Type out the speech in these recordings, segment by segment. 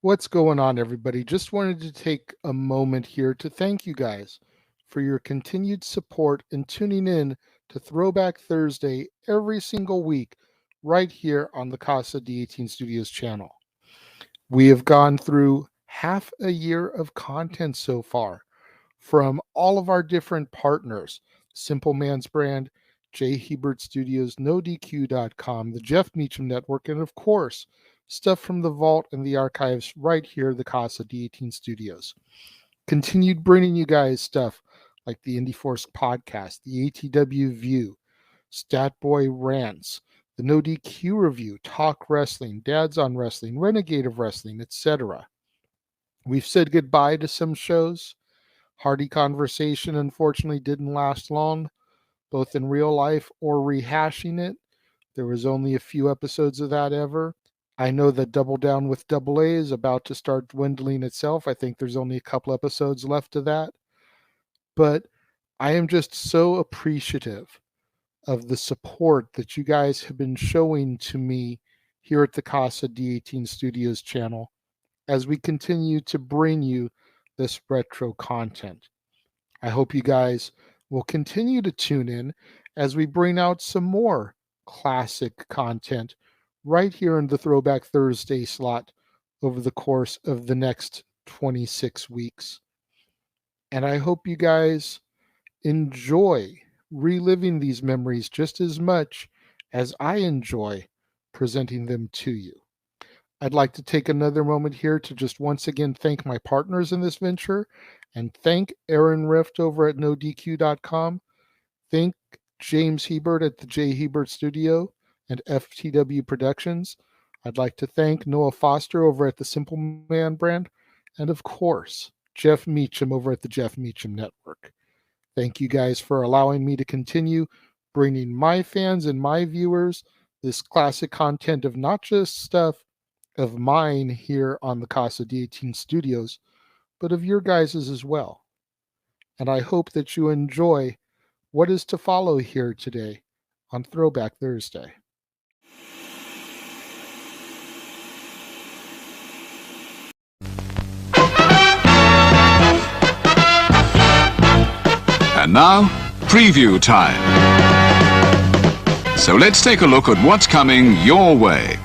What's going on, everybody? Just wanted to take a moment here to thank you guys for your continued support and tuning in to Throwback Thursday every single week right here on the Casa D18 Studios channel. We have gone through half a year of content so far from all of our different partners, Simple Man's Brand, J. Hebert Studios, NoDQ.com, the Jeff Meacham Network, and of course, stuff from the vault and the archives right here, the Casa D18 Studios. Continued bringing you guys stuff like the Indy Force podcast, the ATW View, Stat Boy Rants, the No DQ Review, Talk Wrestling, Dads on Wrestling, Renegade of Wrestling, etc. We've said goodbye to some shows. Hearty Conversation, unfortunately, didn't last long, both in real life or rehashing it. There was only a few episodes of that ever. I know that Double Down with Double A is about to start dwindling itself. I think there's only a couple episodes left of that. But I am just so appreciative of the support that you guys have been showing to me here at the Casa D18 Studios channel as we continue to bring you this retro content. I hope you guys will continue to tune in as we bring out some more classic content right here in the Throwback Thursday slot over the course of the next 26 weeks. And I hope you guys enjoy reliving these memories just as much as I enjoy presenting them to you. I'd like to take another moment here to just once again thank my partners in this venture and thank Aaron Rift over at NoDQ.com. Thank James Hebert at the J. Hebert Studio and FTW Productions. I'd like to thank Noah Foster over at the Simple Man brand. And of course, Jeff Meacham over at the Jeff Meacham Network. Thank you guys for allowing me to continue bringing my fans and my viewers this classic content of not just stuff of mine here on the Casa D18 Studios, but of your guys's as well. And I hope that you enjoy what is to follow here today on Throwback Thursday. And now, preview time. So let's take a look at what's coming your way.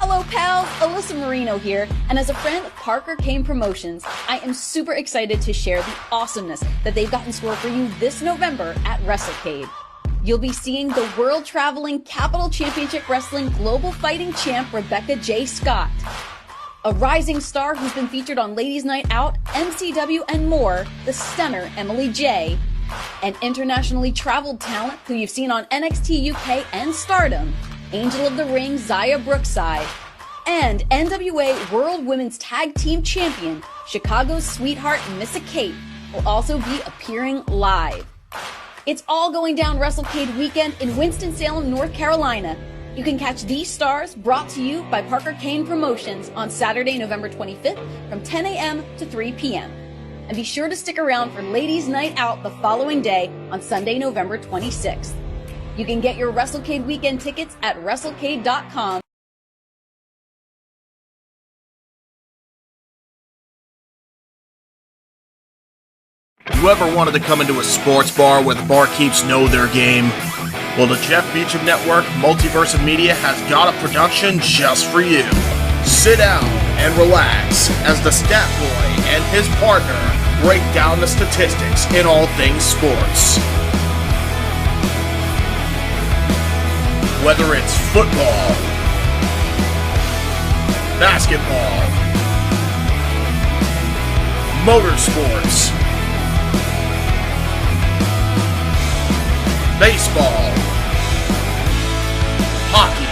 Hello pals, Alyssa Marino here, and as a friend of Parker Kane Promotions, I am super excited to share the awesomeness that they've got in store for you this November at WrestleCade. You'll be seeing the world-traveling Capital Championship Wrestling Global Fighting Champ Rebecca J. Scott, a rising star who's been featured on Ladies Night Out, MCW, and more, the stunner Emily J., an internationally traveled talent who you've seen on NXT UK and Stardom, Angel of the Ring Zaya Brookside, and NWA World Women's Tag Team Champion Chicago's sweetheart Missa Kate will also be appearing live. It's all going down WrestleCade weekend in Winston-Salem, North Carolina. You can catch these stars brought to you by Parker Kane Promotions on Saturday, November 25th from 10 a.m. to 3 p.m. And be sure to stick around for Ladies Night Out the following day on Sunday, November 26th. You can get your WrestleCade weekend tickets at WrestleCade.com. You ever wanted to come into a sports bar where the barkeeps know their game? Well, the Jeff Meacham Network, Multiverse of Media has got a production just for you. Sit down and relax as the Stat Boy and his partner break down the statistics in all things sports. Whether it's football, basketball, motorsports, baseball, hockey,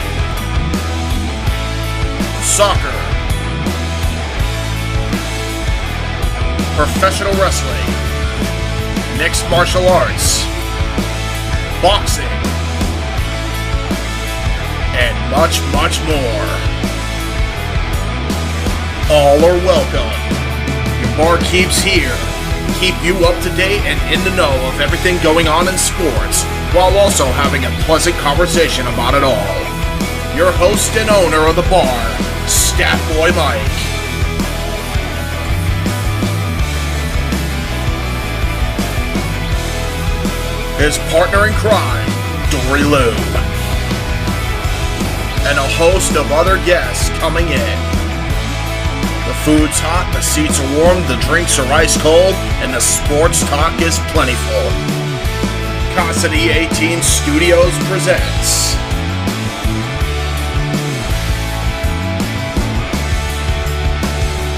soccer, professional wrestling, mixed martial arts, boxing, and much, much more. All are welcome. Your barkeeps here keep you up to date and in the know of everything going on in sports, while also having a pleasant conversation about it all. Your host and owner of the bar, Stat Boy Mike. His partner in crime, Dory Lou. And a host of other guests coming in. The food's hot, the seats are warm, the drinks are ice cold, and the sports talk is plentiful. Casa D18 Studios presents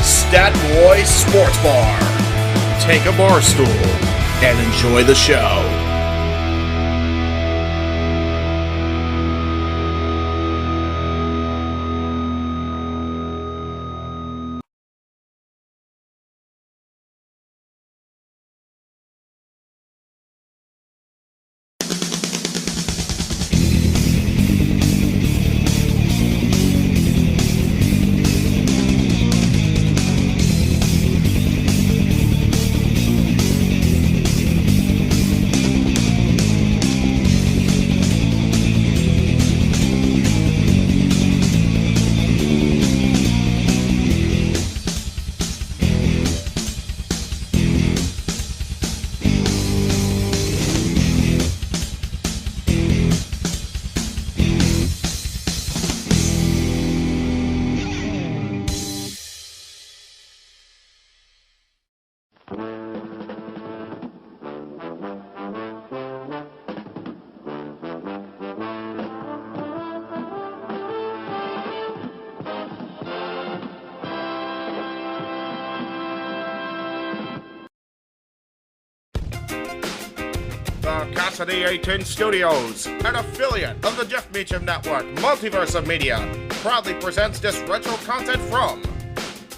Stat Boy Sports Bar. Take a bar stool and enjoy the show. The Casa D18 Studios, an affiliate of the Jeff Meacham Network, Multiverse of Media, proudly presents this retro content from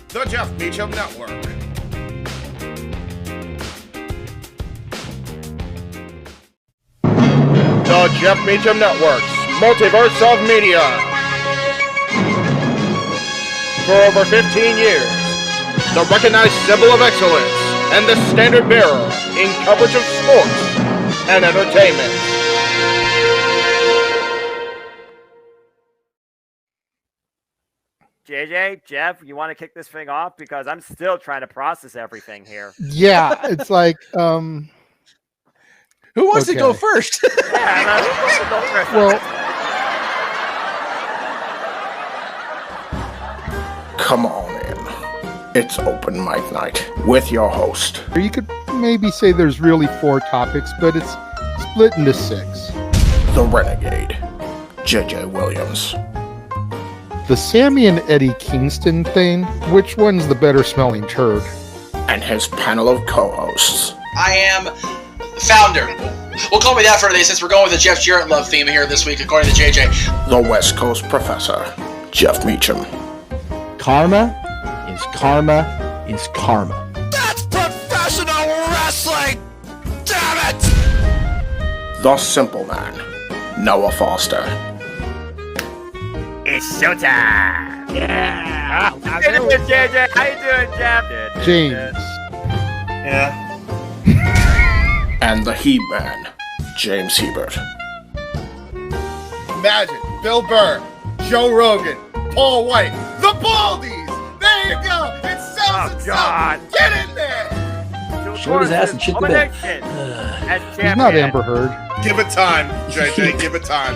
the Jeff Meacham Network. The Jeff Meacham Network's Multiverse of Media. For over 15 years, the recognized symbol of excellence and the standard bearer in coverage of sports and entertainment. JJ, Jeff, you want to kick this thing off? Because I'm still trying to process everything here. Yeah, it's like, who wants to go first? Yeah, who wants to go first? well, Come on in. It's open mic night with your host. you could maybe say there's really 4 topics, but it's split into 6. The Renegade, JJ Williams. The Sammy and Eddie Kingston thing, which one's the better smelling turd? And his panel of co-hosts. I am the founder. We'll call me that for today since we're going with the Jeff Jarrett love theme here this week, according to JJ. The West Coast Professor, Jeff Meacham. Karma is karma. That's professional wrestling! Damn it! The Simple Man, Noah Foster. It's showtime! Yeah! How you doing, JJ? How you doing, Jeff? James. Yeah. And the He-Man, James Hebert. Imagine Bill Burr, Joe Rogan, Paul White, the Baldies! There you go! It sells Oh, itself! God. Get in there! Short his ass and shit the bed. He's not Amber Heard. Give it time, JJ, give it time.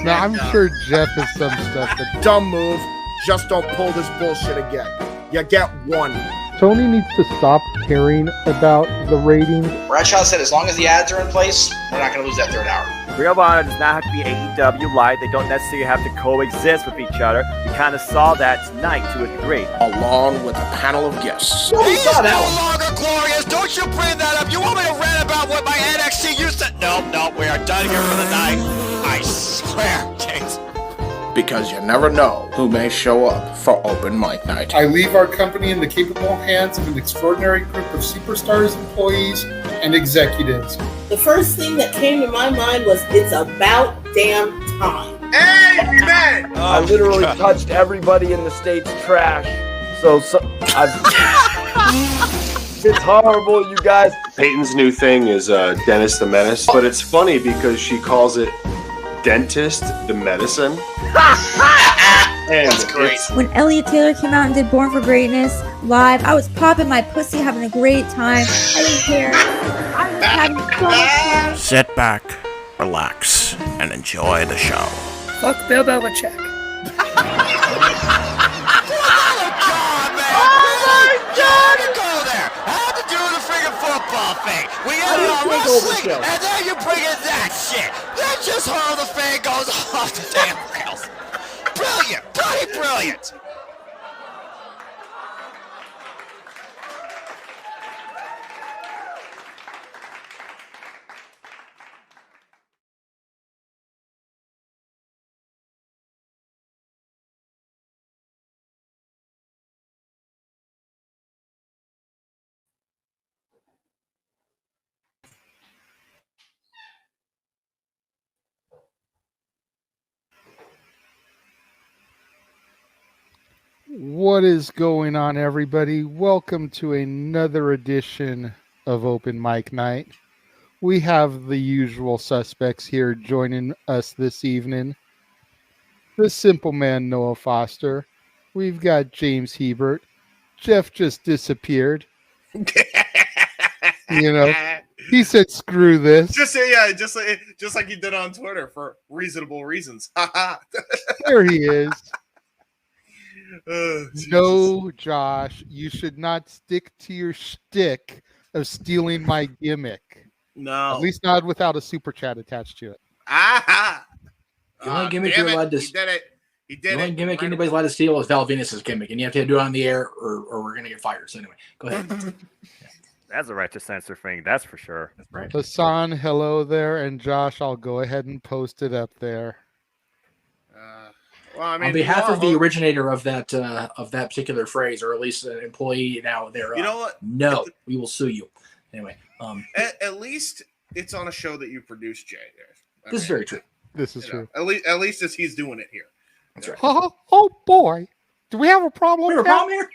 Now, I'm sure Jeff has some stuff that... Dumb move, just don't pull this bullshit again. You get one. Tony needs to stop caring about the ratings. Bradshaw said as long as the ads are in place, we're not going to lose that third hour. Ring of Honor does not have to be AEW light. They don't necessarily have to coexist with each other. We kind of saw that tonight to a degree. Along with a panel of guests. He is no longer glorious. Don't you bring that up. You want me to rant about what my NXT used to... No, we are done here for the night. I swear, James. Because you never know who may show up for open mic night. I leave our company in the capable hands of an extraordinary group of superstars, employees, and executives. The first thing that came to my mind was, it's about damn time. Amen! I literally touched everybody in the state's trash. So it's horrible, you guys. Peyton's new thing is Dennis the Menace, but it's funny because she calls it Dentist the Medicine. And that's great. When Elliot Taylor came out and did Born for Greatness live, I was popping my pussy, having a great time. I didn't care. I was having so much fun. Sit back, relax, and enjoy the show. Fuck Bill Belichick. Football thing. We got it on wrestling, and then you bring in that shit. That's just how the fan goes off the damn rails. Brilliant, bloody brilliant. What is going on, everybody? Welcome to another edition of Open Mic Night. We have the usual suspects here joining us this evening. The Simple Man, Noah Foster. We've got James Hebert. Jeff just disappeared. He said, "Screw this." Just like he did on Twitter for reasonable reasons. There he is. Oh, no, Josh, you should not stick to your shtick of stealing my gimmick. No. At least not without a super chat attached to it. Aha! The only gimmick you're allowed to... He did it. The only gimmick anybody's allowed to steal is Val Venus's gimmick, and you have to do it on the air or we're going to get fired. So anyway, go ahead. That's a right to censor thing, that's for sure. That's right. Hassan, hello there, and Josh, I'll go ahead and post it up there. Well, I mean, on behalf of the originator of that particular phrase, or at least an employee now there, you know what? No, we will sue you. Anyway, at least it's on a show that you produced, Jay. This is very true. This is true. At least as he's doing it here. That's right. Oh boy, do we have a problem? We have a problem here?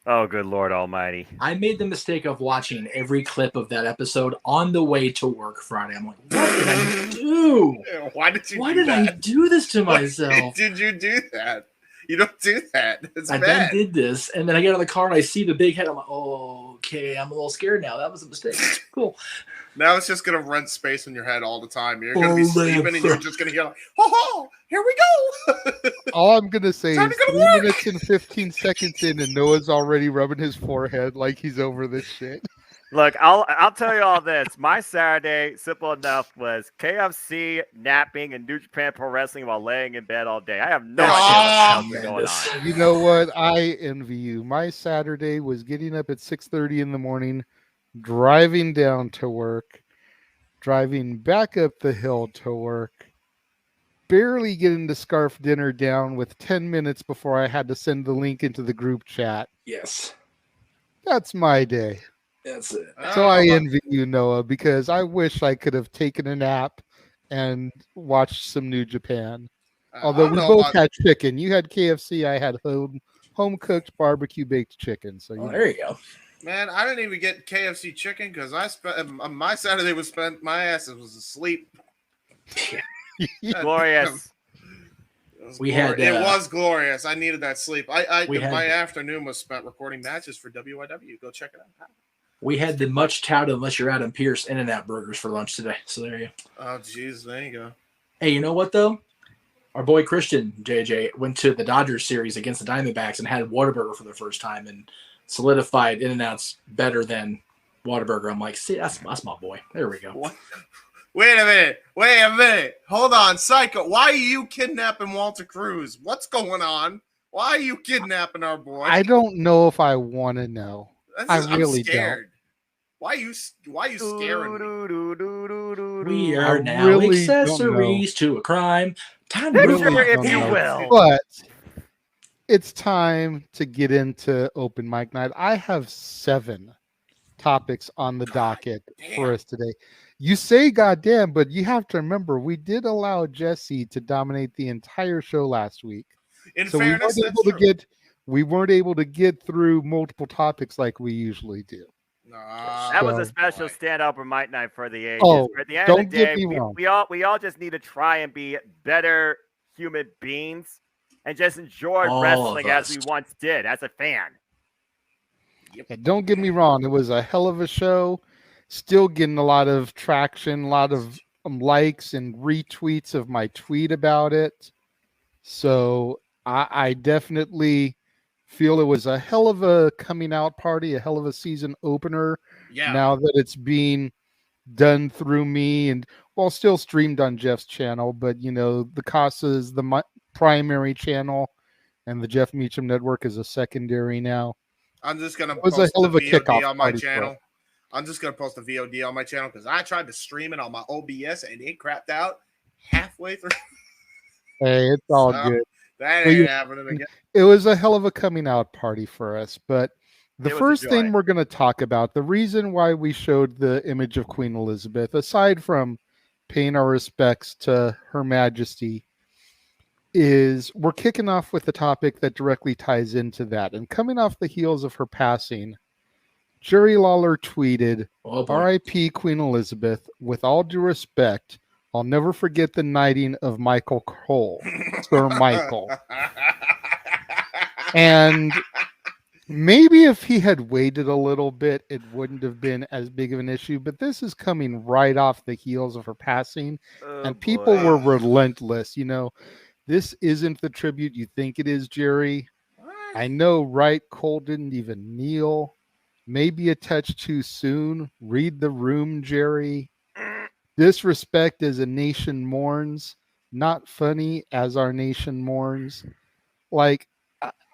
Oh, good Lord Almighty! I made the mistake of watching every clip of that episode on the way to work Friday. I'm like, what did I do? Why did you? Why did I do this to myself? Why did you do that? You don't do that. It's bad. then did this, and then I get out of the car and I see the big head. I'm like, oh, okay, I'm a little scared now. That was a mistake. Cool. Now it's just gonna rent space in your head all the time. You're gonna be sleeping and you're just gonna hear like, oh, here we go. All I'm gonna say is 3 minutes and 15 seconds in, and Noah's already rubbing his forehead like he's over this shit. Look, I'll tell you all this. My Saturday, simple enough, was KFC, napping, and New Japan Pro Wrestling while laying in bed all day. I have no idea what's going on. You know what? I envy you. My Saturday was getting up at 6:30 in the morning, driving down to work, driving back up the hill to work, barely getting the scarf dinner down with 10 minutes before I had to send the link into the group chat. Yes. That's my day. That's it. So I envy you, Noah, because I wish I could have taken a nap and watched some New Japan. Although we both had chicken. You had KFC, I had home cooked barbecue baked chicken. So there you go. Man, I didn't even get KFC chicken because I spent my Saturday was spent. My ass was asleep. Glorious. It was glorious. I needed that sleep. My afternoon was spent recording matches for WIW. Go check it out. We had the much touted, unless you're Adam Pierce, In-N-Out burgers for lunch today. So there you go. Oh, jeez, there you go. Hey, you know what though? our boy Christian JJ went to the Dodgers series against the Diamondbacks and had Whataburger for the first time and solidified In-N-Out's better than Whataburger. I'm like, see, that's my boy. There we go. What? Wait a minute. Hold on, Psycho. Why are you kidnapping Walter Cruz? What's going on? Why are you kidnapping our boy? I don't know if I want to know. I'm really scared. Why are you scaring me? We are now really accessories to a crime. Time to really if you will. But it's time to get into open mic night. I have 7 topics on the docket for us today. You say goddamn, but you have to remember we did allow Jesse to dominate the entire show last week. In fairness, we weren't able to get through multiple topics like we usually do. That was a special stand-up for Might Night for the ages. Oh, at the end don't of the day, get me wrong. we all just need to try and be better human beings and just enjoy wrestling as we once did as a fan. Yeah, don't get me wrong. It was a hell of a show. Still getting a lot of traction, a lot of likes and retweets of my tweet about it. So I definitely feel it was a hell of a coming out party, a hell of a season opener. Yeah. Now that it's being done through me and still streamed on Jeff's channel, but the Casa is the primary channel and the Jeff Meacham Network is a secondary now. I'm just gonna post the VOD on my channel. I'm just gonna post the VOD on my channel because I tried to stream it on my OBS and it crapped out halfway through. Hey, it's all good. That ain't happening again. It was a hell of a coming out party for us, but the first thing we're going to talk about, the reason why we showed the image of Queen Elizabeth, aside from paying our respects to Her Majesty, is we're kicking off with a topic that directly ties into that. And coming off the heels of her passing, Jerry Lawler tweeted, "R.I.P. Queen Elizabeth. With all due respect, I'll never forget the knighting of Michael Cole, Sir Michael." And maybe if he had waited a little bit, it wouldn't have been as big of an issue. But this is coming right off the heels of her passing. And people were relentless. This isn't the tribute you think it is, Jerry. I know, right? Cole didn't even kneel. Maybe a touch too soon. Read the room, Jerry. Disrespect as a nation mourns. Not funny as our nation mourns. Like,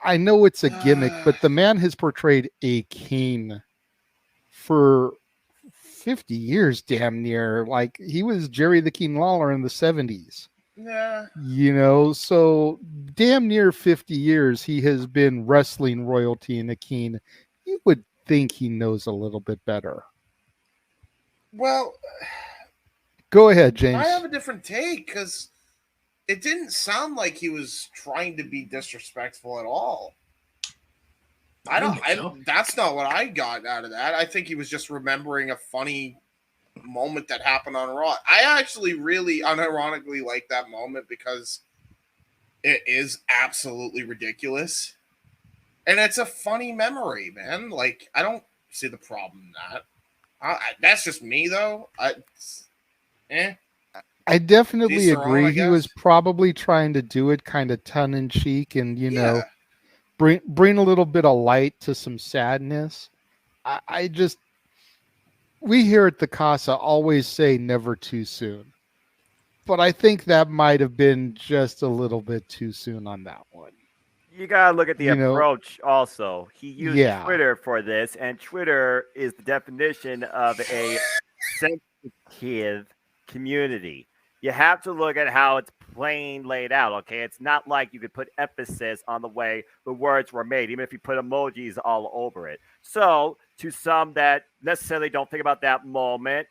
I know it's a gimmick, but the man has portrayed a king for 50 years, damn near. Like, he was Jerry the King Lawler in the 70s. Yeah. So damn near 50 years he has been wrestling royalty and a king. You would think he knows a little bit better. Well, go ahead, James. I have a different take because it didn't sound like he was trying to be disrespectful at all. That's not what I got out of that. I think he was just remembering a funny moment that happened on Raw. I actually really unironically like that moment because it is absolutely ridiculous. And it's a funny memory, man. Like, I don't see the problem in that. That's just me, though. I definitely agree. He was probably trying to do it kind of tongue-in-cheek and, bring a little bit of light to some sadness. We here at the Casa always say never too soon. But I think that might have been just a little bit too soon on that one. You got to look at the approach also. He used Twitter for this, and Twitter is the definition of a sensitive community. You have to look at how it's plain laid out, okay? It's not like you could put emphasis on the way the words were made, even if you put emojis all over it. So, to some that necessarily don't think about that moment,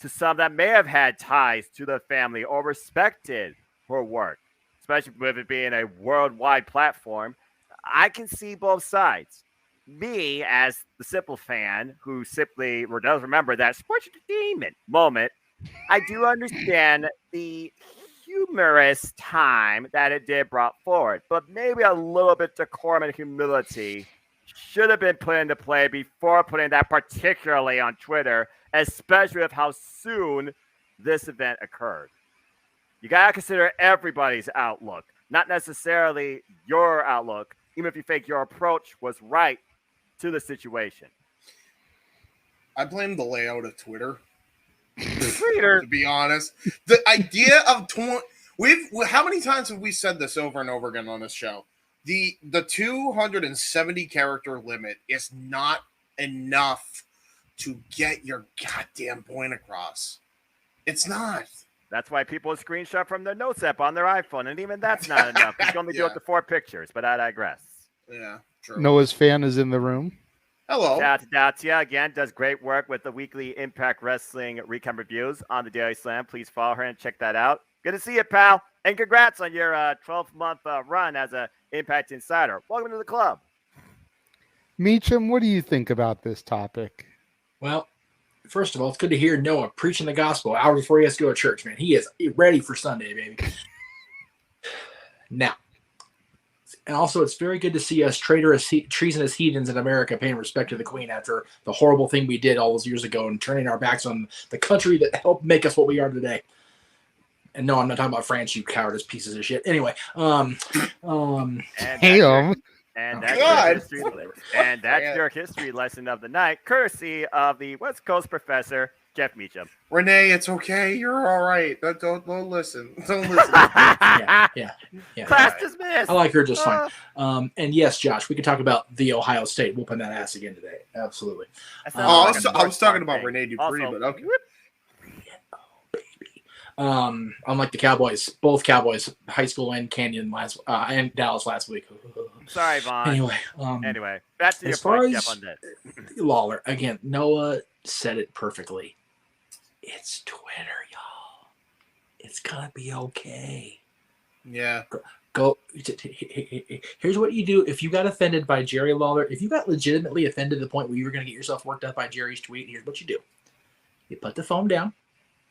to some that may have had ties to the family or respected her work, especially with it being a worldwide platform, I can see both sides. Me, as the simple fan who simply does remember that sports entertainment moment, I do understand the humorous time that it did brought forward, but maybe a little bit decorum and humility should have been put into play before putting that particularly on Twitter, especially with how soon this event occurred. You got to consider everybody's outlook, not necessarily your outlook, even if you think your approach was right to the situation. I blame the layout of Twitter. Twitter, to be honest, the idea of how many times have we said this over and over again on this show? The 270 character limit is not enough to get your goddamn point across. It's not. That's why people screenshot from their notes app on their iPhone, and even that's not enough. You can only do it to 4 pictures, but I digress. Yeah, true. Noah's fan is in the room. Hello. Shout out to Datia. Again, does great work with the weekly Impact Wrestling recap reviews on the Daily Slam. Please follow her and check that out. Good to see you, pal. And congrats on your 12-month run as an Impact Insider. Welcome to the club. Meacham, what do you think about this topic? Well, first of all, it's good to hear Noah preaching the gospel hour before he has to go to church, man. He is ready for Sunday, baby. Now, and also it's very good to see us treasonous heathens in America paying respect to the Queen after the horrible thing we did all those years ago and turning our backs on the country that helped make us what we are today. And no, I'm not talking about France, you cowardice pieces of shit. Anyway, And that's your history lesson of the night, courtesy of the West Coast professor, Jeff Meacham. Renee, it's okay. You're all right. Don't listen. Don't listen. Yeah. Class dismissed. I like her just fine. And yes, Josh, we could talk about the Ohio State whooping that ass again today. Absolutely. I was talking about Renee Dupree, but okay. Unlike the Cowboys, both Cowboys, high school and Canyon and Dallas last week. Sorry, Vaughn. Anyway, back to your point, Jeff, on that. Lawler again. Noah said it perfectly. It's Twitter, y'all. It's gonna be okay. Yeah. Go. Here's what you do if you got offended by Jerry Lawler. If you got legitimately offended to the point where you were gonna get yourself worked up by Jerry's tweet, here's what you do. You put the phone down.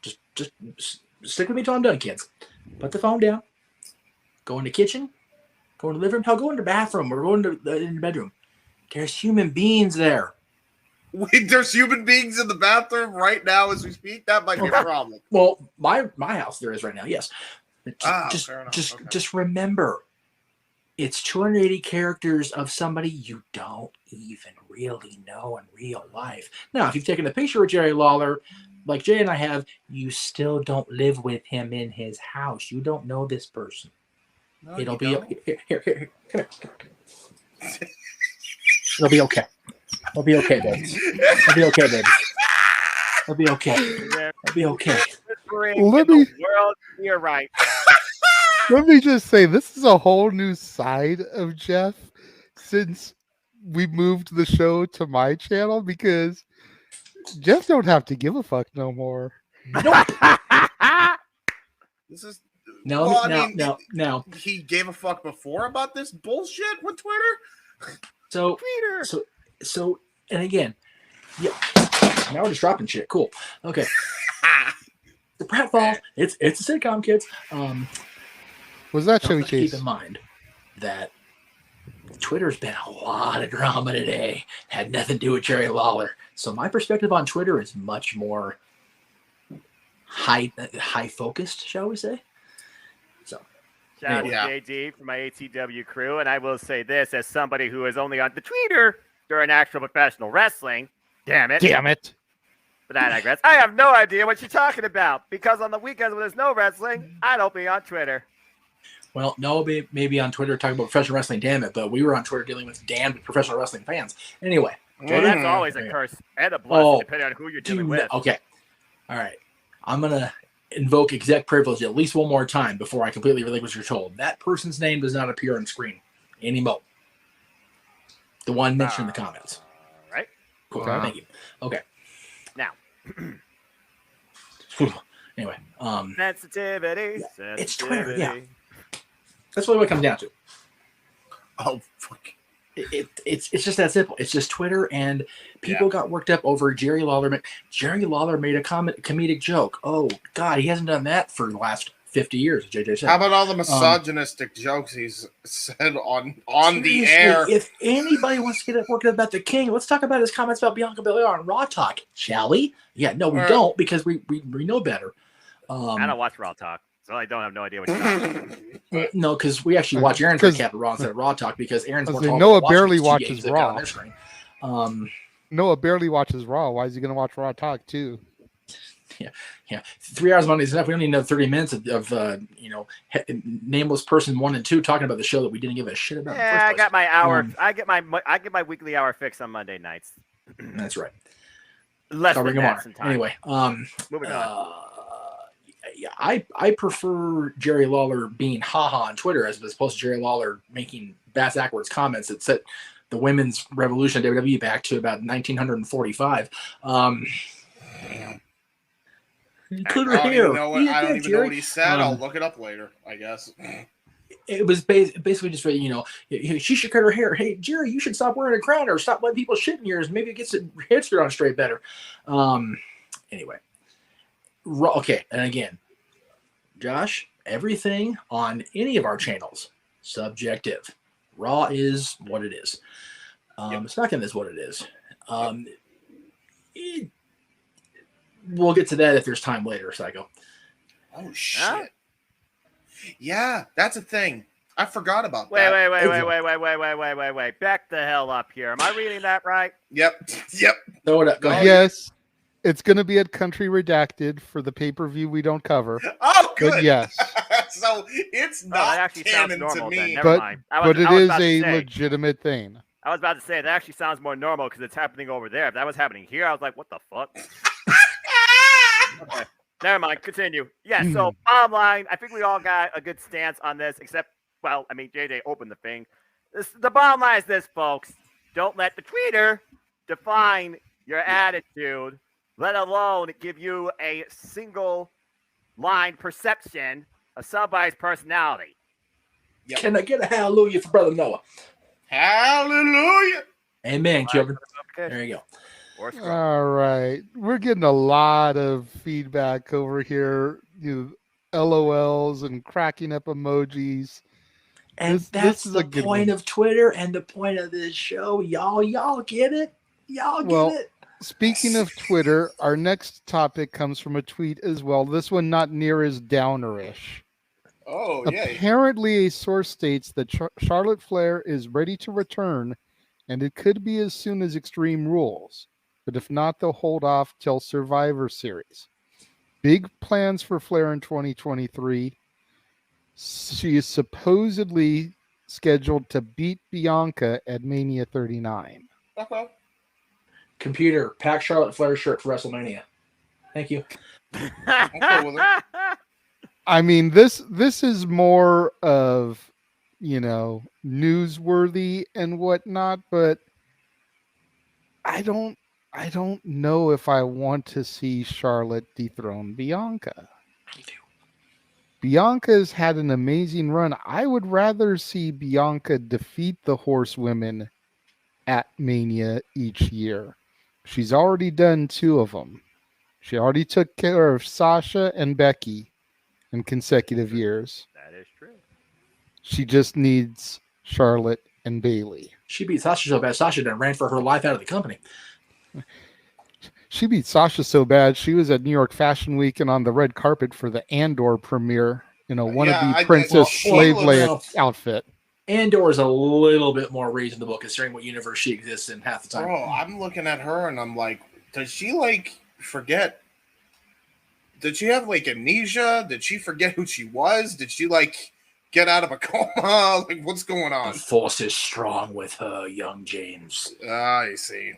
Just stick with me till I'm done, kids. Put the phone down. Go in the kitchen. Go in the living room. Hell, go in the bathroom or go in the bedroom. There's human beings there. Wait, there's human beings in the bathroom right now as we speak? That might be a problem. Well, my house there is right now, yes. Just remember, it's 280 characters of somebody you don't even really know in real life. Now, if you've taken a picture of Jerry Lawler, like Jay and I have, you still don't live with him in his house. You don't know this person. No, It'll be here. Come here. It'll be okay. It'll be okay, baby. It'll be okay, baby. It'll be okay. It'll be okay. You're right. Let me just say, this is a whole new side of Jeff since we moved the show to my channel, because Jeff don't have to give a fuck no more. This is no. He gave a fuck before about this bullshit with Twitter. So, and again, yeah. Now we're just dropping shit. Cool. Okay. The pratfall. It's a sitcom, kids. Was that Chevy Chase? Keep in mind that Twitter's been a lot of drama today. Had nothing to do with Jerry Lawler. So my perspective on Twitter is much more high focused, shall we say? So shout out to JD from my ATW crew, and I will say this as somebody who is only on the Twitter during actual professional wrestling. Damn it. But I digress. I have no idea what you're talking about, because on the weekends when there's no wrestling, I don't be on Twitter. Well, no, maybe on Twitter talking about professional wrestling, damn it, but we were on Twitter dealing with damned professional wrestling fans. Anyway. Well, that's always a curse and a blessing, depending on who you're dealing with. Okay. All right. I'm going to invoke exec privilege at least one more time before I completely relinquish control. That person's name does not appear on screen anymore. The one mentioned in the comments. Right. Cool. Thank you. Okay. Now. Anyway. Sensitivity. It's Twitter, yeah. That's really what it comes down to. Oh, fuck. It's just that simple. It's just Twitter, and people got worked up over Jerry Lawler. Jerry Lawler made a comedic joke. Oh, God, he hasn't done that for the last 50 years, JJ said. How about all the misogynistic jokes he's said on the air? If anybody wants to get worked up about the King, let's talk about his comments about Bianca Belair on Raw Talk, shall we? Yeah, no, we don't, because we know better. I don't watch Raw Talk. So I don't have no idea what you're talking about. No, because we actually watch Aaron's recap of Raw instead of Raw Talk because Aaron's more tall. Noah barely watches Raw. Noah barely watches Raw. Why is he going to watch Raw Talk too? Yeah. 3 hours Monday is enough. We don't need another 30 minutes of nameless person 1 and 2 talking about the show that we didn't give a shit about. Yeah, I got my hour. I get my weekly hour fix on Monday nights. That's right. Less than that sometimes. Anyway, moving on. I prefer Jerry Lawler being haha on Twitter as opposed to Jerry Lawler making backwards comments that set the women's revolution of WWE back to about 1945. I don't even know what he said. I'll look it up later, I guess. It was basically just, she should cut her hair. Hey, Jerry, you should stop wearing a crown or stop letting people shit in yours. Maybe it gets the hipster on straight better. Anyway. Okay, and again, Josh, everything on any of our channels, subjective. Raw is what it is. SmackDown is what it is. We'll get to that if there's time later, Psycho. Oh, shit. Yeah, that's a thing. I forgot about that. Wait. Back the hell up here. Am I reading that right? Yep. Throw it up. Go ahead. Yes. It's going to be at Country Redacted for the pay-per-view we don't cover. Oh, good. But yes. So it's not canon to me. But it is a legitimate thing. I was about to say, that actually sounds more normal because it's happening over there. If that was happening here, I was like, what the fuck? Okay. Never mind. Continue. Yeah, so bottom line, I think we all got a good stance on this, except, well, I mean, JJ opened the thing. The bottom line is this, folks. Don't let the tweeter define your attitude, let alone give you a single line perception of somebody's personality. Yep. Can I get a hallelujah for Brother Noah? Hallelujah. Amen, children. There you go. All right. We're getting a lot of feedback over here. LOLs and cracking up emojis. And that's the point of Twitter and the point of this show. Y'all get it? Y'all get it? Speaking of Twitter, our next topic comes from a tweet as well. This one not near as downerish. Oh, yeah. Apparently, a source states that Charlotte Flair is ready to return, and it could be as soon as Extreme Rules. But if not, they'll hold off till Survivor Series. Big plans for Flair in 2023. She is supposedly scheduled to beat Bianca at Mania 39. Okay. Computer, pack Charlotte Flair shirt for WrestleMania. Thank you. I mean, this is more of, newsworthy and whatnot, but I don't know if I want to see Charlotte dethrone Bianca. Me too. Bianca's had an amazing run. I would rather see Bianca defeat the Horsewomen at Mania each year. She's already done 2 of them. She already took care of Sasha and Becky in consecutive years. That is true. She just needs Charlotte and Bayley. She beat Sasha so bad, Sasha done ran for her life out of the company. She beat Sasha so bad, she was at New York Fashion Week and on the red carpet for the Andor premiere in a wannabe Princess Slave outfit. Andor is a little bit more reasonable considering what universe she exists in half the time. Bro, I'm looking at her and I'm like, does she forget? Did she have amnesia? Did she forget who she was? Did she get out of a coma? What's going on? The force is strong with her, young James. I see.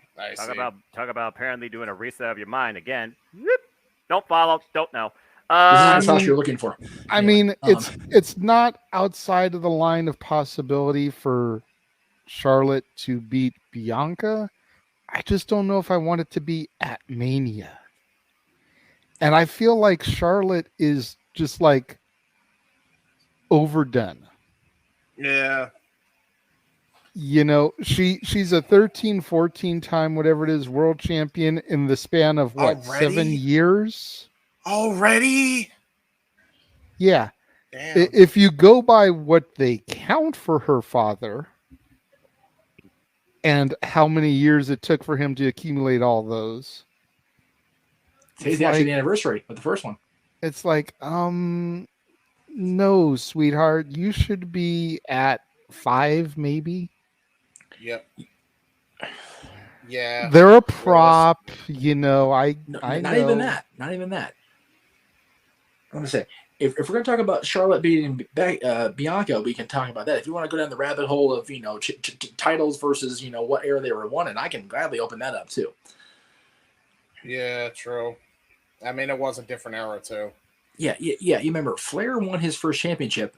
Talk about apparently doing a reset of your mind again. Don't follow. Don't know. This is what you're looking for. I mean, it's not outside of the line of possibility for Charlotte to beat Bianca. I just don't know if I want it to be at Mania. And I feel like Charlotte is just overdone. Yeah. She's a 13, 14 time, whatever it is, world champion in the span of what, already? 7 years? Already? Yeah. Damn. If you go by what they count for her father and how many years it took for him to accumulate all those. Today's actually the anniversary of the first one. It's No, sweetheart, you should be at 5, maybe. Yep. Yeah. They're a prop, you know. I Not know. even that. Not even that. I'm gonna say, if we're gonna talk about Charlotte beating Bianca, we can talk about that. If you want to go down the rabbit hole of titles versus what era they were won, and I can gladly open that up too. Yeah, true. I mean, it was a different era too. Yeah. You remember Flair won his first championship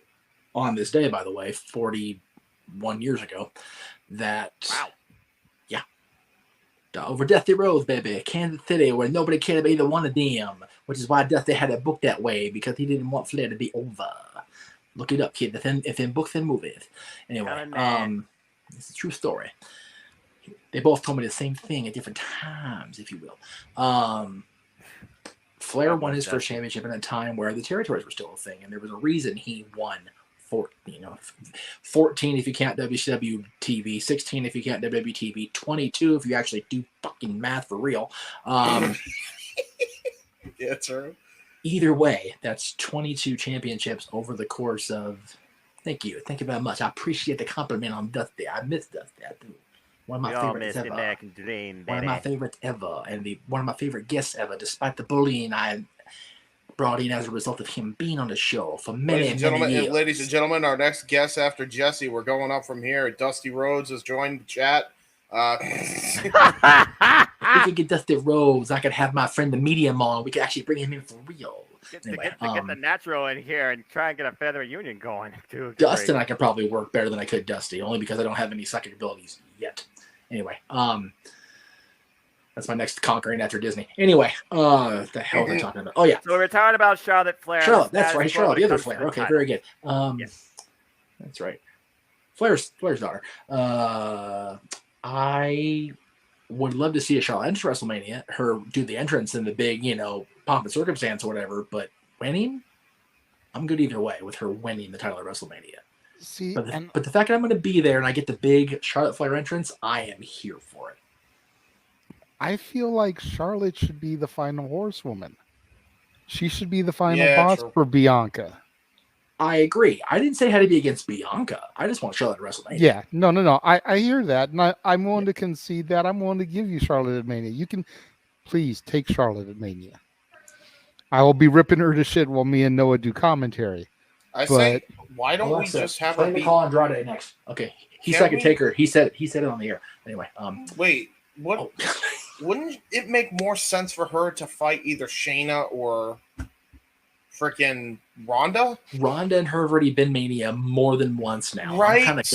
on this day, by the way, 41 years ago. Wow. Yeah. Over Dusty Rhodes, baby, Kansas City, where nobody cared about either one of them, which is why Dusty had it booked that way, because he didn't want Flair to be over. Look it up, kid. It's in books and movies. Anyway, it's a true story. They both told me the same thing at different times, if you will. Flair won his first championship in a time where the territories were still a thing, and there was a reason he won 14 if you count WCW TV, 16 if you count WWE TV, 22 if you actually do fucking math for real. Yeah, true. Either way, that's 22 championships over the course of. Thank you very much. I appreciate the compliment on Dusty. I miss Dusty. I do. One of my favorites ever. One of my favorites ever, and one of my favorite guests ever, despite the bullying I brought in as a result of him being on the show for many years. Ladies and gentlemen, our next guest after Jesse, we're going up from here. Dusty Rhodes has joined the chat. We could get Dusty Rhodes. I could have my friend the Medium on. We could actually bring him in for real. Get the natural in here and try and get a feather union going. Dustin, I could probably work better than I could Dusty, only because I don't have any psychic abilities yet. Anyway, that's my next conquering after Disney. Anyway, the hell are we talking about? Oh yeah. So we're talking about Charlotte Flair. Charlotte, that's right. Charlotte, the other Flair. Okay, very good. Yes. That's right. Flair's daughter. I would love to see a Charlotte enter WrestleMania, her do the entrance in the big, pomp and circumstance or whatever, but winning, I'm good either way with her winning the title at WrestleMania. See, but the fact that I'm going to be there and I get the big Charlotte Flair entrance, I am here for it. I feel like Charlotte should be the final horsewoman. She should be the final boss for Bianca. I agree. I didn't say it had to be against Bianca. I just want Charlotte at WrestleMania. Yeah, no. I hear that, and I'm willing to concede that. I'm willing to give you Charlotte at Mania. You can please take Charlotte at Mania. I will be ripping her to shit while me and Noah do commentary. Say, why don't we just have her be call Andrade next? Okay, he's second taker. He said it on the air. Anyway, wait, what? Oh. Wouldn't it make more sense for her to fight either Shayna or freaking Ronda? Ronda and her have already been Mania more than once now. Right. But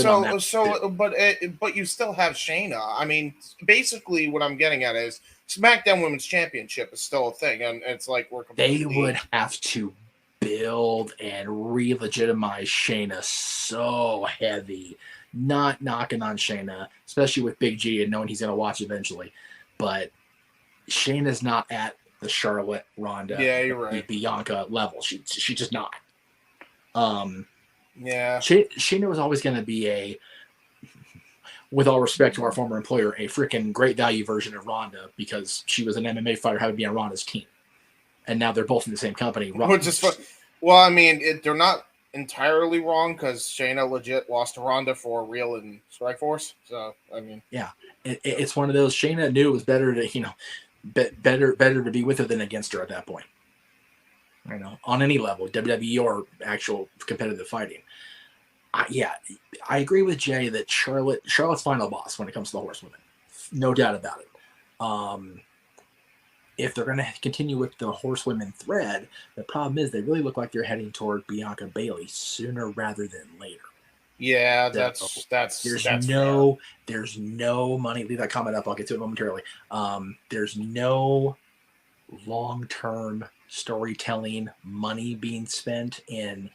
you still have Shayna. I mean, basically what I'm getting at is SmackDown Women's Championship is still a thing, and it's like we're completely... They would have to build and re-legitimize Shayna so heavy. Not knocking on Shayna, especially with Big G and knowing he's going to watch eventually. But Shayna's not at the Charlotte, Ronda, you're right. Bianca level. She's just not. Yeah. Shayna was always going to be with all respect to our former employer, a freaking great value version of Ronda, because she was an MMA fighter, having to be on Ronda's team. And now they're both in the same company. Which is fun. Well, I mean, they're not entirely wrong, because Shayna legit lost to Ronda for Real and Strikeforce. So, I mean. Yeah. It's one of those. Shayna knew it was better to, better to be with her than against her at that point. On any level, WWE or actual competitive fighting. I agree with Jay that Charlotte's final boss when it comes to the horsewomen. No doubt about it. If they're going to continue with the horsewomen thread, the problem is they really look like they're heading toward Bianca Bailey sooner rather than later. Yeah, there's no money. Leave that comment up. I'll get to it momentarily. There's no long-term storytelling money being spent in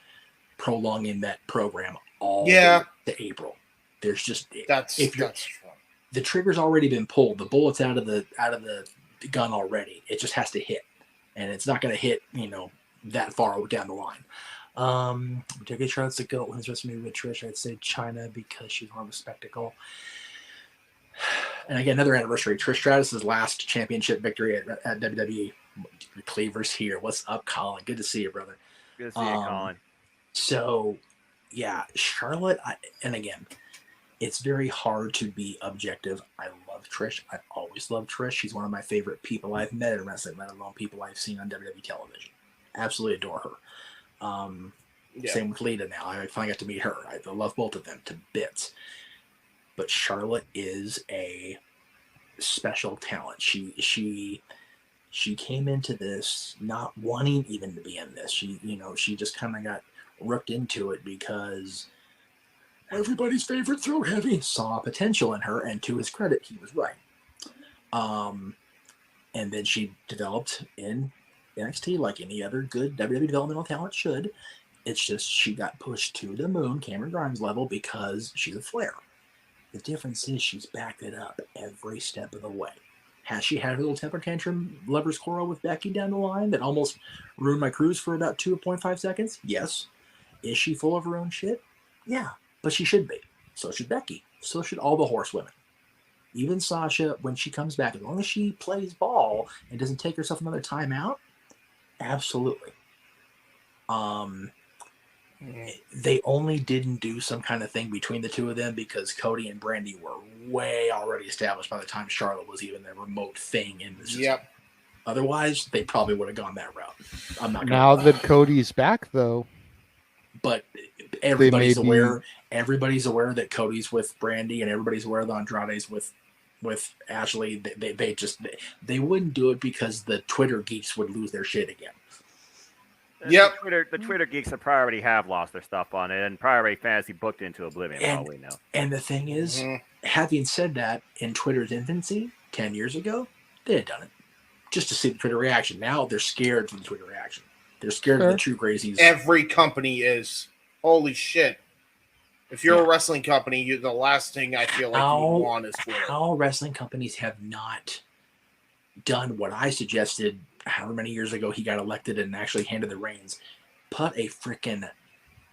prolonging that program all the way to April. There's just the trigger's already been pulled. The bullet's out of the gun already. It just has to hit, and it's not going to hit that far down the line. Jackie Charlotte's the GOAT. When's just me with Trish? I'd say China, because she's more of a spectacle. And again, another anniversary. Trish Stratus's last championship victory at WWE. Cleaver's here. What's up, Colin? Good to see you, brother. Good to see you, Colin. So, yeah, Charlotte, and again, it's very hard to be objective. I love Trish. I've always loved Trish. She's one of my favorite people I've met in wrestling, let alone people I've seen on WWE television. Absolutely adore her. Same with Lita now. I finally got to meet her. I love both of them to bits. But Charlotte is a special talent. She came into this not wanting even to be in this. She just kind of got rooked into it because everybody's favorite throat heavy saw potential in her, and to his credit, he was right. And then she developed in NXT like any other good WWE developmental talent should. It's just she got pushed to the moon, Cameron Grimes level, because she's a Flair. The difference is she's backed it up every step of the way. Has she had a little temper tantrum lover's quarrel with Becky down the line that almost ruined my cruise for about 2.5 seconds? Yes. Is she full of her own shit? Yeah, but she should be. So should Becky. So should all the horsewomen. Even Sasha, when she comes back, as long as she plays ball and doesn't take herself another time out, absolutely. They only didn't do some kind of thing between the two of them because Cody and Brandy were way already established by the time Charlotte was even a remote thing in the system. Yep. Otherwise, they probably would have gone that route. I'm not gonna now that Cody's back, though. But everybody's aware. Everybody's aware that Cody's with Brandy, and everybody's aware that Andrade's with Ashley. They wouldn't do it because the Twitter geeks would lose their shit again. Yep. The Twitter geeks already have lost their stuff on it, and probably fantasy booked into oblivion. And, all we know. And the thing is, having said that, in Twitter's infancy 10 years ago, they had done it just to see the Twitter reaction. Now they're scared for the Twitter reaction. They're scared of the true crazies. Every company is. Holy shit. If you're a wrestling company, the last thing I feel like you want is Twitter. How wrestling companies have not done what I suggested however many years ago he got elected and actually handed the reins. Put a freaking,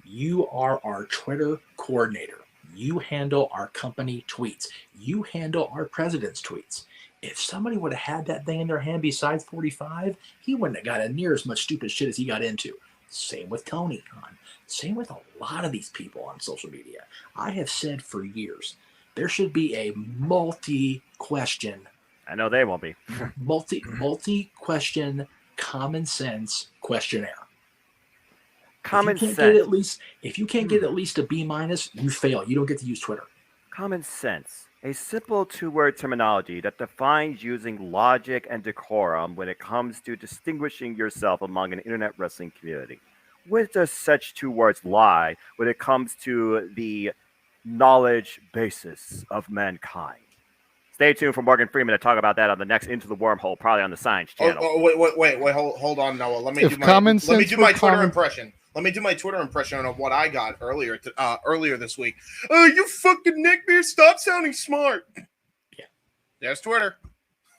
you are our Twitter coordinator. You handle our company tweets. You handle our president's tweets. If somebody would have had that thing in their hand besides 45, he wouldn't have got near as much stupid shit as he got into. Same with Tony Khan. Same with a lot of these people on social media. I have said for years, there should be a multi-question. I know they won't be. multi-question common sense questionnaire. Common sense. If you can't get at least a B-, you fail. You don't get to use Twitter. Common sense. A simple two-word terminology that defines using logic and decorum when it comes to distinguishing yourself among an internet wrestling community. Where does such two words lie when it comes to the knowledge basis of mankind? Stay tuned for Morgan Freeman to talk about that on the next Into the Wormhole, probably on the Science Channel. Wait, hold on, Noah. Let me do my Twitter impression. Let me do my Twitter impression of what I got earlier this week. Oh, you fucking neckbeard! Stop sounding smart. Yeah, there's Twitter.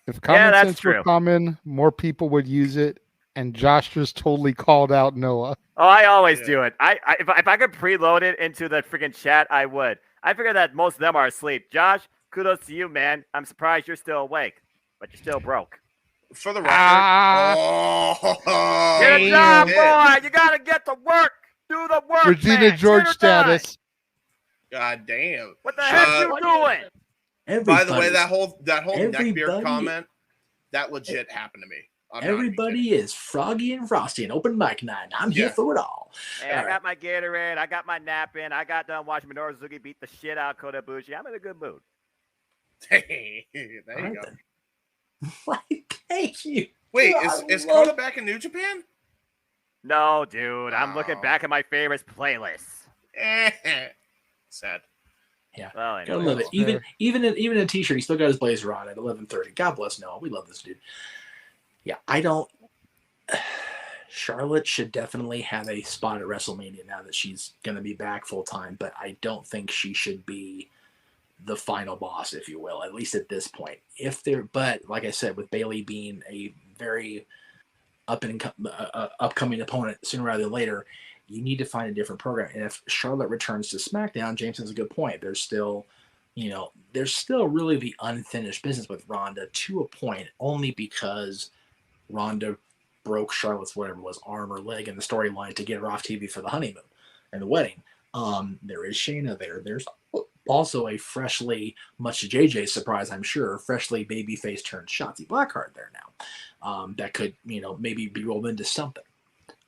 If common sense were common, more people would use it. And Josh just totally called out Noah. Oh, I always do it. If I could preload it into the freaking chat, I would. I figure that most of them are asleep. Josh, kudos to you, man. I'm surprised you're still awake, but you're still broke. For the record, get a job, boy. You gotta get to work. Do the work. Regina George status. God damn. What the heck you doing? By the way, that whole neckbeard comment, that legit happened to me. Everybody is Froggy and Frosty and open mic night. I'm here for it all. Hey, I got my Gatorade. I got my nap in. I got done watching Minoru Suzuki beat the shit out of Kota Ibushi. I'm in a good mood. Hey, there you go. Thank you. Wait, is Kota back in New Japan? No, dude. I'm looking back at my favorites playlist. Sad. Yeah, well, anyway, gotta love it. Even in a t-shirt, he still got his blazer on at 11:30. God bless Noah. We love this dude. Yeah, Charlotte should definitely have a spot at WrestleMania now that she's going to be back full time, but I don't think she should be the final boss, if you will, at least at this point. But like I said, with Bayley being a very upcoming opponent sooner rather than later, you need to find a different program. And if Charlotte returns to SmackDown, James has a good point. There's still really the unfinished business with Ronda to a point, only because Ronda broke Charlotte's arm or leg in the storyline to get her off TV for the honeymoon. and the wedding. There is Shayna there. There's also a freshly, much to JJ's surprise, I'm sure, freshly babyface turned Shotzi Blackheart there now. That could, maybe be rolled into something.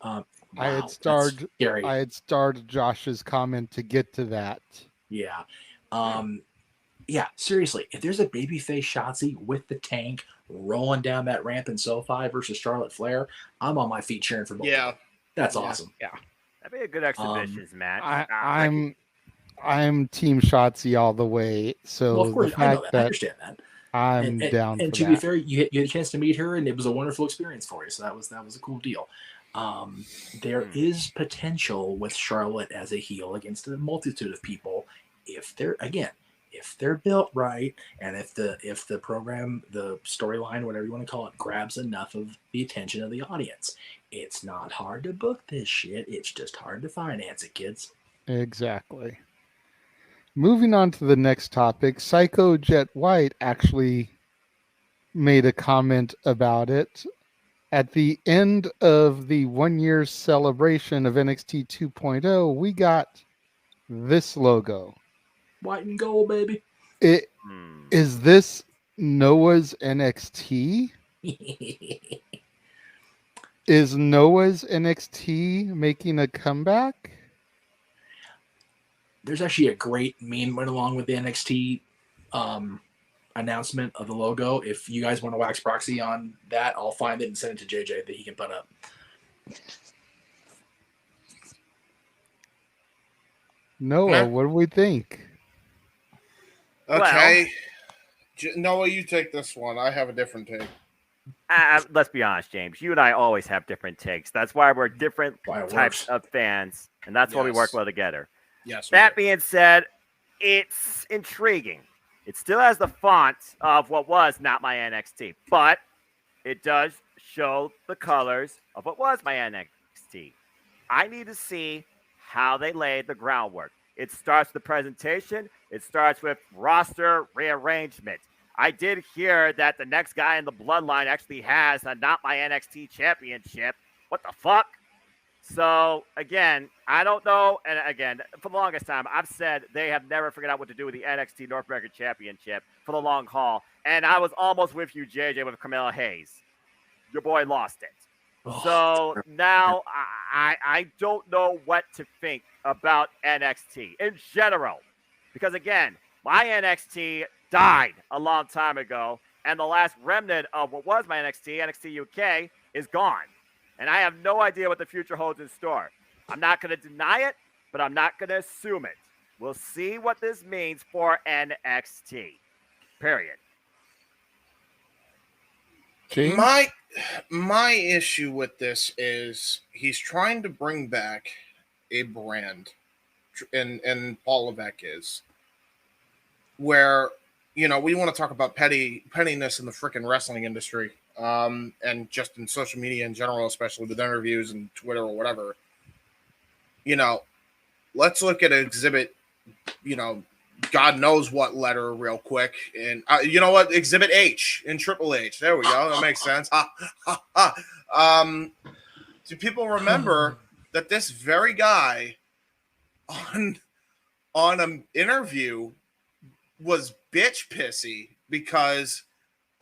Wow, I had starred Josh's comment to get to that. Yeah. Yeah, seriously, if there's a babyface Shotzi with the tank rolling down that ramp in SoFi versus Charlotte Flair, I'm on my feet cheering for both. Yeah. That's awesome. Yeah. That'd be a good exhibition match. I'm Team Shotzi all the way. So of course, the fact I understand that. I'm down for that. And to be fair, you had a chance to meet her, and it was a wonderful experience for you. So that was a cool deal. There is potential with Charlotte as a heel against a multitude of people if they're built right, and if the program, the storyline, whatever you want to call it, grabs enough of the attention of the audience. It's not hard to book this shit. It's just hard to finance it, kids. Exactly. Moving on to the next topic, Psycho Jet White actually made a comment about it. At the end of the 1 year celebration of NXT 2.0, we got this logo. White and gold, baby. Is this Noah's NXT? Is Noah's NXT making a comeback? There's actually a great meme went along with the NXT announcement of the logo. If you guys want to wax proxy on that, I'll find it and send it to JJ that he can put up. Noah, what do we think? Okay. Noah, you take this one. I have a different take. Let's be honest, James. You and I always have different takes. That's why we're different types of fans, and that's why we work well together. Yes. That being said, it's intriguing. It still has the font of what was not my NXT, but it does show the colors of what was my NXT. I need to see how they laid the groundwork. It starts with the presentation. It starts with roster rearrangement. I did hear that the next guy in the bloodline actually has a Not My NXT championship. What the fuck? So, again, I don't know. And again, for the longest time, I've said they have never figured out what to do with the NXT North American Championship for the long haul. And I was almost with you, JJ, with Carmella Hayes. Your boy lost it. So now I don't know what to think about NXT in general. Because, again, my NXT died a long time ago. And the last remnant of what was my NXT, NXT UK, is gone. And I have no idea what the future holds in store. I'm not going to deny it, but I'm not going to assume it. We'll see what this means for NXT. Period. My issue with this is he's trying to bring back a brand, and Paul Levesque is, where, we want to talk about pettiness in the freaking wrestling industry. And just in social media in general, especially with interviews and Twitter or whatever, let's look at Exhibit, God knows what letter real quick. And you know what? Exhibit H in Triple H. There we go. That makes sense. Do people remember that this very guy on an interview was bitch pissy because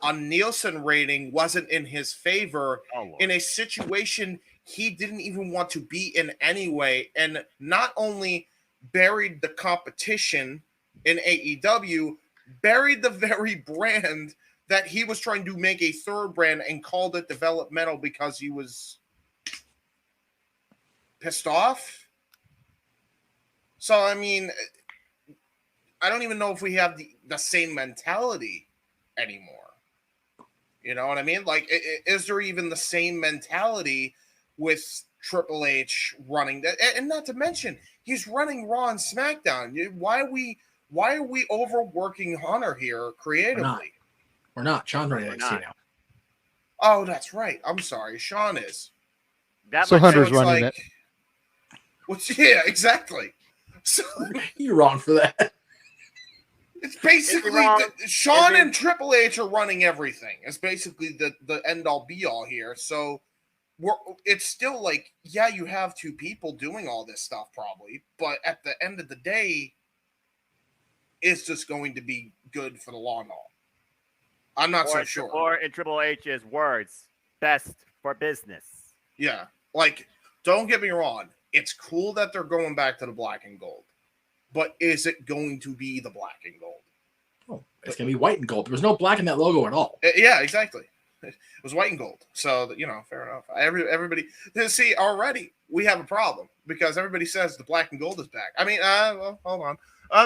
a Nielsen rating wasn't in his favor in a situation he didn't even want to be in anyway, and not only buried the competition in AEW, buried the very brand that he was trying to make a third brand and called it developmental because he was pissed off. So, I mean, I don't even know if we have the same mentality anymore. You know what I mean? Like, is there even the same mentality with Triple H running that? And not to mention, he's running Raw and SmackDown. Why are we overworking Hunter here creatively? We're not. Sean's running NXT now. Oh, that's right. I'm sorry. Sean is. So Hunter's running it. Yeah, exactly. So you're wrong for that. It's basically Sean and Triple H are running everything. It's basically the end all be all here. So it's still like, yeah, you have two people doing all this stuff probably, but at the end of the day, it's just going to be good for the long haul. I'm not so sure. Or in Triple H's words, best for business. Yeah. Like, don't get me wrong. It's cool that they're going back to the black and gold. But is it going to be the black and gold? Oh, it's going to be white and gold. There was no black in that logo at all. Yeah, exactly. It was white and gold. So, fair enough. Everybody, see, already we have a problem because everybody says the black and gold is back. I mean, well, hold on.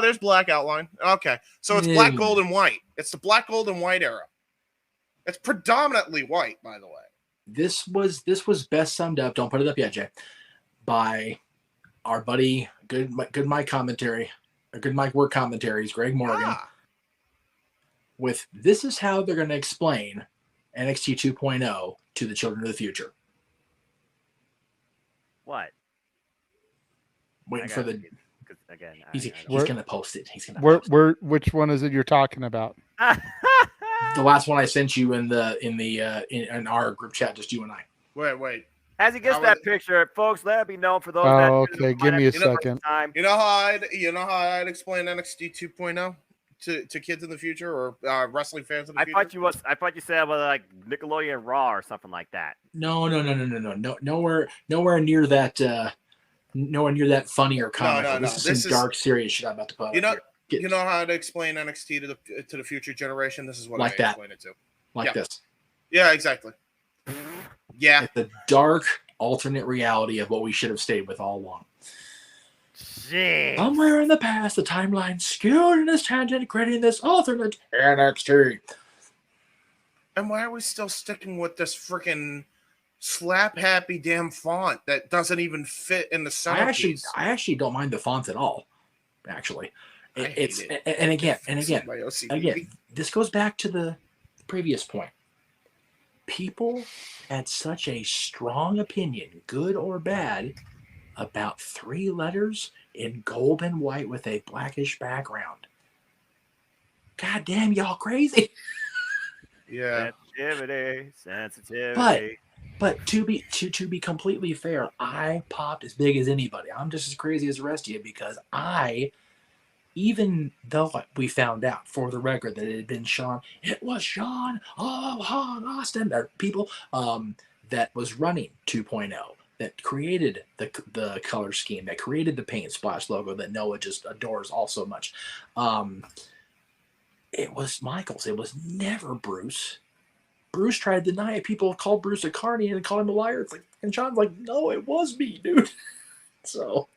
There's black outline. Okay. So it's black, gold, and white. It's the black, gold, and white era. It's predominantly white, by the way. This was best summed up. Don't put it up yet, Jay. By our buddy, good Mike commentary, or good Mike work commentaries, Greg Morgan. With this is how they're going to explain NXT 2.0 to the children of the future. What? Waiting for the. Again, he's going to post it. He's going to. Which one is it you're talking about? The last one I sent you in our group chat, just you and I. Wait. As he gets that picture, folks, let it be known for those. Okay, give me a second. You know how I'd explain NXT 2.0 to kids in the future or wrestling fans in the future? I thought you said about like Nickelodeon Raw or something like that. No. Nowhere near that. Nowhere near that funny or comic. No. This is some dark, serious shit I'm about to put. You know how to explain NXT to the future generation? This is what I explain it to. Like this. Yeah, exactly. Yeah. It's the dark alternate reality of what we should have stayed with all along. Jeez. Somewhere in the past, the timeline skewed in this tangent, creating this alternate NXT. And why are we still sticking with this freaking slap happy damn font that doesn't even fit in the centerpiece? I actually don't mind the font at all. Actually, it's and again, this goes back to the previous point. People had such a strong opinion, good or bad, about 3 letters in gold and white with a blackish background. God damn, y'all crazy. Yeah. Sensitivity. But to be completely fair, I popped as big as anybody. I'm just as crazy as the rest of you because even though we found out for the record that it had been Sean, it was Sean Austin, or people that was running 2.0, that created the color scheme, that created the paint splash logo that Noah just adores all so much. It was Michaels. It was never Bruce. Bruce tried to deny it. People called Bruce a carny and called him a liar. It's like, and Sean's like, no, it was me, dude. So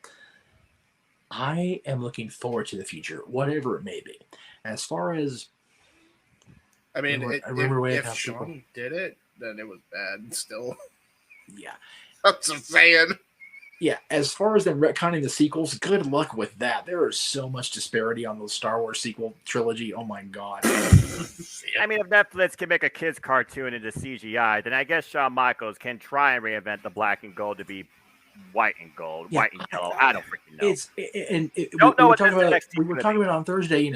I am looking forward to the future, whatever it may be. As far as, I mean, if Sean did it, then it was bad still. Yeah. That's what I'm saying. Yeah, as far as them retconning the sequels, good luck with that. There is so much disparity on the Star Wars sequel trilogy. Oh my god. I mean, if Netflix can make a kids cartoon into CGI, then I guess Shawn Michaels can try and reinvent the black and gold to be white and gold, white and yellow. I don't freaking know. We were talking about on Thursday.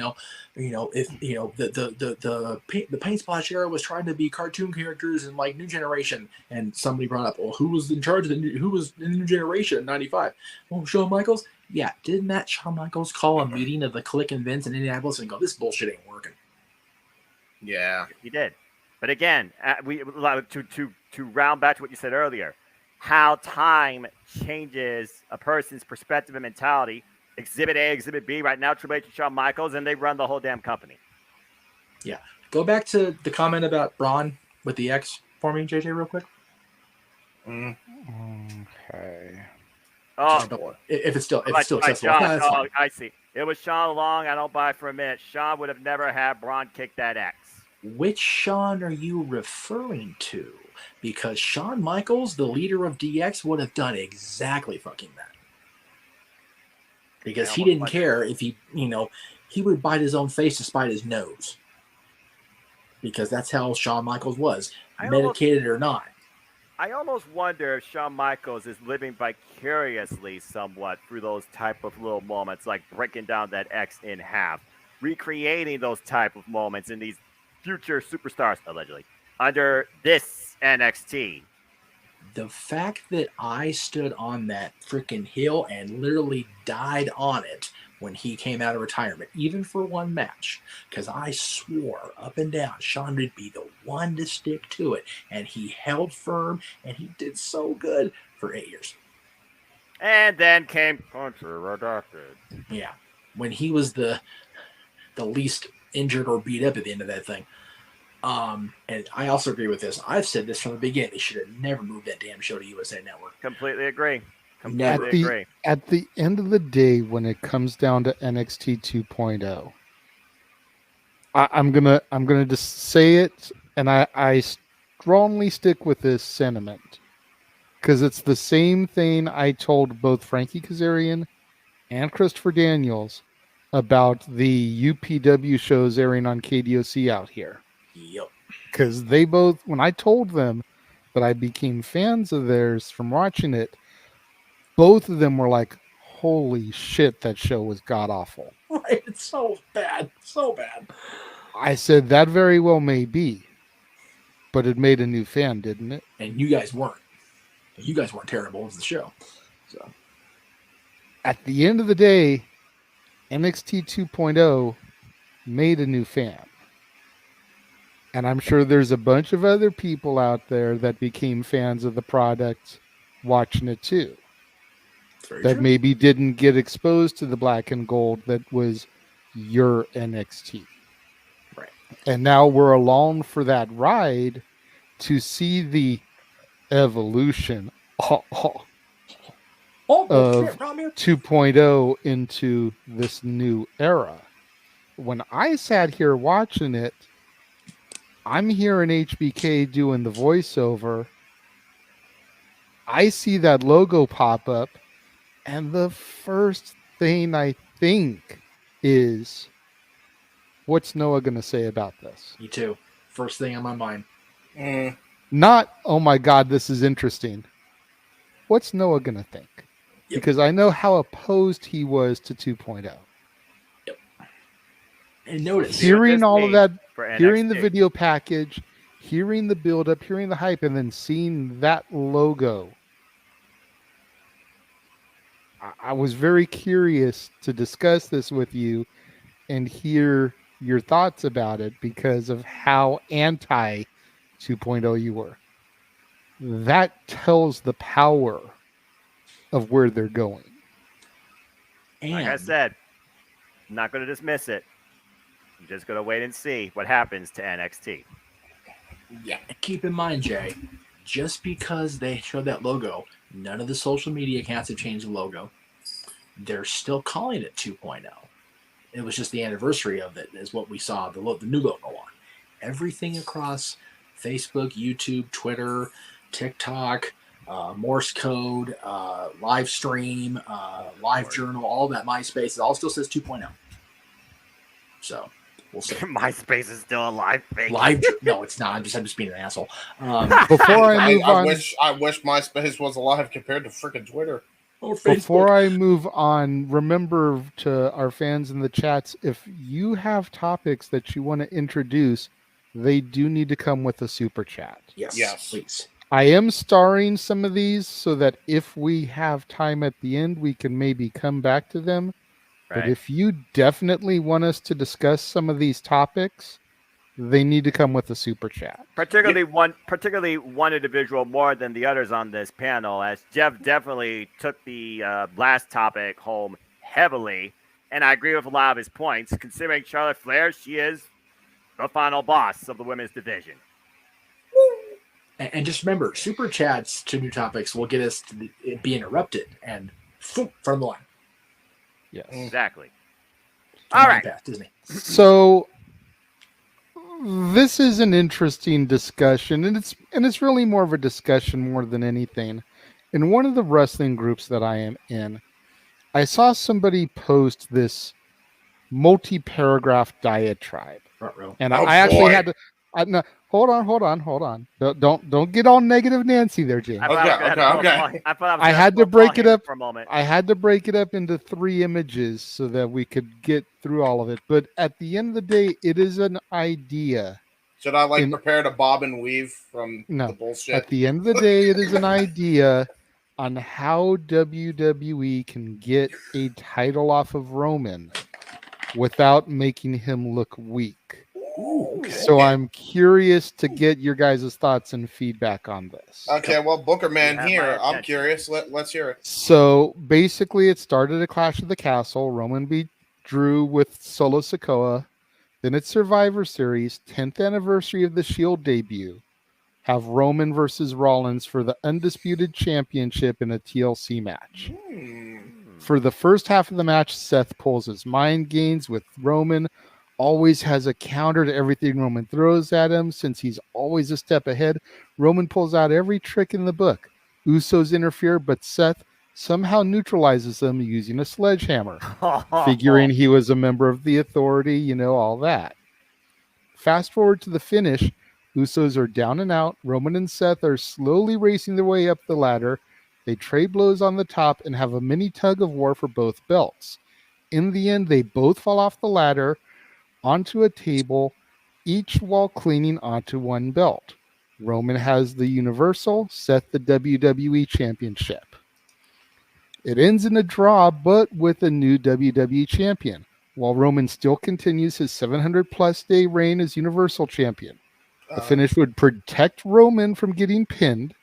If the paint splash era was trying to be cartoon characters and like New Generation, and somebody brought up, well, who was in charge of who was in the New Generation in '95? Well, Shawn Michaels. Yeah, didn't that Shawn Michaels call a meeting of the Click and Vince in Indianapolis and go, "This bullshit ain't working"? Yeah, he did. But again, to round back to what you said earlier. How time changes a person's perspective and mentality. Exhibit A, Exhibit B, right now, Triple H and Shawn Michaels, and they run the whole damn company. Yeah. Go back to the comment about Braun with the X for me, JJ, real quick. Okay. Oh, if it's still accessible. Sean, I see. It was Sean Long. I don't buy it for a minute. Sean would have never had Braun kick that X. Which Sean are you referring to? Because Shawn Michaels, the leader of DX, would have done exactly fucking that. Because he didn't care if he would bite his own face to spite his nose. Because that's how Shawn Michaels was, medicated or not. I almost wonder if Shawn Michaels is living vicariously somewhat through those type of little moments, like breaking down that X in half, recreating those type of moments in these future superstars, allegedly, under this NXT. The fact that I stood on that freaking hill and literally died on it when he came out of retirement, even for one match, because I swore up and down Sean would be the one to stick to it, and he held firm, and he did so good for 8 years. And then came Puncher Redacted. Yeah, when he was the least injured or beat up at the end of that thing. And I also agree with this. I've said this from the beginning. They should have never moved that damn show to USA Network. Completely agree. At the end of the day, when it comes down to NXT 2.0, I'm gonna just say it, and I strongly stick with this sentiment because it's the same thing I told both Frankie Kazarian and Christopher Daniels about the UPW shows airing on KDOC out here. Yep. Because they both, when I told them that I became fans of theirs from watching it, both of them were like, holy shit, that show was god awful. Right, it's so bad. So bad. I said, that very well may be. But it made a new fan, didn't it? And you guys weren't. You guys weren't terrible. It was the show. So at the end of the day, NXT 2.0 made a new fan. And I'm sure there's a bunch of other people out there that became fans of the product watching it too. That maybe didn't get exposed to the black and gold that was your NXT. Right. And now we're along for that ride to see the evolution of 2.0 into this new era. When I sat here watching it, I'm hearing HBK doing the voiceover. I see that logo pop up, and the first thing I think is, what's Noah going to say about this? Me too. First thing on my mind. Not, oh my God, this is interesting. What's Noah going to think? Yep. Because I know how opposed he was to 2.0. Yep. And notice, hearing all of that, hearing the video package, hearing the build-up, hearing the hype, and then seeing that logo, I was very curious to discuss this with you and hear your thoughts about it because of how anti 2.0 you were. That tells the power of where they're going. And like I said, I'm not going to dismiss it. I'm just going to wait and see what happens to NXT. Yeah. Keep in mind, Jay, just because they showed that logo, none of the social media accounts have changed the logo. They're still calling it 2.0. It was just the anniversary of it is what we saw, the new logo on. Everything across Facebook, YouTube, Twitter, TikTok, Morse code, live stream, live journal, all that MySpace, it all still says 2.0. So we'll see. MySpace is still a live thing. No, it's not. I'm just being an asshole. Before I move on, I wish MySpace was alive compared to freaking Twitter. Before I move on, remember to our fans in the chats, if you have topics that you want to introduce, they do need to come with a super chat. Yes, please. I am starring some of these so that if we have time at the end, we can maybe come back to them. Right. But if you definitely want us to discuss some of these topics, they need to come with a super chat. Particularly one individual more than the others on this panel, as Jeff definitely took the last topic home heavily, and I agree with a lot of his points. Considering Charlotte Flair, she is the final boss of the women's division. And just remember, super chats to new topics will get us to be interrupted and from the line. Yes, exactly. All right, Disney. So this is an interesting discussion, and it's really more of a discussion more than anything. In one of the wrestling groups that I am in, I saw somebody post this multi-paragraph diatribe, and I actually had to. No, hold on. Don't get all negative, Nancy. There, James. Okay. I had to break it up for a moment. I had to break it up into 3 images so that we could get through all of it. But at the end of the day, it is an idea Should I prepare to bob and weave from the bullshit? At the end of the day, it is an idea on how WWE can get a title off of Roman without making him look weak. Ooh, okay. So I'm curious to get your guys' thoughts and feedback on this. Okay, well, Booker Man here, I'm curious. Let's hear it. So basically, it started at Clash of the Castle. Roman beat Drew with Solo Sikoa. Then it's Survivor Series, 10th anniversary of the Shield debut. Have Roman versus Rollins for the undisputed championship in a TLC match. For the first half of the match, Seth pulls his mind games with Roman, always has a counter to everything Roman throws at him. Since he's always a step ahead, Roman pulls out every trick in the book. Usos interfere, but Seth somehow neutralizes them using a sledgehammer, figuring he was a member of the Authority, all that. Fast forward to the finish, Usos are down and out. Roman and Seth are slowly racing their way up the ladder. They trade blows on the top and have a mini tug of war for both belts. In the end, they both fall off the ladder onto a table, each while clinging onto one belt. Roman has the Universal, Seth the WWE Championship. It ends in a draw, but with a new WWE Champion, while Roman still continues his 700-plus day reign as Universal Champion. The finish would protect Roman from getting pinned,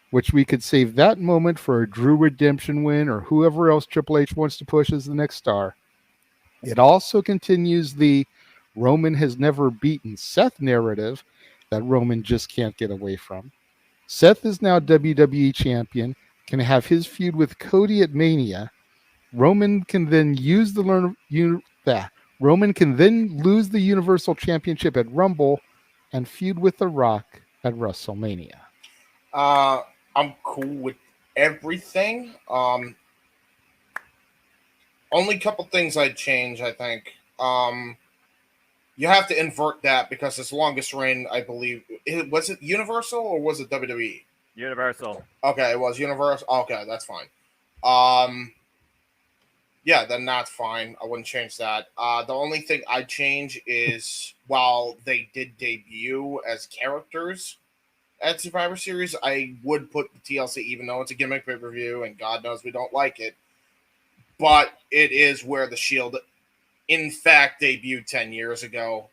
which we could save that moment for a Drew Redemption win or whoever else Triple H wants to push as the next star. It also continues the Roman has never beaten Seth narrative that Roman just can't get away from. Seth is now WWE Champion, can have his feud with Cody at Mania. Roman can then lose the Universal Championship at Rumble and feud with The Rock at WrestleMania. I'm cool with everything. Only couple things I'd change, I think. You have to invert that because his longest reign, I believe, was it Universal or was it WWE? Universal. Okay, it was Universal. Okay, that's fine. Yeah, then that's fine. I wouldn't change that. The only thing I'd change is while they did debut as characters at Survivor Series, I would put the TLC, even though it's a gimmick pay-per-view, and God knows we don't like it. But it is where the Shield, in fact, debuted 10 years ago.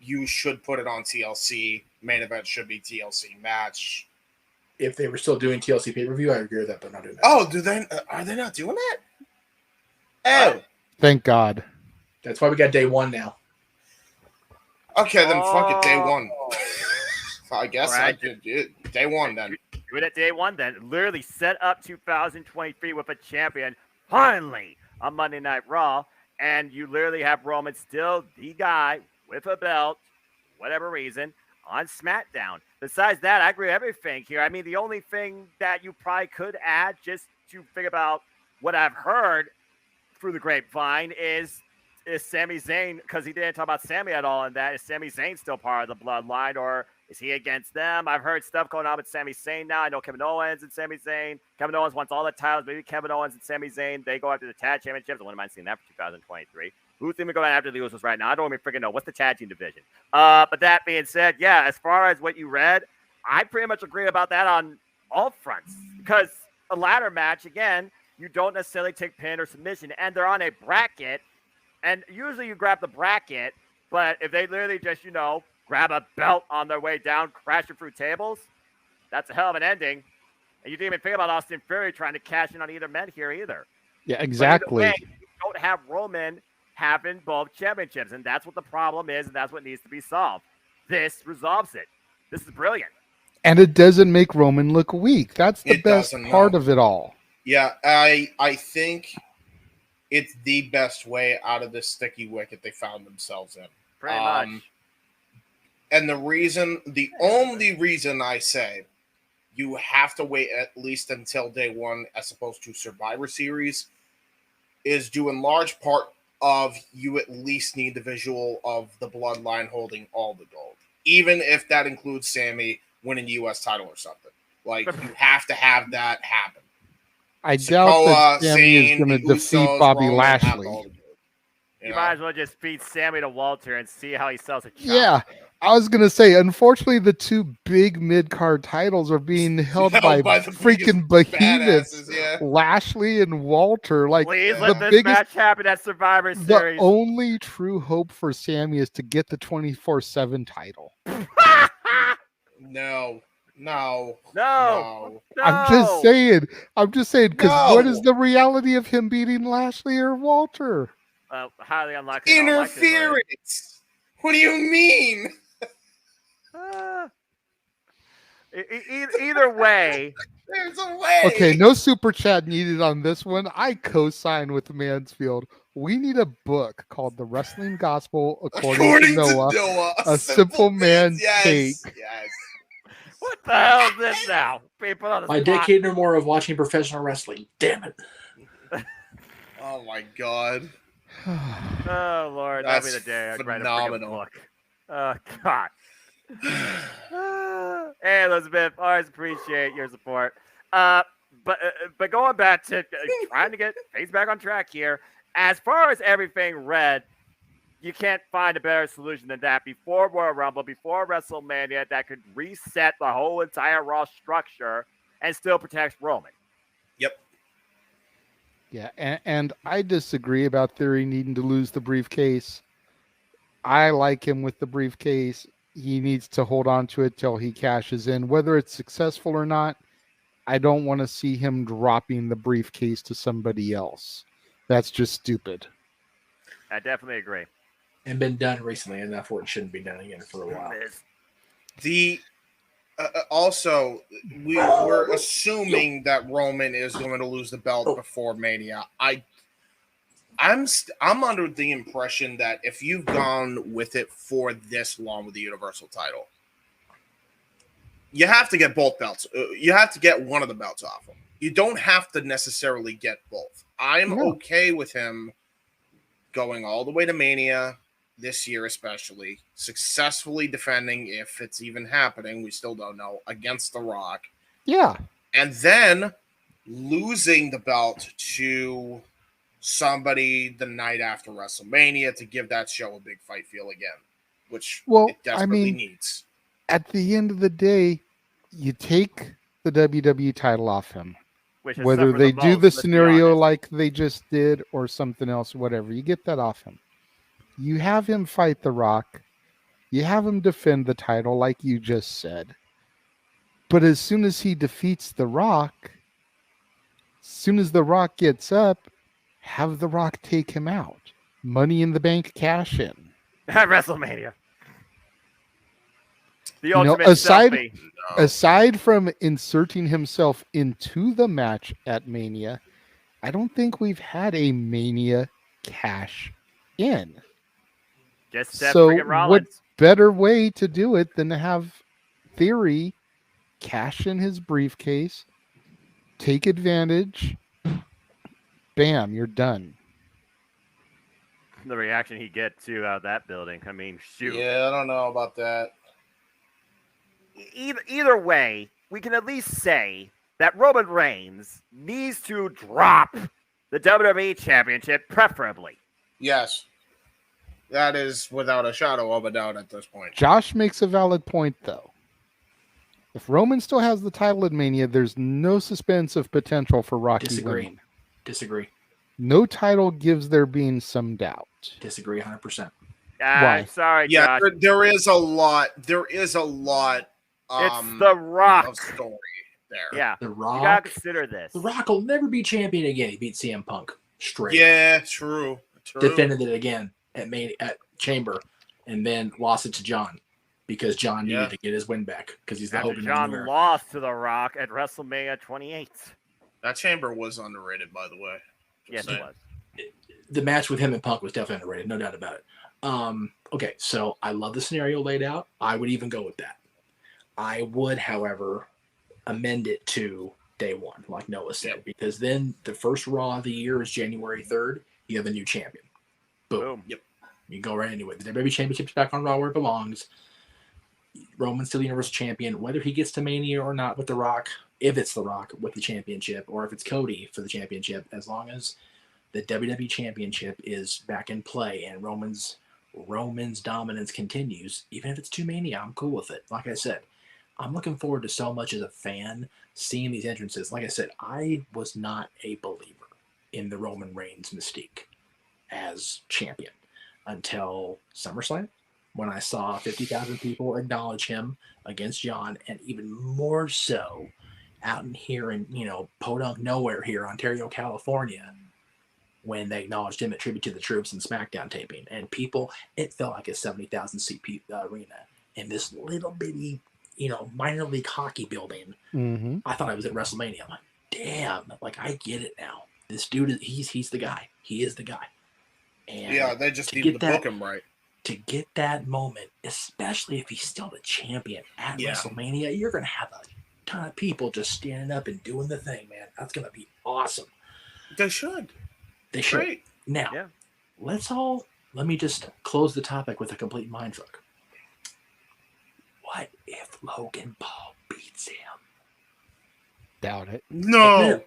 You should put it on TLC. Main event should be TLC match. If they were still doing TLC pay-per-view, I agree with that, but not doing that. Oh, are they not doing that? Oh. Thank God. That's why we got day one now. Okay, then fuck it, day one. I guess I did day one then. Do it at day one then. Literally set up 2023 with a champion finally on Monday Night Raw, and you literally have Roman still the guy with a belt, whatever reason, on SmackDown. Besides that, I agree with everything here. I mean, the only thing that you probably could add, just to think about what I've heard through the grapevine, is Sami Zayn, because he didn't talk about Sami at all in that. Is Sami Zayn still part of the bloodline, or is he against them? I've heard stuff going on with Sami Zayn now. I know Kevin Owens and Sami Zayn. Kevin Owens wants all the titles. Maybe Kevin Owens and Sami Zayn, they go after the tag championships. I wouldn't mind seeing that for 2023. Who's even going after the Usos right now? I don't even freaking know. What's the tag team division? But that being said, yeah, as far as what you read, I pretty much agree about that on all fronts. Because a ladder match, again, you don't necessarily take pin or submission, and they're on a bracket. And usually you grab the bracket, but if they literally just, grab a belt on their way down, crashing through tables, that's a hell of an ending. And you didn't even think about Austin Theory trying to cash in on either men here either. Yeah, exactly. Way, you don't have Roman having both championships, and that's what the problem is, and that's what needs to be solved. This resolves it. This is brilliant. And it doesn't make Roman look weak. That's the best part of it all. Yeah, I think it's the best way out of this sticky wicket they found themselves in. Pretty much. And the only reason I say you have to wait at least until day one as opposed to Survivor Series is due in large part of you at least need the visual of the bloodline holding all the gold. Even if that includes Sami winning the U.S. title or something. Like, you have to have that happen. I doubt that Sami is going to defeat Bobby Lashley. You might as well just feed Sami to Walter and see how he sells a chop. Yeah, I was gonna say, unfortunately, the two big mid-card titles are being held by the freaking behemoths, yeah. Lashley and Walter. Like, please let this match happen at Survivor Series. The only true hope for Sammy is to get the 24/7 title. No. I'm just saying, because what is the reality of him beating Lashley or Walter? Highly unlikely. Interference. What do you mean? Either way. There's a way. Okay, no super chat needed on this one. I co-sign with Mansfield. We need a book called The Wrestling Gospel According to Noah, a simple man's take. Yes. What the hell is this now? People on the My decade or more of watching professional wrestling. Damn it. Oh my God. Oh Lord, that'll be the day I write a freaking book. Oh God. Hey Elizabeth, always appreciate your support. But going back to trying to get things back on track here. As far as everything red, you can't find a better solution than that. Before Royal Rumble, before WrestleMania, that could reset the whole entire Raw structure and still protect Roman. Yep. Yeah, and I disagree about Theory needing to lose the briefcase. I like him with the briefcase. He needs to hold on to it till he cashes in. Whether it's successful or not, I don't want to see him dropping the briefcase to somebody else. That's just stupid. I definitely agree. And been done recently enough where it shouldn't be done again for a while. The also, we're assuming that Roman is going to lose the belt before Mania. I'm under the impression that if you've gone with it for this long with the Universal title, you have to get both belts. You have to get one of the belts off him. You don't have to necessarily get both. I'm okay with him going all the way to Mania this year, especially successfully defending, if it's even happening, we still don't know, against The Rock. Yeah. And then losing the belt to somebody the night after WrestleMania to give that show a big fight feel again, which it desperately needs. At the end of the day, you take the WWE title off him. Whether they do the scenario like they just did or something else, whatever, you get that off him. You have him fight The Rock. You have him defend the title like you just said. But as soon as he defeats The Rock, as soon as The Rock gets up, have The Rock take him out. Money in the Bank cash in. At WrestleMania. The aside from inserting himself into the match at Mania, I don't think we've had a Mania cash in. So what better way to do it than to have Theory cash in his briefcase, take advantage, bam, you're done. The reaction he get to that building, I mean, shoot. Yeah, I don't know about that. Either way, we can at least say that Roman Reigns needs to drop the WWE Championship, preferably. Yes. That is without a shadow of a doubt at this point. Josh makes a valid point, though. If Roman still has the title at Mania, there's no suspense of potential for Rocky winning. Disagree. No title gives there being some doubt. Disagree 100%. Why? Sorry, yeah, Josh. There is a lot. It's The Rock. Of story there. Yeah. The Rock. You gotta consider this. The Rock will never be champion again. He beat CM Punk straight. Yeah, true. Defended it again at Chamber, and then lost it to John because John needed to get his win back because he's the Hogan. John lost to The Rock at WrestleMania 28. That Chamber was underrated, by the way. Yes, it was. The match with him and Punk was definitely underrated, no doubt about it. Okay, so I love the scenario laid out. I would even go with that. I would, however, amend it to day one, like Noah said, because then the first Raw of the year is January 3rd. You have a new champion. Boom. Yep. You go right anyway. The WWE Championship's back on Raw where it belongs. Roman's still the Universal Champion. Whether he gets to Mania or not with The Rock, if it's The Rock with the championship, or if it's Cody for the championship, as long as the WWE Championship is back in play and Roman's Roman's dominance continues, even if it's 2 Mania, I'm cool with it. Like I said, I'm looking forward to so much as a fan seeing these entrances. Like I said, I was not a believer in the Roman Reigns mystique as champion until SummerSlam, when I saw 50,000 people acknowledge him against John, and even more so out in here in, podunk nowhere here, Ontario, California, when they acknowledged him at Tribute to the Troops and SmackDown taping. And people, it felt like a 70,000 seat arena in this little bitty, minor league hockey building. Mm-hmm. I thought I was at WrestleMania. I'm like, damn, like I get it now. This dude, he's the guy. He is the guy. And yeah, they just need to book him right. To get that moment, especially if he's still the champion at WrestleMania, you're going to have a ton of people just standing up and doing the thing, man. That's going to be awesome. They should. They should. Great. Now, let me just close the topic with a complete mindfuck. What if Logan Paul beats him? Doubt it. No.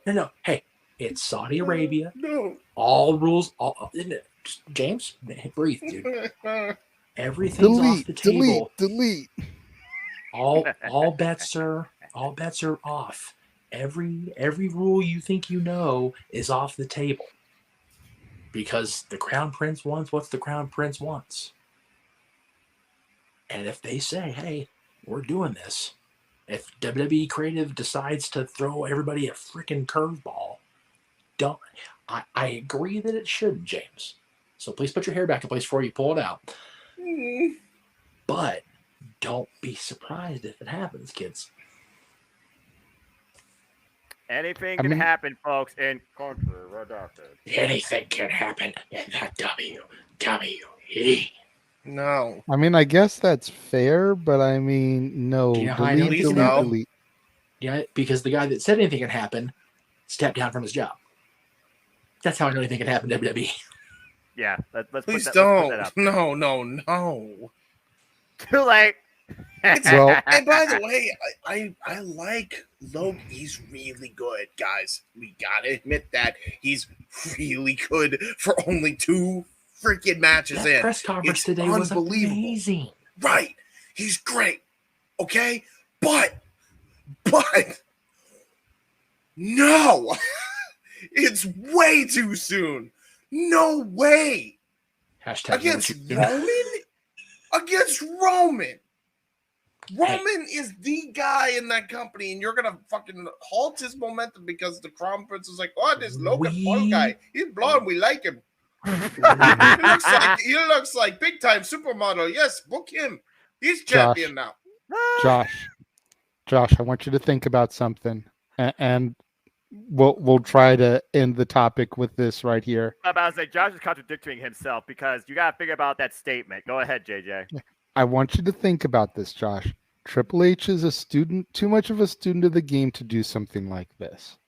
Hey, it's Saudi Arabia. No. All rules, isn't it? James, breathe, dude. Everything's off the table. Delete. All bets are off. Every rule you think you know is off the table. Because the Crown Prince wants what the Crown Prince wants. And if they say, hey, we're doing this, if WWE Creative decides to throw everybody a freaking curveball, I agree that it shouldn't, James. So please put your hair back in place before you pull it out. But don't be surprised if it happens, kids. Anything can happen, folks, in Country Redacted. Anything can happen in the WWE. No. I mean, I guess that's fair, but I mean, no. Delete. Yeah, because the guy that said anything can happen stepped down from his job. That's how I know anything can happen in WWE. Yeah, let's please put don't. That up. No. Too late. And by the way, I like Logan. He's really good, guys. We gotta admit that he's really good for only 2 freaking matches in. Press conference today was amazing. Right, he's great. Okay, but no, it's way too soon. No way. Hashtag against Roman. Roman is the guy in that company, and you're gonna fucking halt his momentum because the Crown Prince is like, oh, this Logan Paul guy, he's blonde, we like him. he looks like big time supermodel. Yes, book him. He's champion now. Josh, I want you to think about something, and we'll try to end the topic with this right here. I was like, Josh is contradicting himself because you got to figure out that statement. Go ahead, JJ. I want you to think about this, Josh. Triple H is too much of a student of the game to do something like this.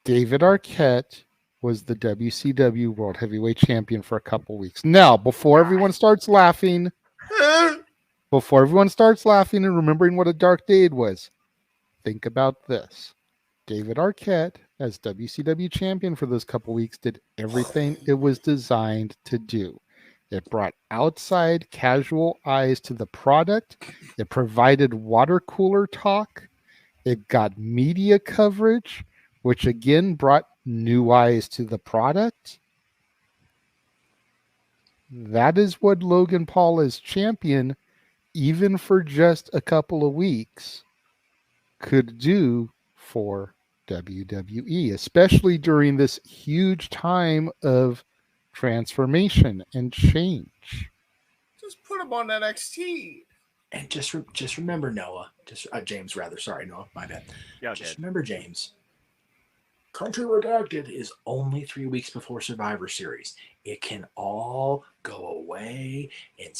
David Arquette was the WCW World Heavyweight Champion for a couple weeks. Now, before everyone starts laughing and remembering what a dark day it was, think about this. David Arquette, as WCW Champion for those couple weeks, did everything it was designed to do. It brought outside casual eyes to the product. It provided water cooler talk. It got media coverage, which again brought new eyes to the product. That is what Logan Paul as champion, even for just a couple of weeks, could do for WWE, especially during this huge time of transformation and change. Just put him on NXT. And just remember, Noah, James, rather. Sorry, Noah, my bad. Yeah, just remember, James. Country Redacted is only 3 weeks before Survivor Series. It can all go away in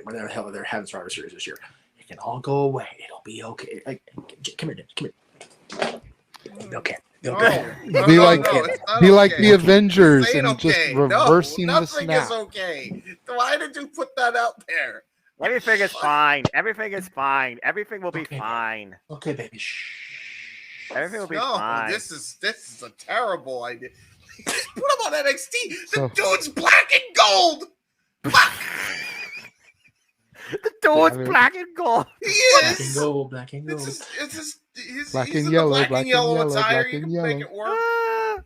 whatever the hell they're having Survivor Series this year. It can all go away. It'll be okay. Come here. Okay. Be like the Avengers and just reversing the snap. Nothing is okay. Why did you put that out there? Everything is fine. Everything is fine. Everything will be fine. Okay, baby. Shh. Everything will be fine. This is a terrible idea. Put him on NXT. The dude's black and gold. The dude's black and gold. Black and gold, black and gold. Black and yellow, black and yellow, attire. black You and can yellow. make it work.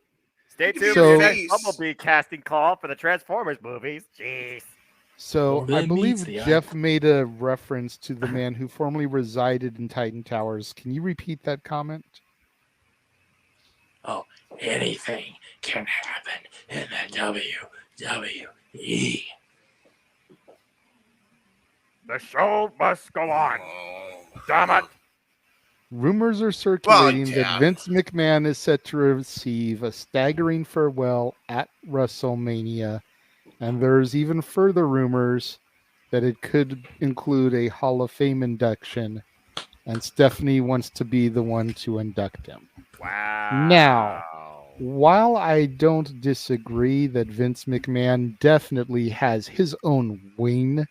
Stay tuned for So- the next Bumblebee casting call for the Transformers movies. Jeez. So Well, I that believe meets the eye. Jeff made a reference to the man who formerly resided in Titan Towers. Can you repeat that comment? Oh, anything can happen in the WWE. The show must go on. Damn it. Rumors are circulating yeah. that Vince McMahon is set to receive a staggering farewell at WrestleMania, and there's even further rumors that it could include a Hall of Fame induction, and Stephanie wants to be the one to induct him. Wow. Now, while I don't disagree that Vince McMahon definitely has his own wing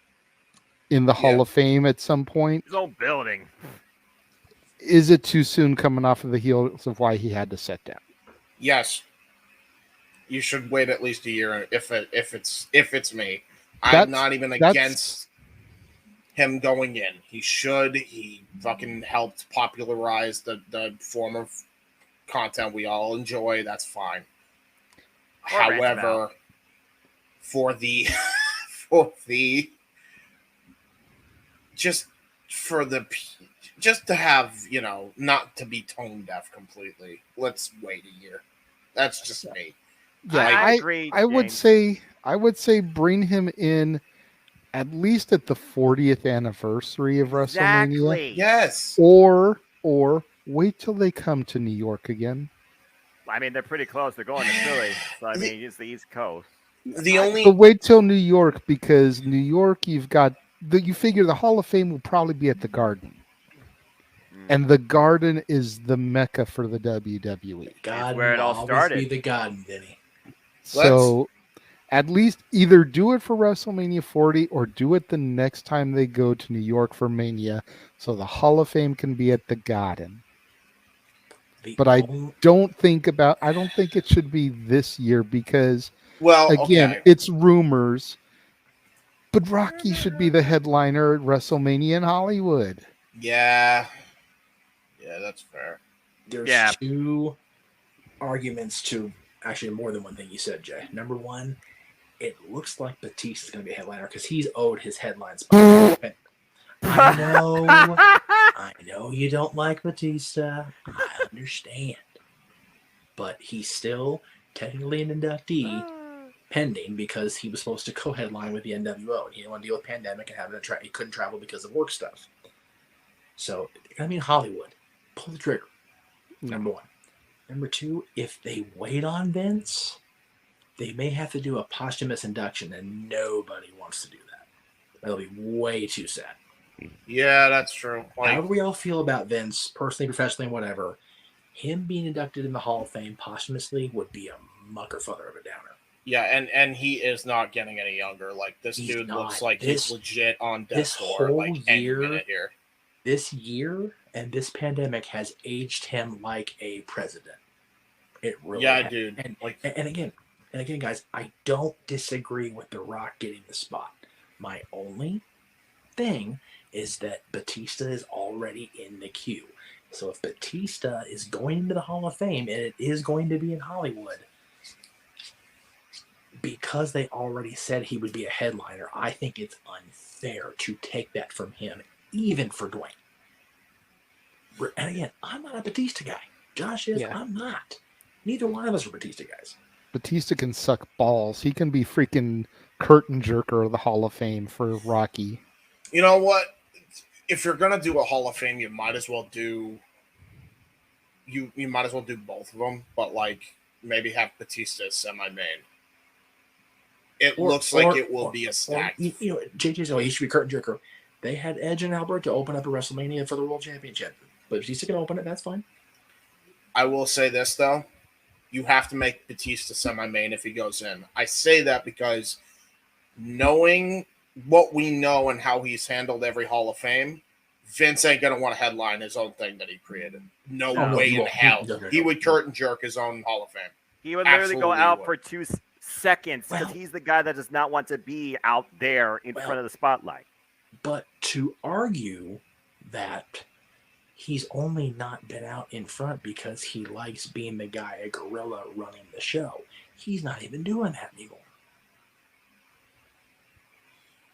in the Hall of Fame at some point, His own building. is it too soon coming off of the heels of why he had to sit down? Yes. You should wait at least a year if it's me. I'm not even against him going in. He should. He fucking helped popularize the form of content we all enjoy. That's fine. However, for the just to have, not to be tone deaf completely, let's wait a year. That's just me. Yeah, I agree. I would say bring him in at least at the 40th anniversary of WrestleMania. Exactly. Yes. Or wait till they come to New York again. I mean, they're pretty close. They're going to Philly. So, I mean, it's the East Coast. But wait till New York, because New York, you figure the Hall of Fame will probably be at the Garden. And the Garden is the mecca for the WWE. God, where it all started. Be the Garden, Denny. So at least either do it for WrestleMania 40 or do it the next time they go to New York for Mania, so the Hall of Fame can be at the Garden. But I don't think it should be this year because, again, it's rumors. But Rocky should be the headliner at WrestleMania in Hollywood. Yeah. Yeah, that's fair. There's two arguments to actually more than one thing you said, Jay. Number one, it looks like Batista's going to be a headliner because he's owed his headline spot. I know you don't like Batista. I understand. But he's still technically an inductee pending because he was supposed to co-headline with the NWO and he didn't want to deal with pandemic and having he couldn't travel because of work stuff. So, I mean, Hollywood, pull the trigger. Number one. Number two, if they wait on Vince, they may have to do a posthumous induction, and nobody wants to do that. That'll be way too sad. Yeah, that's true. However we all feel about Vince, personally, professionally, whatever, him being inducted in the Hall of Fame posthumously would be a muckerfucker of a downer. Yeah, and he is not getting any younger. Like, this dude looks like he's legit on death's door. Like, any minute here. This year and this pandemic has aged him like a president. It really has. Dude. And again, guys, I don't disagree with The Rock getting the spot. My only thing is that Batista is already in the queue. So if Batista is going into the Hall of Fame, and it is going to be in Hollywood, because they already said he would be a headliner, I think it's unfair to take that from him, even for Dwayne. And again, I'm not a Batista guy. Josh is, I'm not. Neither one of us are Batista guys. Batista can suck balls. He can be freaking curtain jerker of the Hall of Fame for Rocky. You know what? If you're gonna do a Hall of Fame, you might as well do might as well do both of them, but like maybe have Batista as semi-main. It looks like it will be a stack. JJ's he should be curtain jerker. They had Edge and Albert to open up a WrestleMania for the World Championship. But Batista can open it, that's fine. I will say this, though. You have to make Batista semi-main if he goes in. I say that because knowing what we know and how he's handled every Hall of Fame, Vince ain't going to want to headline his own thing that he created. No way in hell. He would curtain jerk his own Hall of Fame. He would literally go out for 2 seconds because he's the guy that does not want to be out there in front of the spotlight. But to argue that he's only not been out in front because he likes being the guy, a gorilla running the show, he's not even doing that anymore.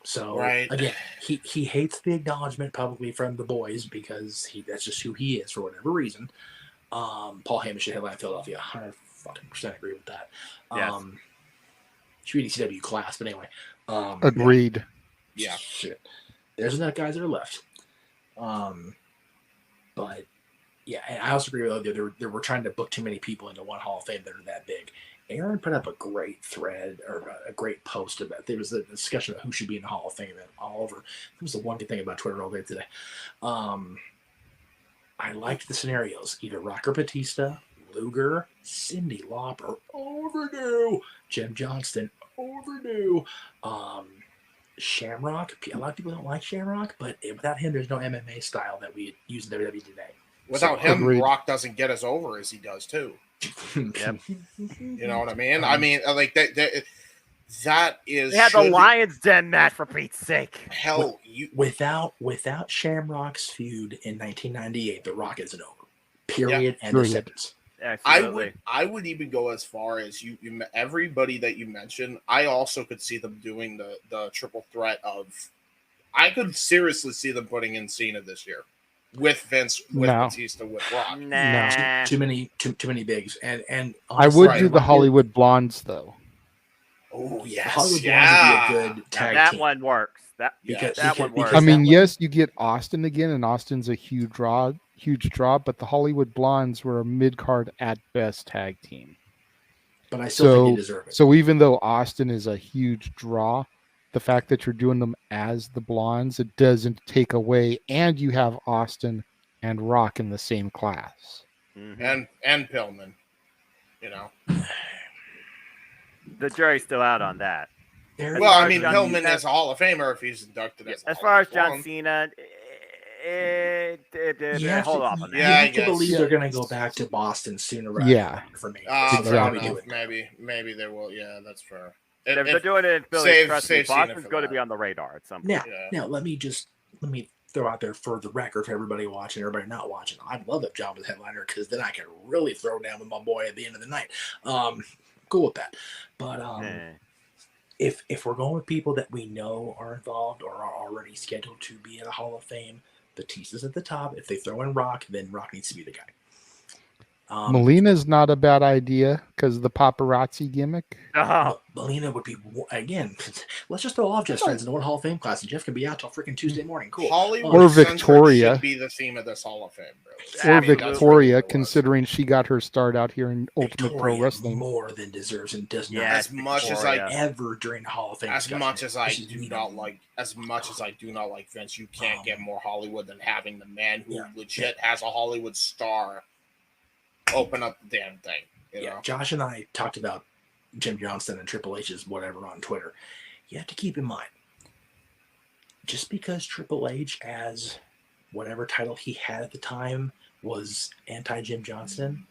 So again, he hates the acknowledgement publicly from the boys because that's just who he is for whatever reason. Paul Heyman should headline Philadelphia. 100% agree with that. Yes. Should be an ECW class, but anyway. Agreed. Yeah. Shit. There's enough guys that are left. But yeah, and I also agree with you. They were trying to book too many people into one Hall of Fame that are that big. Aaron put up a great thread or a great post about. There was a discussion of who should be in the Hall of Fame and all over. It was the one good thing about Twitter all day today. I liked the scenarios: either Rocker Batista, Luger, Cyndi Lauper, overdue, Jim Johnston, overdue, Shamrock. A lot of people don't like Shamrock, but without him, there's no MMA style that we use in WWE today. Without him, Rock doesn't get as over as he does too. Yep. You know what I mean? I mean, like that is. They had the Lions Den match for Pete's sake. Hell, without Shamrock's feud in 1998, The Rock isn't over. Period. End of sentence. Absolutely. I would even go as far as you everybody that you mentioned. I also could see them doing the triple threat of. I could seriously see them putting in Cena this year. With Vince, with Batista, with Rock. Nah. Too many bigs. And I would do the Hollywood Blondes though. Oh yes, Hollywood Blondes would be a good tag that team. one works. That one works. I mean, yes, you get Austin again, and Austin's a huge draw, but the Hollywood Blondes were a mid-card at best tag team. But I still think you deserve it. So even though Austin is a huge draw, the fact that you're doing them as the Blondes, it doesn't take away, and you have Austin and Rock in the same class. Mm-hmm. And Pillman, you know. The jury's still out on that. Well, I mean, Pillman is a Hall of Famer if he's inducted as far as John Cena, hold off on that. You have to believe they're going to go back to Boston sooner rather than later for me. Maybe they will. Yeah, that's fair. If they're doing it in Philly, trust me, Boston's going to be on the radar at some point. Now let me throw out there for the record for everybody watching, everybody not watching. I'd love if John was headliner because then I can really throw down with my boy at the end of the night. Cool with that. But if we're going with people that we know are involved or are already scheduled to be in the Hall of Fame, Batista's at the top. If they throw in Rock, then Rock needs to be the guy. Melina's not a bad idea because of the paparazzi gimmick. Melina would be, again, let's just throw off Jeff's friends in one Hall of Fame class, and Jeff can be out till freaking Tuesday morning. Cool. Hollywood or Victoria should be the theme of this Hall of Fame, bro. Or Victoria, considering she got her start out here in Ultimate Pro Wrestling. More than deserves and does not. As much as I ever during the Hall of Fame. As much as I do not like Vince, you can't get more Hollywood than having the man who legit has a Hollywood star open up the damn thing. You know? Josh and I talked about Jim Johnston and Triple H's whatever on Twitter. You have to keep in mind, just because Triple H, as whatever title he had at the time, was anti-Jim Johnston,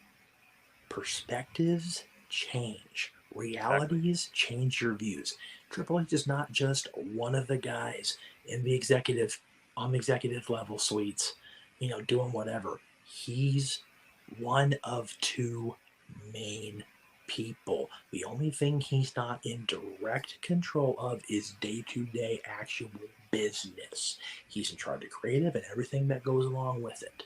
perspectives change. Realities change your views. Triple H is not just one of the guys on the executive level suites, doing whatever. He's one of two main people. The only thing he's not in direct control of is day-to-day actual business. He's in charge of creative and everything that goes along with it.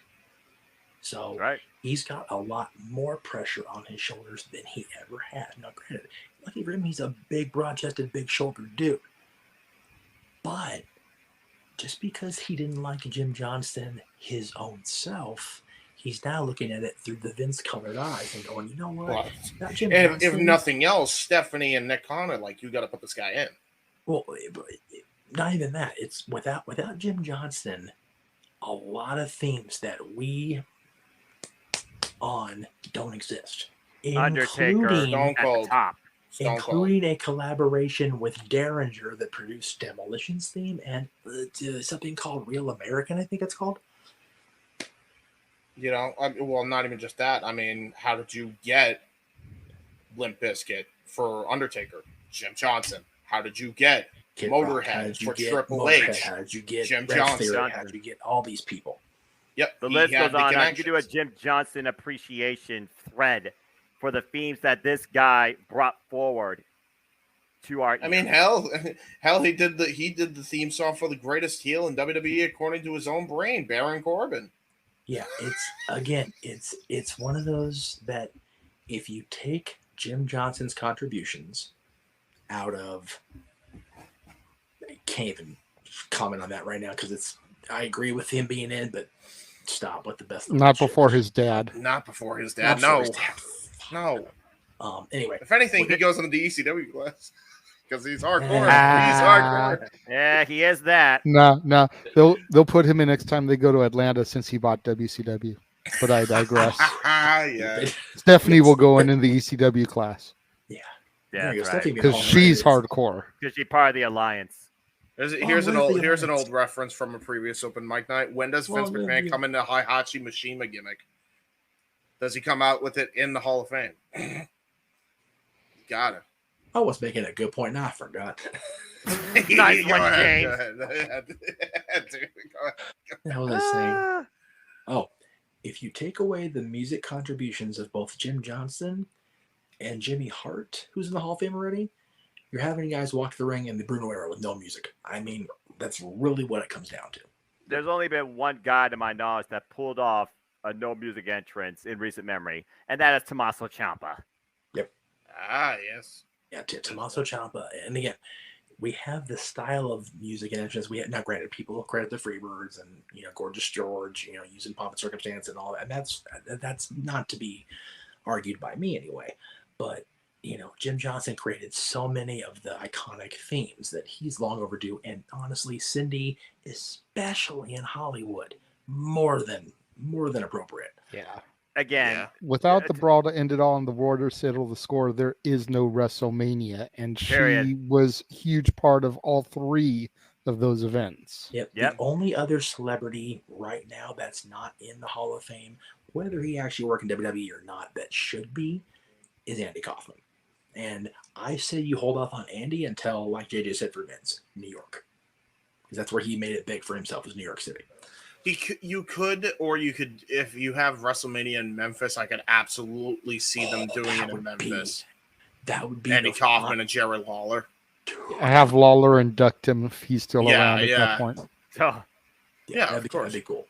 So he's got a lot more pressure on his shoulders than he ever had. Now, granted, lucky for him, he's a big, broad-chested, big-shouldered dude. But just because he didn't like Jim Johnston his own self, he's now looking at it through the Vince-colored eyes and going, you know what? If nothing else, Stephanie and Nick Khan are like, you got to put this guy in. Well, not even that. It's without Jim Johnston, a lot of themes that we on don't exist. Undertaker, Stone Cold, top. Including a collaboration with Derringer that produced Demolition's theme and something called Real American, I think it's called. Well, not even just that. I mean, how did you get Limp Bizkit for Undertaker? Jim Johnson. How did you get Motorhead for Triple H? How did you get Jim Red Johnson? Theory? How did you get all these people? Yep. The list goes on. You could do a Jim Johnson appreciation thread for the themes that this guy brought forward to our. I mean, hell, he did the theme song for the greatest heel in WWE according to his own brain, Baron Corbin. Yeah, it's one of those that if you take Jim Johnson's contributions out of, I can't even comment on that right now because I agree with him being in, but stop with the best. Not before his dad. Not before his dad. No. Anyway, if anything, he goes into the ECW class because he's hardcore. He's hardcore. Yeah, he is that. No. They'll put him in next time they go to Atlanta since he bought WCW. But I digress. Yeah. Stephanie will go in the ECW class. Yeah, because she's hardcore. Because she's part of the alliance. Here's an old reference from a previous open mic night. When does Vince McMahon come into Hihachi Mishima gimmick? Does he come out with it in the Hall of Fame? Got it. I was making a good point, and I forgot. Nice one, James. What was I saying? Oh, if you take away the music contributions of both Jim Johnson and Jimmy Hart, who's in the Hall of Fame already, you're having guys walk the ring in the Bruno era with no music. I mean, that's really what it comes down to. There's only been one guy, to my knowledge, that pulled off a no music entrance in recent memory, and that is Tommaso Ciampa. Yep. Ah, yes. Yeah, Tommaso Ciampa. And again, we have the style of music and entrance. We have, now granted, people credit the Freebirds and Gorgeous George, using Pomp and Circumstance and all that, and that's not to be argued by me anyway. But Jim Johnson created so many of the iconic themes that he's long overdue. And honestly, Cindy, especially in Hollywood, more than appropriate. Yeah. Again, without the brawl to end it all and the water settle the score, there is no WrestleMania, and she was a huge part of all three of those events. Yep. The only other celebrity right now that's not in the Hall of Fame, whether he actually worked in WWE or not, that should be, is Andy Kaufman. And I say you hold off on Andy until, like JJ said for Vince, New York, because that's where he made it big for himself, is New York City. You could, if you have WrestleMania in Memphis, I could absolutely see them doing it in Memphis. That would be Andy Kaufman and Jerry Lawler. I have Lawler induct him if he's still around at that point. So, that'd be cool.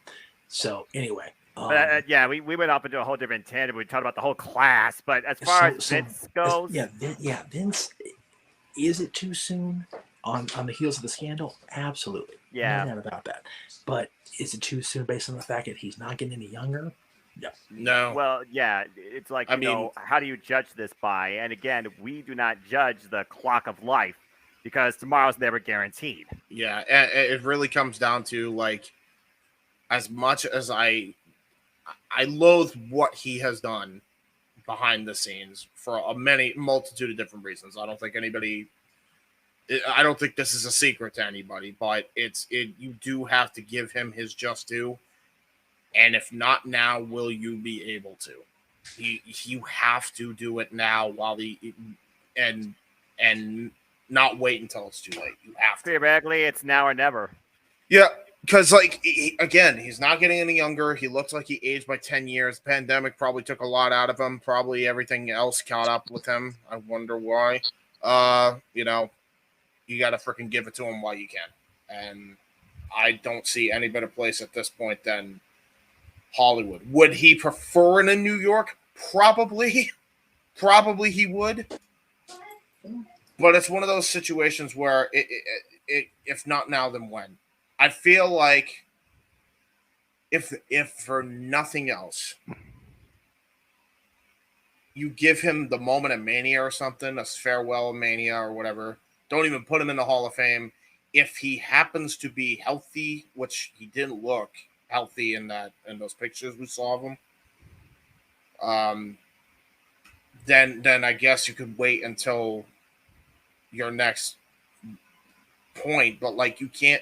So anyway, we went up into a whole different tangent. We talked about the whole class, but as far as Vince goes, Vince, is it too soon on the heels of the scandal? Absolutely, no doubt about that. But is it too soon based on the fact that he's not getting any younger? No. Well, it's like, how do you judge this by? And again, we do not judge the clock of life because tomorrow's never guaranteed. Yeah, it really comes down to, like, as much as I loathe what he has done behind the scenes for a multitude of different reasons. I don't think this is a secret to anybody, but you do have to give him his just due. And if not now, will you be able to? You have to do it now and not wait until it's too late. You have to. Theoretically, it's now or never. Yeah, because he's not getting any younger. He looks like he aged by 10 years. The pandemic probably took a lot out of him. Probably everything else caught up with him. I wonder why. You got to freaking give it to him while you can. And I don't see any better place at this point than Hollywood. Would he prefer it in New York? Probably. Probably he would. But it's one of those situations where if not now, then when? I feel like if for nothing else, you give him the moment of Mania or something, a farewell Mania or whatever. Don't even put him in the Hall of Fame. If he happens to be healthy, which he didn't look healthy in those pictures we saw of him, then I guess you could wait until your next point. But you can't.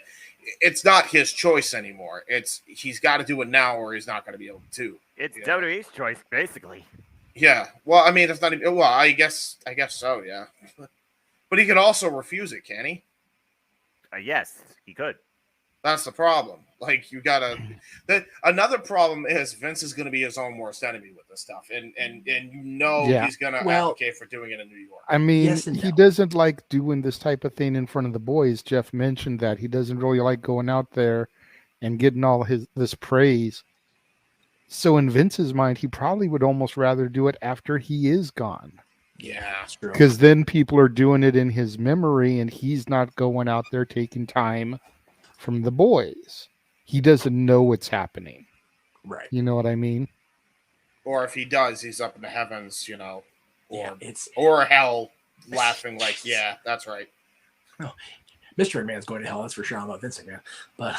It's not his choice anymore. He's got to do it now, or he's not going to be able to. It's WWE's choice, basically. Yeah. Well, I mean, it's not even. Well, I guess so. Yeah. But he could also refuse it, can he? Yes, he could. That's the problem. Like, you gotta. Another problem is Vince is going to be his own worst enemy with this stuff, and he's going to advocate for doing it in New York. I mean, he doesn't like doing this type of thing in front of the boys. Jeff mentioned that he doesn't really like going out there and getting all this praise. So in Vince's mind, he probably would almost rather do it after he is gone. Yeah, true. Because then people are doing it in his memory, and he's not going out there taking time from the boys. He doesn't know what's happening. Right. You know what I mean? Or if he does, he's up in the heavens, or hell, laughing like, yeah, that's right. No, Mr. McMahon's going to hell. That's for sure. I'm not Vince McMahon, but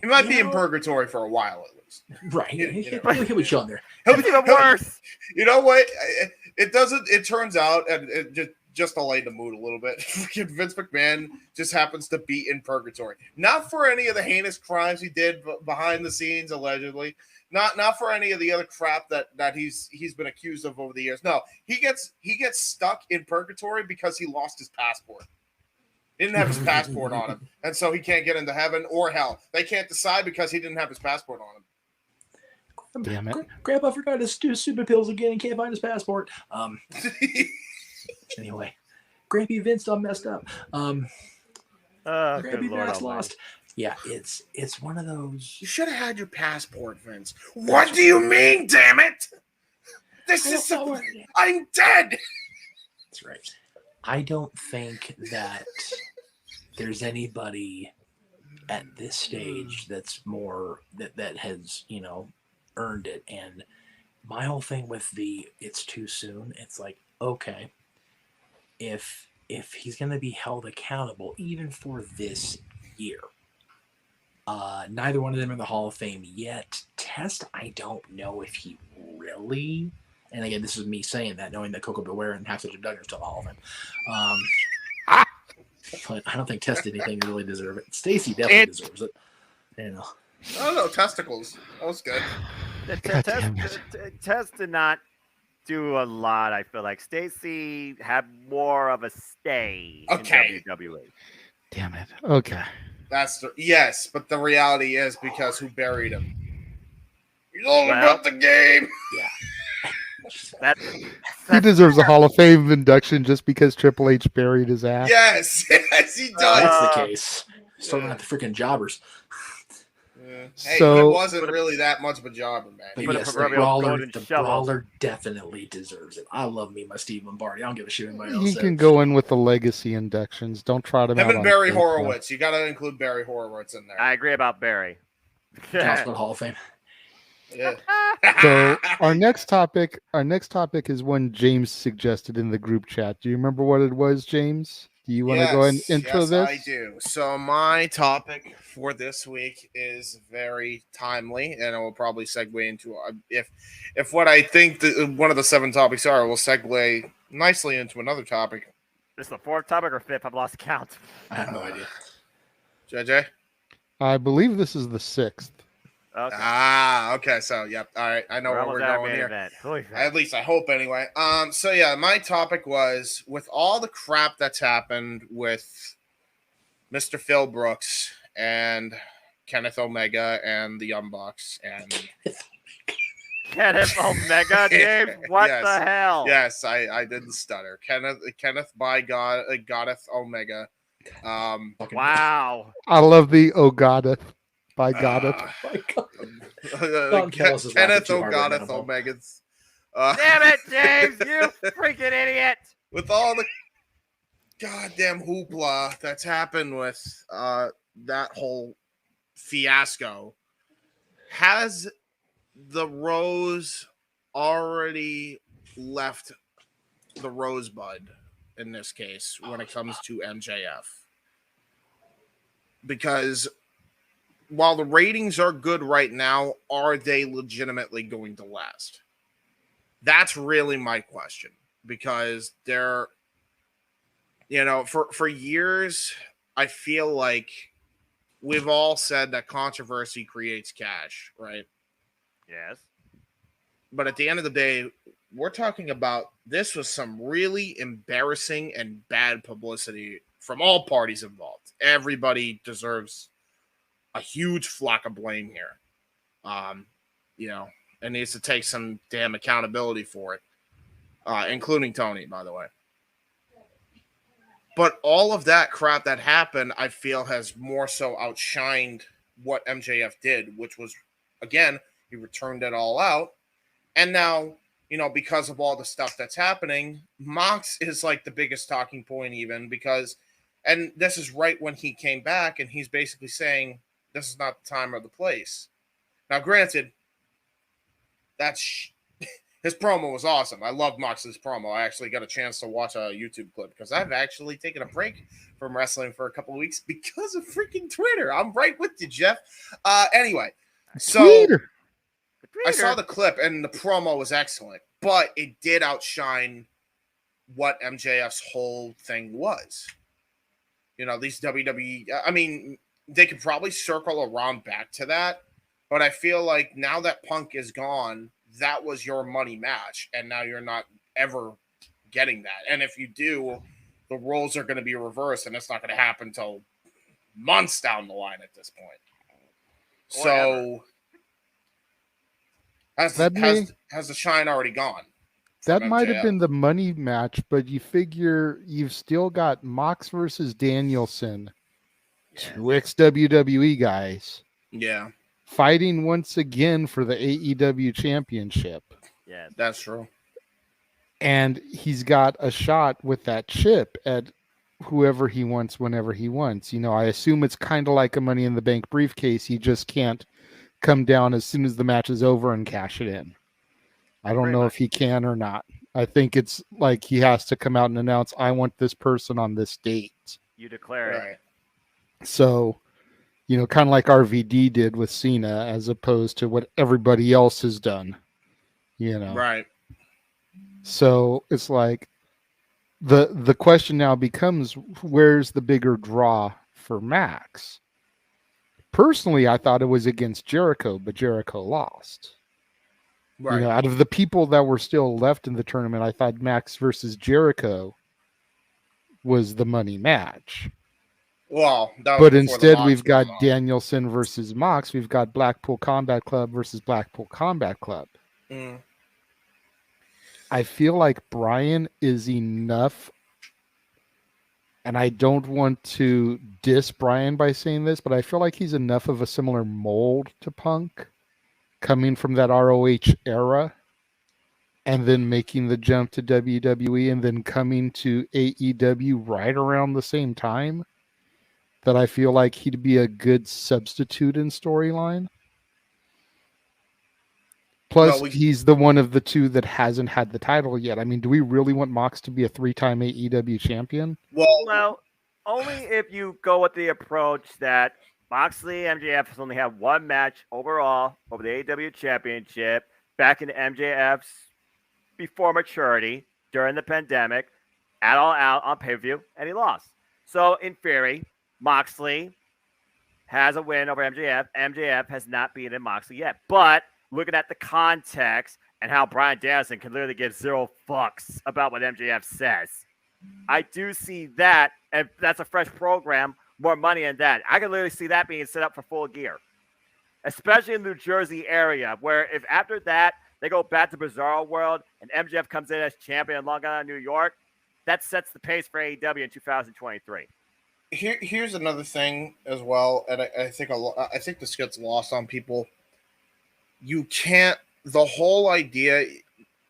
he might be in purgatory for a while at least. Right. He would chill in there. He'll be even worse. You know what? It doesn't. It turns out, and it just to lighten the mood a little bit, Vince McMahon just happens to be in purgatory. Not for any of the heinous crimes he did behind the scenes, allegedly. Not for any of the other crap that he's been accused of over the years. No, he gets stuck in purgatory because he lost his passport. He didn't have his passport on him, and so he can't get into heaven or hell. They can't decide because he didn't have his passport on him. Damn it! Grandpa forgot his stupid pills again and can't find his passport. Anyway, Grampy Vince done messed up. Grampy Vince lost. Yeah, it's one of those. You should have had your passport, Vince. What do you mean, damn it? I'm dead. That's right. I don't think that there's anybody at this stage that's more that has, earned it. And my whole thing with it's too soon, it's like, okay, if he's going to be held accountable even for this year, neither one of them are in the Hall of Fame yet. Test, I don't know if he really, and again, this is me saying that, knowing that Coco Beware and Half Jim Duggan are still in the Hall of Fame. But I don't think Test did anything to really deserve it. Stacy definitely deserves it. I don't know, testicles. That was good. Test did not do a lot, I feel like. Stacy had more of a stay in WWE. Damn it. Okay. Yes, but the reality is because who buried him? He's all about the game. Yeah. He deserves a Hall of Fame induction just because Triple H buried his ass. Yes, he does. That's the case. Starting at the freaking jobbers. Hey, he wasn't really that much of a jobber, man. But yes, the brawler definitely deserves it. I love me my Steve Lombardi. I don't give a shit anybody else. He can go in with the legacy inductions. Don't trot him out. Him and Barry Horowitz. You got to include Barry Horowitz in there. I agree about Barry. Hall of Fame. Yeah. So our next topic is one James suggested in the group chat. Do you remember what it was, James? Do you want to go ahead and intro this? I do. So my topic for this week is very timely, and I will probably segue into if what I think one of the 7 topics are, we'll segue nicely into another topic. This is the 4th topic or 5th? I've lost count. I have no idea. JJ? I believe this is the 6th. Okay. Okay. So, yep. All right. I know where we're going here. At least I hope, anyway. So yeah, my topic was with all the crap that's happened with Mr. Phil Brooks and Kenneth Omega and the Young Bucks and Kenneth Omega, James. What the hell? Yes, I didn't stutter. Kenneth by Goddeth Omega. Wow. I love the Ogadeth. By Goddeth. Kenneth O'Goddeth Omegas. Damn it, James, you freaking idiot. With all the goddamn hoopla that's happened with that whole fiasco, has the rose already left the rosebud in this case when it comes to MJF? Because while the ratings are good right now, are they legitimately going to last? That's really my question, because they're, for years, I feel like we've all said that controversy creates cash, right? Yes. But at the end of the day, we're talking about this was some really embarrassing and bad publicity from all parties involved. Everybody deserves a huge flock of blame here. And needs to take some damn accountability for it, including Tony, by the way. But all of that crap that happened, I feel, has more so outshined what MJF did, which was, again, he returned it all out. And now, because of all the stuff that's happening, Mox is like the biggest talking point even because, and this is right when he came back and he's basically saying, this is not the time or the place. Now, granted, his promo was awesome. I love Mox's promo. I actually got a chance to watch a YouTube clip because I've actually taken a break from wrestling for a couple of weeks because of freaking Twitter. I'm right with you, Jeff. Anyway, so Twitter. I saw the clip and the promo was excellent, but it did outshine what MJF's whole thing was. These WWE, I mean, they could probably circle around back to that, but I feel like now that Punk is gone, that was your money match, and now you're not ever getting that. And if you do, the roles are going to be reversed, and it's not going to happen until months down the line at this point. So has the shine already gone? That might have been the money match, but you figure you've still got Mox versus Danielson, two ex-WWE guys. Yeah. Fighting once again for the AEW championship. Yeah, that's true. And he's got a shot with that chip at whoever he wants, whenever he wants. I assume it's kind of like a Money in the Bank briefcase. He just can't come down as soon as the match is over and cash it in. I don't know if he can or not. I think it's like he has to come out and announce, I want this person on this date. You declare it. So, kind of like RVD did with Cena, as opposed to what everybody else has done. Right. So it's like the question now becomes, where's the bigger draw for Max? Personally, I thought it was against Jericho, but Jericho lost. Right. Out of the people that were still left in the tournament, I thought Max versus Jericho was the money match. Well, but instead we've got Danielson versus Mox. We've got Blackpool Combat Club versus Blackpool Combat Club. Mm. I feel like Brian is enough, and I don't want to diss Brian by saying this, but I feel like he's enough of a similar mold to Punk, coming from that ROH era and then making the jump to WWE and then coming to AEW right around the same time, that I feel like he'd be a good substitute in storyline. Plus, he's the one of the two that hasn't had the title yet. I mean, do we really want Mox to be a 3-time AEW champion? Well, only if you go with the approach that Moxley MJF has only had one match overall over the AEW championship back in MJF's before maturity during the pandemic at All Out on pay-per-view, and he lost. So in theory, Moxley has a win over MJF. MJF has not beaten Moxley yet. But looking at the context and how Bryan Danielson can literally give zero fucks about what MJF says, I do see that, and that's a fresh program, more money in that. I can literally see that being set up for Full Gear, especially in the New Jersey area, where if after that they go back to Bizarro World and MJF comes in as champion in Long Island, New York, that sets the pace for AEW in 2023. Here's another thing as well, and I think this gets lost on people. You can't. The whole idea,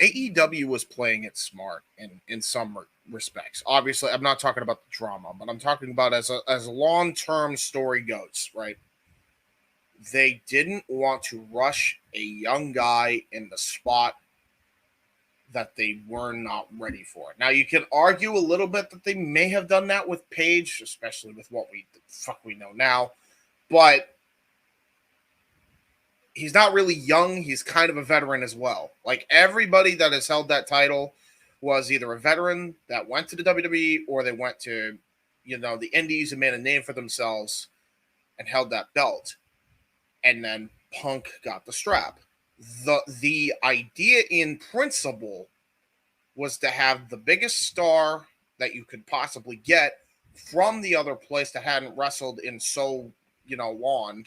AEW was playing it smart in some respects. Obviously, I'm not talking about the drama, but I'm talking about as a long-term story goes, right? They didn't want to rush a young guy in the spot that they were not ready for. Now, you can argue a little bit that they may have done that with Paige, especially with what we know now, but he's not really young. He's kind of a veteran as well. Like, everybody that has held that title was either a veteran that went to the WWE or they went to, the Indies and made a name for themselves and held that belt. And then Punk got the strap. the idea in principle was to have the biggest star that you could possibly get from the other place that hadn't wrestled in so, long.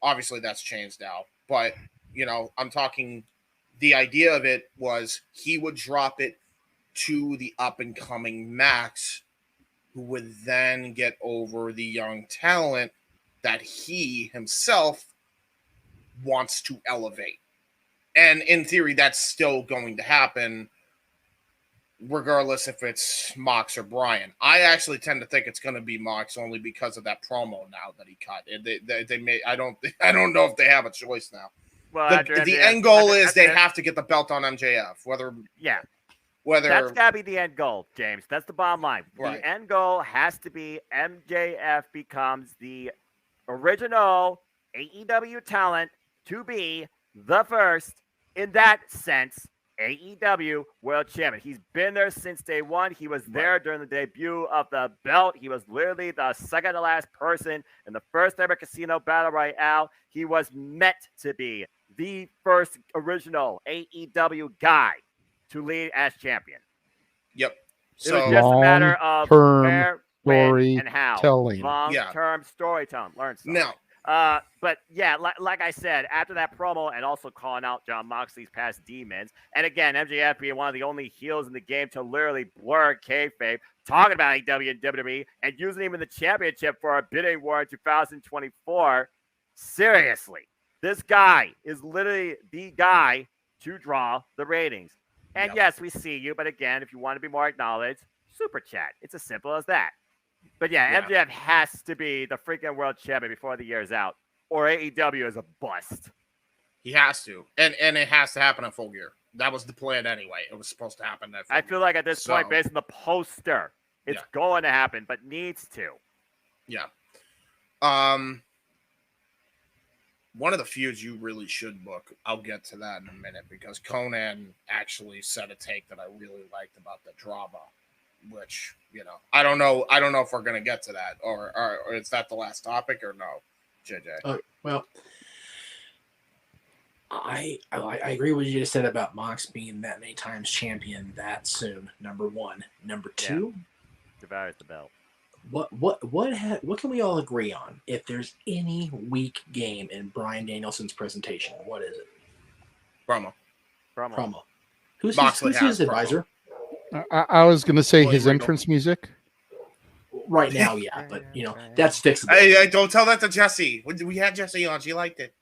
Obviously that's changed now, but I'm talking, the idea of it was he would drop it to the up and coming Max, who would then get over the young talent that he himself wants to elevate. And in theory, that's still going to happen, regardless if it's Mox or Brian. I actually tend to think it's going to be Mox, only because of that promo now that he cut. They may. I don't know if they have a choice now. Well, the end goal is they have to get the belt on MJF. Whether that's gotta be the end goal, James. That's the bottom line. Right. The end goal has to be MJF becomes the original AEW talent to be the first, in that sense, AEW World Champion. He's been there since day one. He was there during the debut of the belt. He was literally the second to last person in the first ever Casino Battle Royale. He was meant to be the first original AEW guy to lead as champion. Yep. So it was just a matter of where, when, and how. Long-term storytelling. Learn something. Now, but yeah, like I said, after that promo and also calling out Jon Moxley's past demons, and again, MJF being one of the only heels in the game to literally blur kayfabe, talking about AEW and WWE, and using him in the championship for a bidding war in 2024. Seriously, this guy is literally the guy to draw the ratings. And yes, we see you, but again, if you want to be more acknowledged, super chat. It's as simple as that. But yeah, MJF has to be the freaking world champion before the year's out, or AEW is a bust. He has to, and it has to happen in Full Gear. That was the plan anyway. It was supposed to happen. I feel like at this point, based on the poster, it's going to happen, but needs to. Yeah. One of the feuds you really should book. I'll get to that in a minute, because Conan actually said a take that I really liked about the drama. Which, I don't know if we're going to get to that, or is that the last topic, or no, JJ? Well, I agree with what you just said about Mox being that many times champion that soon. Number one. Number two, devoured the belt. What can we all agree on? If there's any weak game in Bryan Danielson's presentation, what is it? Promo. Who's his advisor? I was going to say his entrance music. Right now, yeah, but that's fixable. Hey, don't tell that to Jesse. We had Jesse on; she liked it.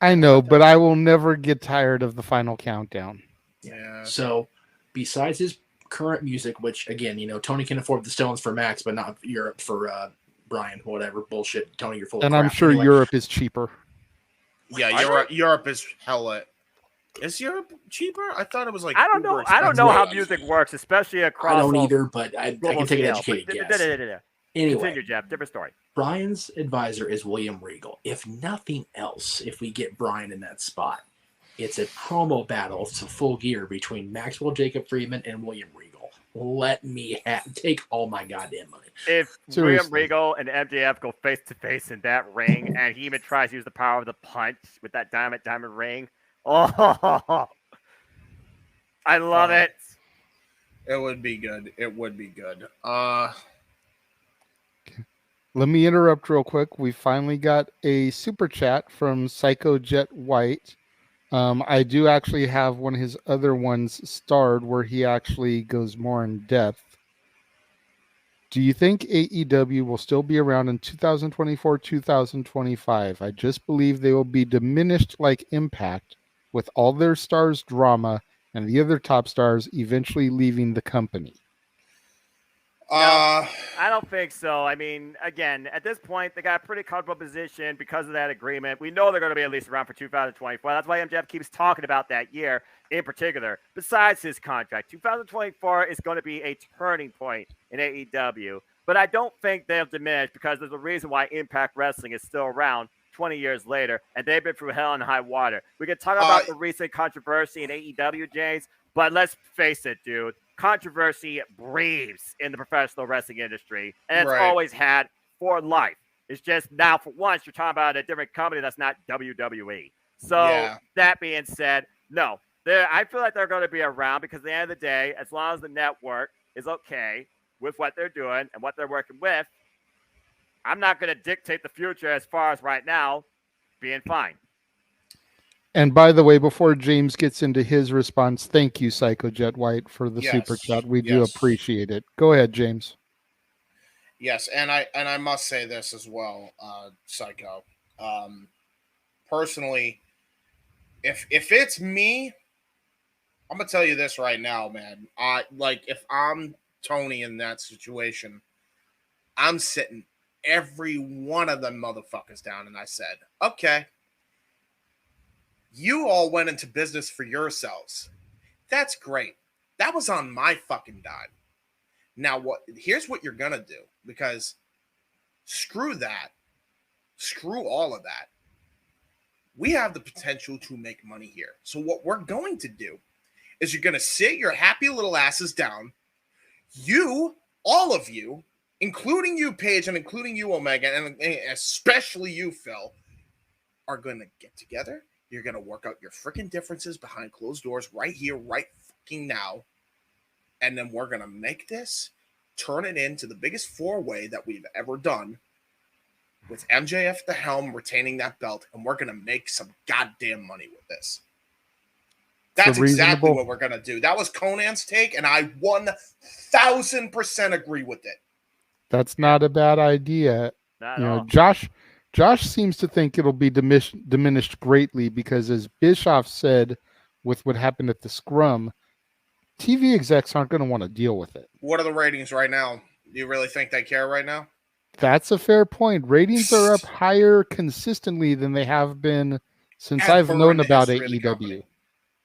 I know, but I will never get tired of the final countdown. Yeah. So, besides his current music, which again, Tony can afford the Stones for Max, but not Europe for Brian. Whatever bullshit, Tony, you're full of crap. And I'm sure Europe is cheaper. Yeah, Europe is hella. Is Europe cheaper? I thought it was like. I don't know. I don't know how music works, especially across. I don't either, but I can take an educated guess. Anyway, continue, Jeff. Different story. Brian's advisor is William Regal. If nothing else, if we get Brian in that spot, it's a promo battle to Full Gear between Maxwell Jacob Friedman and William Regal. Let me take all my goddamn money. If William Regal and MJF go face to face in that ring, and he even tries to use the power of the punch with that diamond ring. Oh, I love it. It would be good. Let me interrupt real quick. We finally got a super chat from Psycho Jet White. I do actually have one of his other ones starred where he actually goes more in depth. Do you think AEW will still be around in 2024, 2025? I just believe they will be diminished like Impact, with all their stars' drama and the other top stars eventually leaving the company. No, I don't think so. I mean, again, at this point, they got a pretty comfortable position because of that agreement. We know they're going to be at least around for 2024. That's why MJF keeps talking about that year in particular. Besides his contract, 2024 is going to be a turning point in AEW. But I don't think they'll diminish, because there's a reason why Impact Wrestling is still around 20 years later, and they've been through hell and high water. We can talk about the recent controversy in AEW, James, but let's face it, dude. Controversy breathes in the professional wrestling industry, and it's always had for life. It's just now, for once, you're talking about a different company that's not WWE. So that being said, no, I feel like they're going to be around because at the end of the day, as long as the network is okay with what they're doing and what they're working with, I'm not going to dictate the future as far as right now being fine. And by the way, before James gets into his response, thank you, Psycho Jet White, for the super chat. We do appreciate it. Go ahead, James. Yes, and I must say this as well, Psycho. Personally, if it's me, I'm gonna tell you this right now, man. If I'm Tony in that situation, I'm sitting every one of them motherfuckers down, and I said, okay, you all went into business for yourselves. That's great. That was on my fucking dime. Now, here's what you're gonna do, because screw that. Screw all of that. We have the potential to make money here. So what we're going to do is you're going to sit your happy little asses down. You, all of you, including you, Paige, and including you, Omega, and especially you, Phil, are going to get together. You're going to work out your freaking differences behind closed doors right here, right fucking now. And then we're going to make this, turn it into the biggest four-way that we've ever done, with MJF at the helm retaining that belt, and we're going to make some goddamn money with this. That's exactly what we're going to do. That was Conan's take, and I 1,000% agree with it. That's not a bad idea. Not at all. Josh seems to think it'll be diminished greatly because, as Bischoff said with what happened at the Scrum, TV execs aren't going to want to deal with it. What are the ratings right now? Do you really think they care right now? That's a fair point. Ratings are up higher consistently than they have been since I've known about AEW.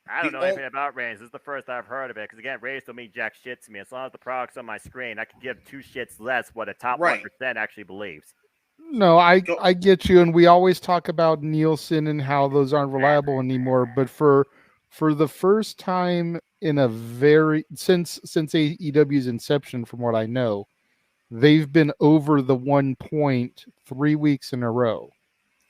I don't know anything about ratings. This is the first I've heard of it. Because again, ratings don't mean jack shit to me. As long as the product's on my screen, I can give two shits less what a top 1% actually believes. No, I get you. And we always talk about Nielsen and how those aren't reliable anymore. But for the first time in a since AEW's inception, from what I know, they've been over the 1 point 3 weeks in a row.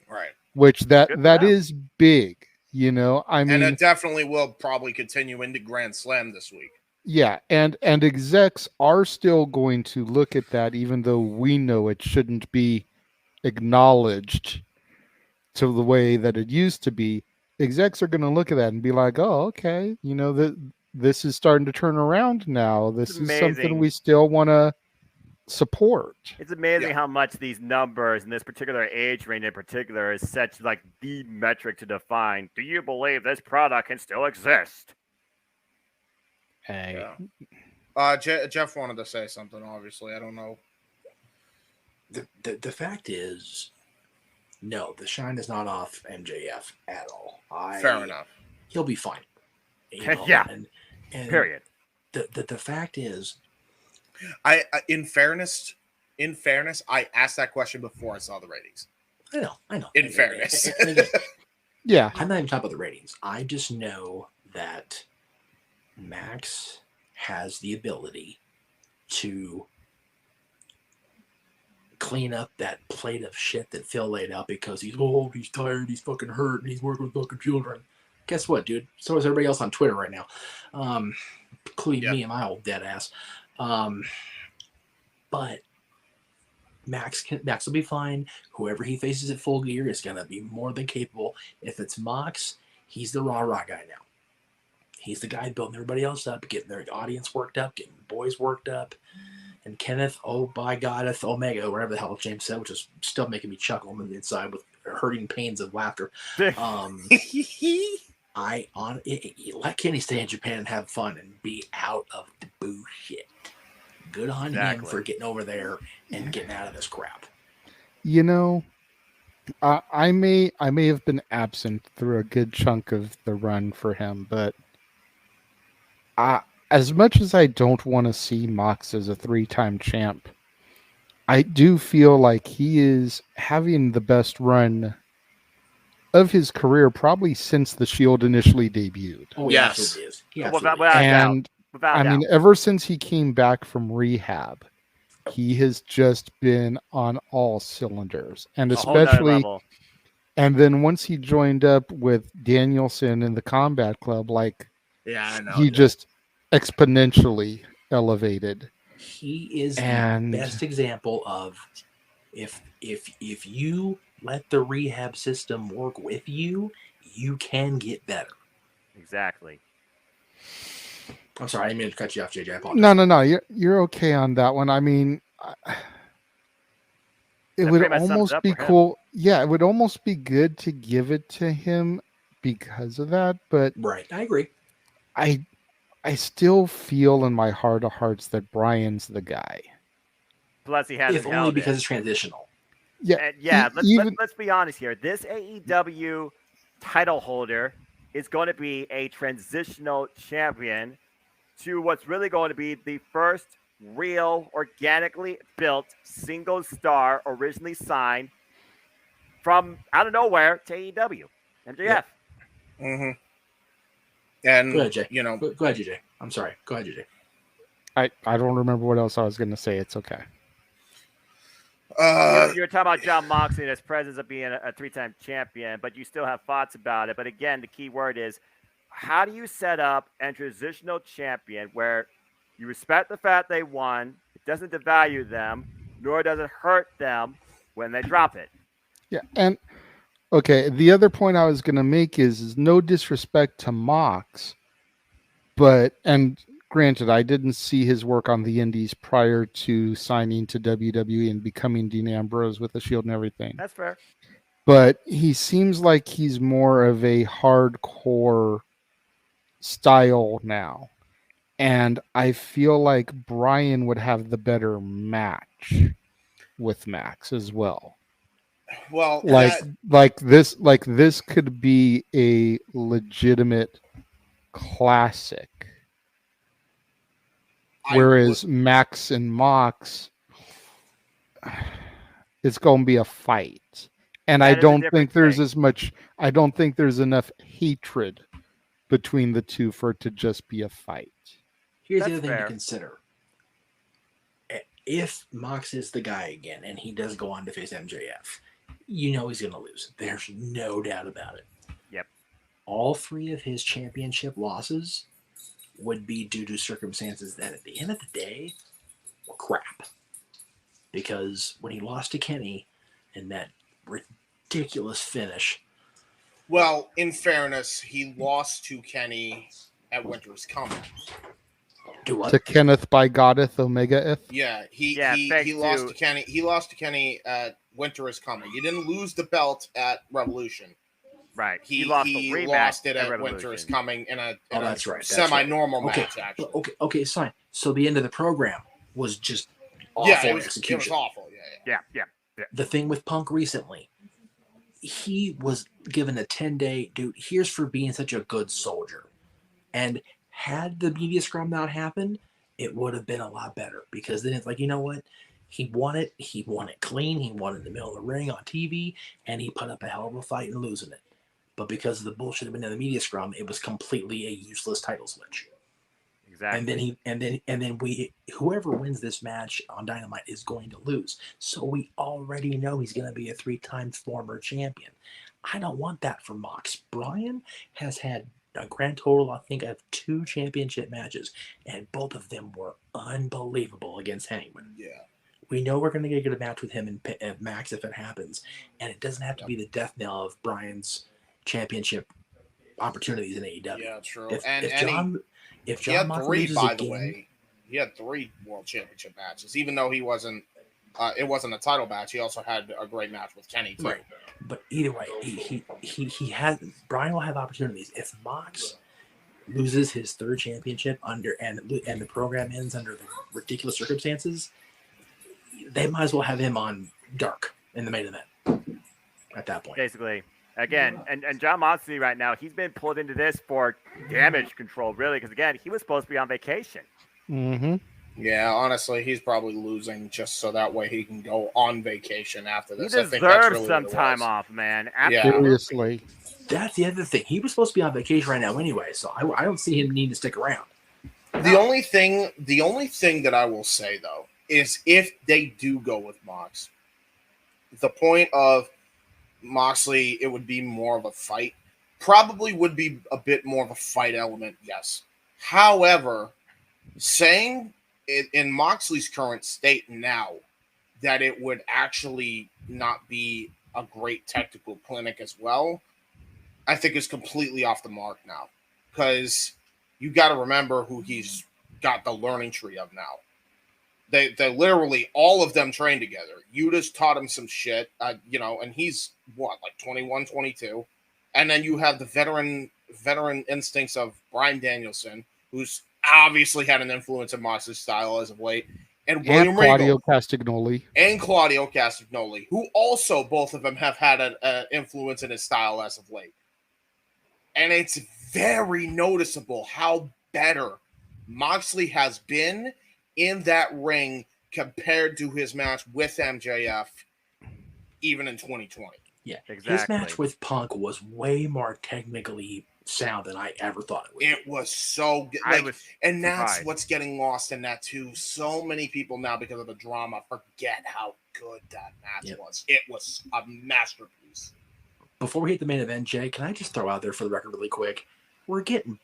Right. Which that is big, you know. I mean, and it definitely will probably continue into Grand Slam this week. Yeah, and execs are still going to look at that, even though we know it shouldn't be acknowledged to the way that it used to be. Execs are going to look at that and be like, "Oh, okay, you know, this is starting to turn around now. This is something we still want to support." It's amazing how much these numbers in this particular age range in particular is such like the metric to define. Do you believe this product can still exist? Hey. Jeff wanted to say something, obviously. I don't know. The fact is, no, the shine is not off MJF at all. Fair enough. He'll be fine. You know? Yeah. And period. The fact is, I in fairness, I asked that question before I saw the ratings. I know. In fairness. And again, yeah. I'm not even talking about the ratings. I just know that Max has the ability to clean up that plate of shit that Phil laid out because he's tired, he's fucking hurt, and he's working with fucking children. Guess what, dude? So is everybody else on Twitter right now, including me and my old dead ass. But Max will be fine. Whoever he faces at Full Gear is gonna be more than capable. If it's Mox, he's the rah guy now. He's the guy building everybody else up, getting their audience worked up, getting the boys worked up. And Kenneth, oh by God, Omega, whatever the hell James said, which is still making me chuckle on the inside with hurting pains of laughter. Let Kenny stay in Japan and have fun and be out of the bullshit. Good on him for getting over there and getting out of this crap. You know, I may have been absent through a good chunk of the run for him, but as much as I don't want to see Mox as a 3-time champ, I do feel like he is having the best run of his career probably since the Shield initially debuted. Oh, yes. It is. I mean, ever since he came back from rehab, he has just been on all cylinders. And And then once he joined up with Danielson in the Combat Club, like, I know, he just exponentially elevated. He is the best example of if you let the rehab system work with you, you can get better. Exactly. I'm sorry, I didn't mean to cut you off, JJ. I apologize. No. You're okay on that one. I mean, it would almost be cool. Yeah, it would almost be good to give it to him because of that. But right, I agree. I still feel in my heart of hearts that Brian's the guy. Plus, he hasn't if only because it's transitional. Yeah, and let's be honest here. This AEW title holder is going to be a transitional champion to what's really going to be the first real, organically built single star, originally signed from out of nowhere to AEW, MJF. Yep. Mm-hmm. And go ahead, Jay. You know, go ahead, JJ. I'm sorry. Go ahead, JJ. I don't remember what else I was going to say. It's okay. You're talking about John Moxley and his presence of being a 3-time champion, but you still have thoughts about it. But again, the key word is, how do you set up a transitional champion where you respect the fact they won, it doesn't devalue them, nor does it hurt them when they drop it? Yeah, and okay, the other point I was going to make is no disrespect to Mox, and granted, I didn't see his work on the Indies prior to signing to WWE and becoming Dean Ambrose with the Shield and everything. That's fair. But he seems like he's more of a hardcore style now. And I feel like Brian would have the better match with Max as well. Well, like this could be a legitimate classic. Whereas Max and Mox, it's going to be a fight. And I don't think there's I don't think there's enough hatred between the two for it to just be a fight. Here's the other thing to consider. If Mox is the guy again and he does go on to face MJF, you know he's going to lose. There's no doubt about it. Yep. All 3 of his championship losses would be due to circumstances that at the end of the day were crap. Because when he lost to Kenny in that ridiculous finish. Well, in fairness, he lost to Kenny at Winter's Coming. To Kenneth by Goddeth Omega-eth? Yeah, he lost to Kenny. He lost to Kenny at Winter is Coming. He didn't lose the belt at Revolution. Right. He lost it at Winter is Coming in a semi-normal match, actually. Okay, fine. So the end of the program was just awful execution. It was awful. Yeah. The thing with Punk recently, he was given a 10-day, dude, here's for being such a good soldier. And had the media scrum not happened, it would have been a lot better. Because then it's like, you know what? He won it clean. He won it in the middle of the ring on TV, and he put up a hell of a fight and losing it. But because of the bullshit that went in the media scrum, it was completely a useless title switch. Exactly. And then whoever wins this match on Dynamite is going to lose. So we already know he's going to be a 3-time former champion. I don't want that for Mox. Brian has had a grand total, I think, of 2 championship matches, and both of them were unbelievable against Hangman. Yeah. We know we're going to get a match with him and Max if it happens, and it doesn't have to be the death knell of Brian's championship opportunities in AEW. Yeah, true. If John Moxley loses by again, the way, he had 3 World Championship matches, even though he wasn't. It wasn't a title match. He also had a great match with Kenny too. Right. But either way, he has. Brian will have opportunities. If Mox loses his 3rd championship and the program ends under the ridiculous circumstances, they might as well have him on Dark in the main event at that point. Basically. Again, and John Moxley right now, he's been pulled into this for damage control, really, because, again, he was supposed to be on vacation. Mm-hmm. Yeah, honestly, he's probably losing just so that way he can go on vacation after this. He deserves some time off, man. Seriously. That's the other thing. He was supposed to be on vacation right now anyway, so I don't see him needing to stick around. The only thing that I will say, though, is if they do go with Mox, the point of Moxley, it would be more of a fight. Probably would be a bit more of a fight element, yes. However, saying it, in Moxley's current state now that it would actually not be a great technical clinic as well, I think is completely off the mark now. Because you got to remember who he's got the learning tree of now. They literally, all of them trained together. Yuda's taught him some shit, and he's, what, like 21, 22? And then you have the veteran instincts of Bryan Danielson, who's obviously had an influence in Moxley's style as of late, and William Claudio Regal. Claudio Castagnoli, who also, both of them have had an influence in his style as of late. And it's very noticeable how better Moxley has been in that ring compared to his match with MJF, even in 2020. Yeah, exactly. His match with Punk was way more technically sound than I ever thought it would. It was so good. And that's what's getting lost in that too. So many people now, because of the drama, forget how good that match was. It was a masterpiece. Before we hit the main event, Jay, can I just throw out there for the record really quick? We're getting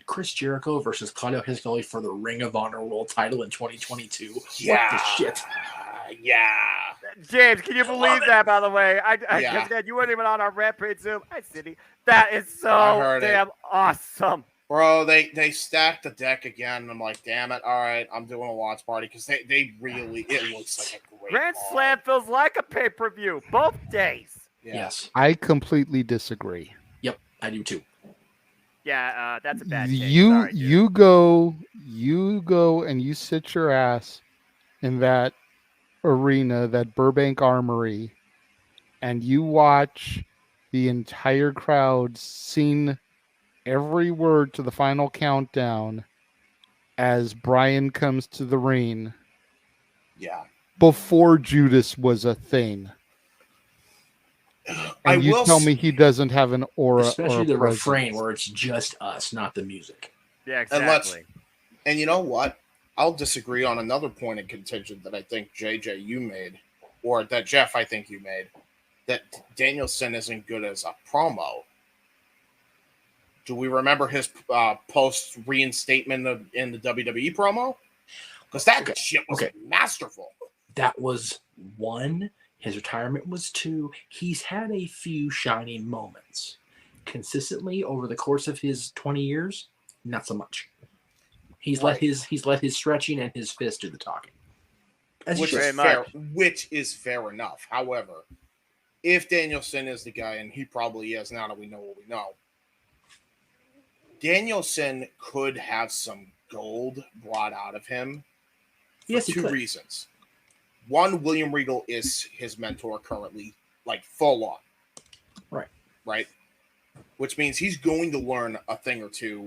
Chris Jericho versus Claudio Castagnoli for the Ring of Honor World title in 2022. Yeah. What the shit? Yeah. James, can you believe that, by the way? You weren't even on our Rampage Zoom. Hi, Cindy. That is so damn awesome. Bro, they stacked the deck again. And I'm like, damn it. All right, I'm doing a watch party because they really, it looks like a great Grand Slam feels like a pay-per-view both days. Yeah. Yes. I completely disagree. Yep, I do too. Yeah, that's a bad take. You go and you sit your ass in that arena, that Burbank Armory, and you watch the entire crowd sing every word to the final countdown as Bryan comes to the ring. Yeah. Before Judas was a thing. And you tell me he doesn't have an aura, especially the refrain where it's just us, not the music. Yeah, exactly. And you know what? I'll disagree on another point of contention that I think JJ you made, or that Jeff I think you made, that Danielson isn't good as a promo. Do we remember his post reinstatement in the WWE promo? Because that shit was masterful. That was one. His retirement was two. He's had a few shining moments. Consistently over the course of his 20 years, not so much. He's let his stretching and his fist do the talking. Which is fair enough. However, if Danielson is the guy, and he probably is now that we know what we know, Danielson could have some gold brought out of him for two reasons. One, William Regal is his mentor currently, like full on. Right. Which means he's going to learn a thing or two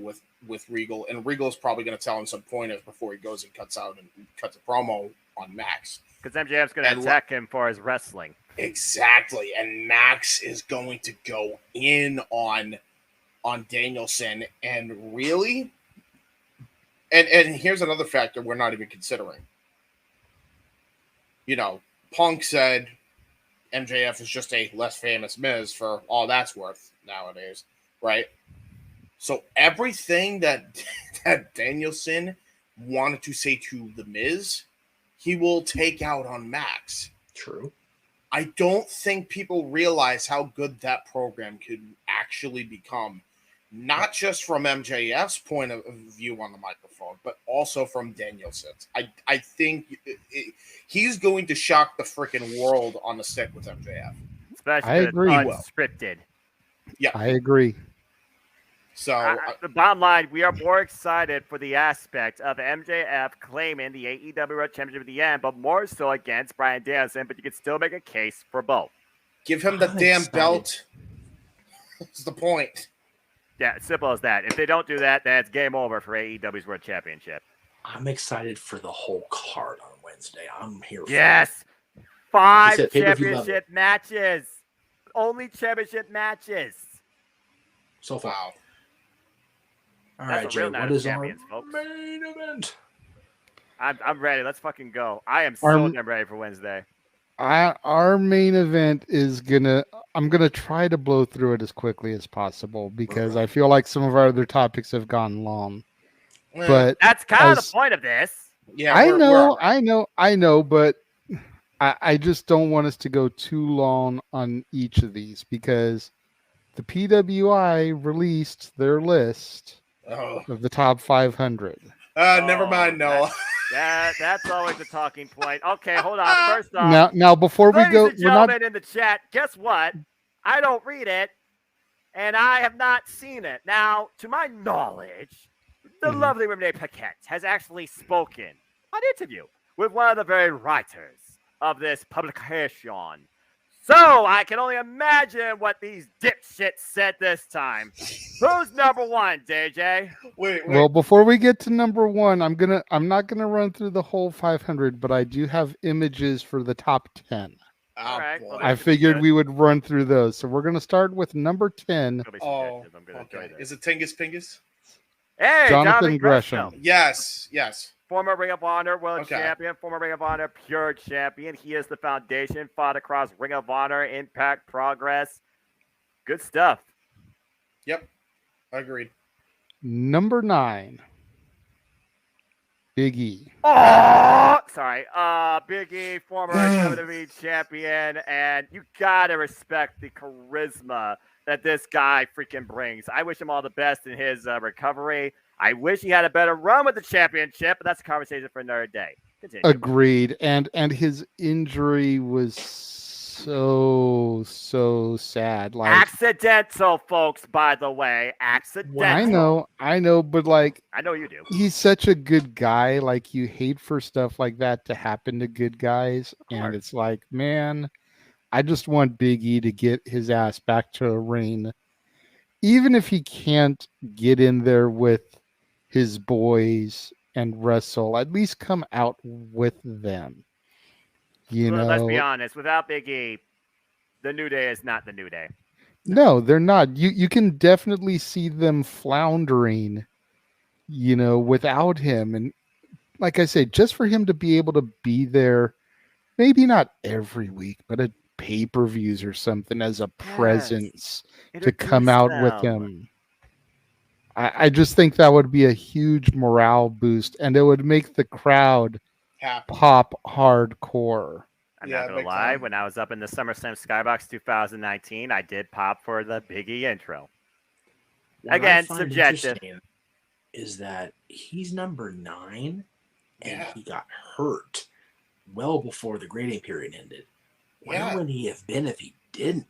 with Regal, and Regal's probably going to tell him some pointers before he goes and cuts a promo on Max. Because MJF's going to attack him for his wrestling. Exactly, and Max is going to go in on Danielson, and really, and here's another factor we're not even considering. You know, Punk said MJF is just a less famous Miz for all that's worth nowadays, right? So everything that Danielson wanted to say to the Miz, he will take out on Max. True. I don't think people realize how good that program could actually become, not just from MJF's point of view on the microphone, but also from Danielson's. I think he's going to shock the freaking world on the stick with MJF. Especially I agree. Unscripted. Yeah, I agree. So the bottom line, we are more excited for the aspect of MJF claiming the AEW World Championship at the end, but more so against Bryan Danielson. But you can still make a case for both. Give him the damn belt. That's the point. Yeah, simple as that. If they don't do that, then it's game over for AEW's World Championship. I'm excited for the whole card on Wednesday. I'm here for Yes. 5 championship matches. Only championship matches. So far. Wow. All right, Jay, what is our main event? I'm ready. Let's fucking go. I am so damn ready for Wednesday. Our main event is I'm gonna try to blow through it as quickly as possible because I feel like some of our other topics have gone long. But that's kind of the point of this. Yeah, I know, but I just don't want us to go too long on each of these because the PWI released their list of the top 500. Never mind, Noah. That's always a talking point. Okay, hold on. First off, now before we go, ladies and gentlemen in the chat, guess what? I don't read it, and I have not seen it. Now, to my knowledge, the lovely Renee Paquette has actually spoken on an interview with one of the very writers of this publication. So I can only imagine what these dipshits said this time. Who's number one, DJ? Wait. Well, before we get to number one, I'm not gonna run through the whole 500, but I do have images for the top 10. All right. Well, I figured we would run through those, so we're gonna start with number 10. Oh, okay. Is it Tingus Pingus? Hey, Jonathan Gresham. Yes. Former Ring of Honor World Champion, former Ring of Honor Pure Champion. He is the foundation, fought across Ring of Honor, Impact, Progress. Good stuff. Yep, agreed. Number 9, Big E. Oh, sorry. Big E, former WWE champion, and you gotta respect the charisma that this guy freaking brings. I wish him all the best in his recovery. I wish he had a better run with the championship, but that's a conversation for another day. Continue. Agreed. And his injury was so sad. Like accidental, folks, by the way. Accidental. I know, but like I know you do. He's such a good guy. Like you hate for stuff like that to happen to good guys. And it's like, man, I just want Big E to get his ass back to a ring. Even if he can't get in there with his boys and wrestle, at least come out with them. You know, let's be honest. Without Big E, the New Day is not the New Day. No, they're not. You can definitely see them floundering, you know, without him. And like I said, just for him to be able to be there, maybe not every week, but at pay-per-views or something as a presence to come out with him. I just think that would be a huge morale boost, and it would make the crowd pop hardcore. I'm not gonna lie. When I was up in the SummerSlam Skybox 2019, I did pop for the Big E intro. What Again, I find subjective. Is that he's number 9, and he got hurt well before the grading period ended. Where would he have been if he didn't?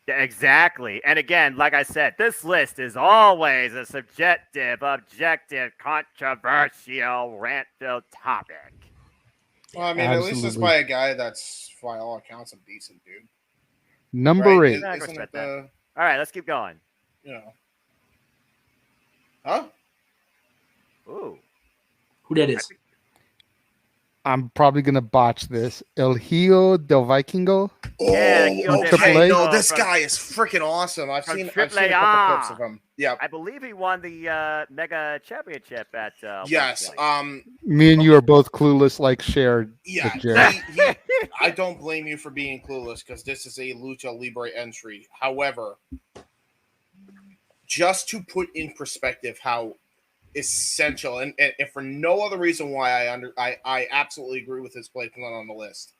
Exactly. And again, like I said, this list is always a subjective, objective, controversial, rant-filled topic. Well, I mean, at least it's by a guy that's, by all accounts, a decent dude. Number 8. Isn't it All right, let's keep going. You know. Huh? Ooh. Who that is? I'm probably gonna botch this. El Hijo del Vikingo. No, this guy is freaking awesome. I've seen a couple clips of him. Yeah, I believe he won the Mega Championship at. Yes. Me and you are both clueless, like shared. Yeah. I don't blame you for being clueless because this is a Lucha Libre entry. However, just to put in perspective how essential, and if for no other reason why I absolutely agree with his placement on the list.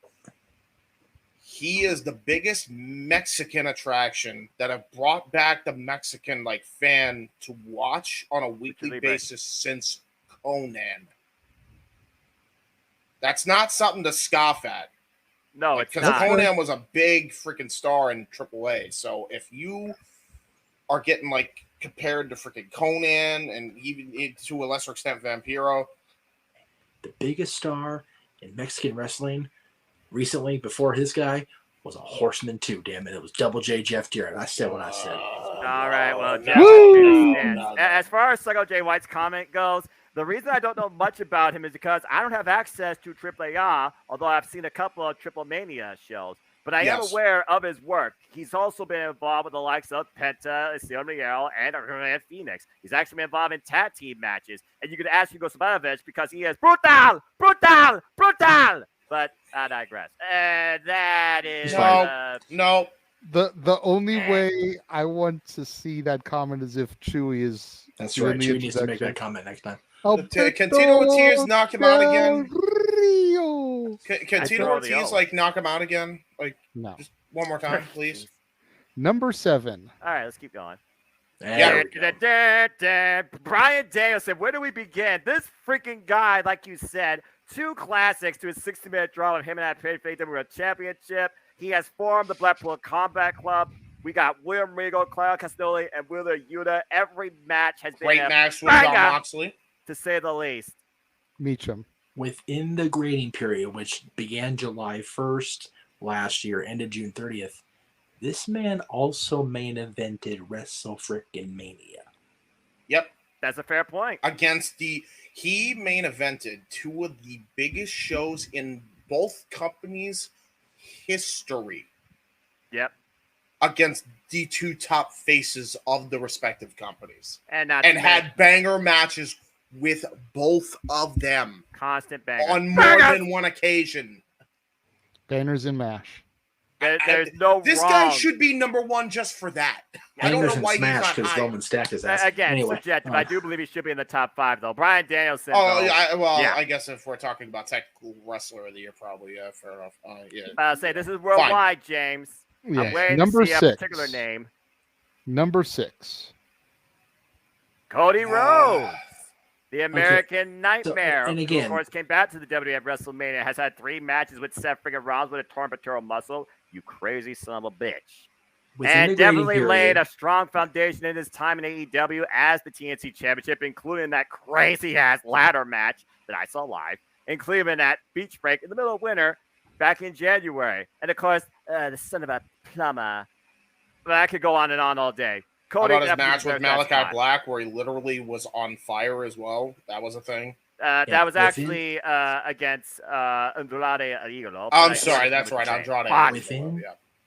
He is the biggest Mexican attraction that have brought back the Mexican fan to watch on a weekly basis since Conan. That's not something to scoff at. No, it's because not. Conan was a big freaking star in AAA. So if you are getting compared to freaking Conan and even to a lesser extent Vampiro. The biggest star in Mexican wrestling recently before his guy was a Horseman 2, damn it. It was Double J Jeff Jarrett. I said what I said. All right, well, Jeff, as far as Psycho J White's comment goes, the reason I don't know much about him is because I don't have access to AAA, although I've seen a couple of Triple Mania shows. But I am aware of his work. He's also been involved with the likes of Penta, Cielo Miguel, and Phoenix. He's actually been involved in tag team matches. And you can ask Hugo Sabanovich because he is brutal. But I digress. That is no. The only way I want to see that comment is if Chewie is. That's right. Chewie needs to make that comment next time. Can Tito Ortiz knock him out again? Rio. Can Tito Ortiz knock him out again? No. Just one more time, please. Number 7. All right, let's keep going. Yeah. Brian Danielson, where do we begin? This freaking guy, like you said, 2 classics to his 60-minute draw of him and that FTW World Championship. He has formed the Blackpool Combat Club. We got William Regal, Claudio Castagnoli, and Wheeler Yuta. Every match has been great match with Jon Moxley, to say the least. Meacham. Within the grading period, which began July 1st last year, ended June 30th, this man also main evented WrestleFrickin' Yep. That's a fair point. He main evented 2 of the biggest shows in both companies' history. Yep. Against the 2 top faces of the respective companies. And had banger matches with both of them. Constant bangers. On more than one occasion. Banners and MASH. There's no This wrong. guy should be number 1 just for that. I don't know why he's not because higher. Roman stacked his ass. Again, anyway, subjective. I do believe he should be in the top 5, though. Brian Danielson. I guess if we're talking about technical wrestler of the year, probably, fair enough. Say this is worldwide, James. Yeah. I'm waiting Number to see 6. a particular name. Number 6. Cody Rhodes. The American Nightmare, and who, again, of course, came back to the WWF WrestleMania, has had 3 matches with Seth friggin' Rollins with a torn pectoral muscle. You crazy son of a bitch. And definitely laid a strong foundation in his time in AEW as the TNT Championship, including that crazy-ass ladder match that I saw live in Cleveland at Beach Break in the middle of winter back in January. And, of course, the son of a plumber. But I could go on and on all day. Cody, how about his match with Malachi Black, where he literally was on fire as well? That was a thing. That was actually against Andrade Idolo. I'm sorry, that's right, Andrade.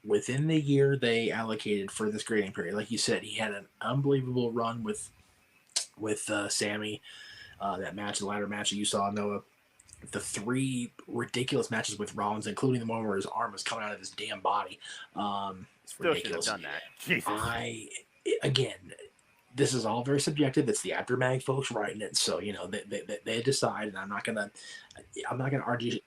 Within the year they allocated for this grading period, like you said, he had an unbelievable run with Sammy. That match, the ladder match that you saw, Noah. The 3 ridiculous matches with Rollins, including the one where his arm was coming out of his damn body. It's ridiculous. Should have done that. Jesus. Again, this is all very subjective. It's the Aftermag folks writing it, so they decide, and I'm not gonna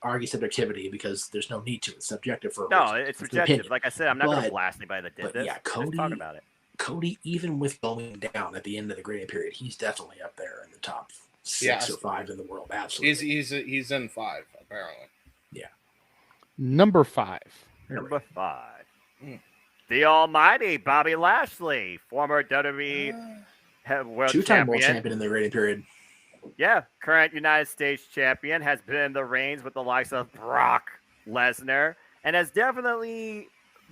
argue subjectivity because there's no need to. It's subjective for a reason. It's subjective. Like I said, I'm not gonna blast anybody that did this. Yeah, Let's talk about it. Cody, even with going down at the end of the grading period, he's definitely up there in the top 6 or 5 in the world. Absolutely, he's in 5 apparently. Yeah. Number 5. Number 5. The almighty Bobby Lashley, former WWE World 2-time world champion in the grading period. Yeah, current United States champion, has been in the reigns with the likes of Brock Lesnar, and has definitely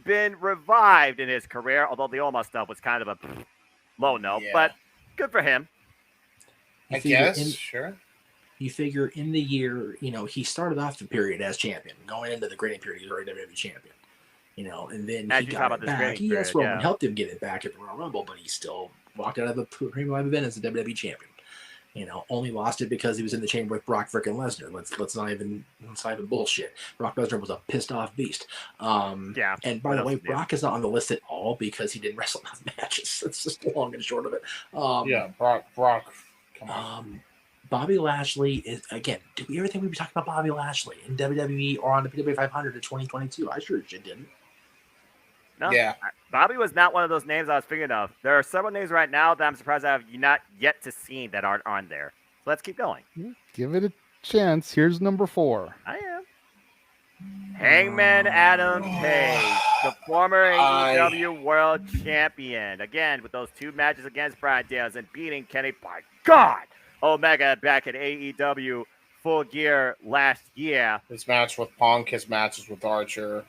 been revived in his career, although the Omos stuff was kind of a low note, but good for him. I guess, sure. You figure in the year, he started off the period as champion. Going into the grading period, he was already WWE champion. And then he got it back. Yes, Roman helped him get it back at the Royal Rumble, but he still walked out of the premium live event as the WWE champion. Only lost it because he was in the chamber with Brock frickin' Lesnar. Let's not even bullshit. Brock Lesnar was a pissed off beast. And by the way, Brock is not on the list at all because he didn't wrestle enough matches. That's just the long and short of it. Brock. Come on. Bobby Lashley is, again, did we ever think we'd be talking about Bobby Lashley in WWE or on the PW 500 in 2022? I sure didn't. No, Bobby was not one of those names I was thinking of. There are several names right now that I'm surprised I have not yet to see that aren't on there. So let's keep going. Give it a chance. Here's number 4. I am. Hangman Adam Page, the former AEW World Champion. Again, with those 2 matches against Bryan Danielson, beating Kenny, by God, Omega back at AEW Full Gear last year. His match with Punk, his matches with Archer.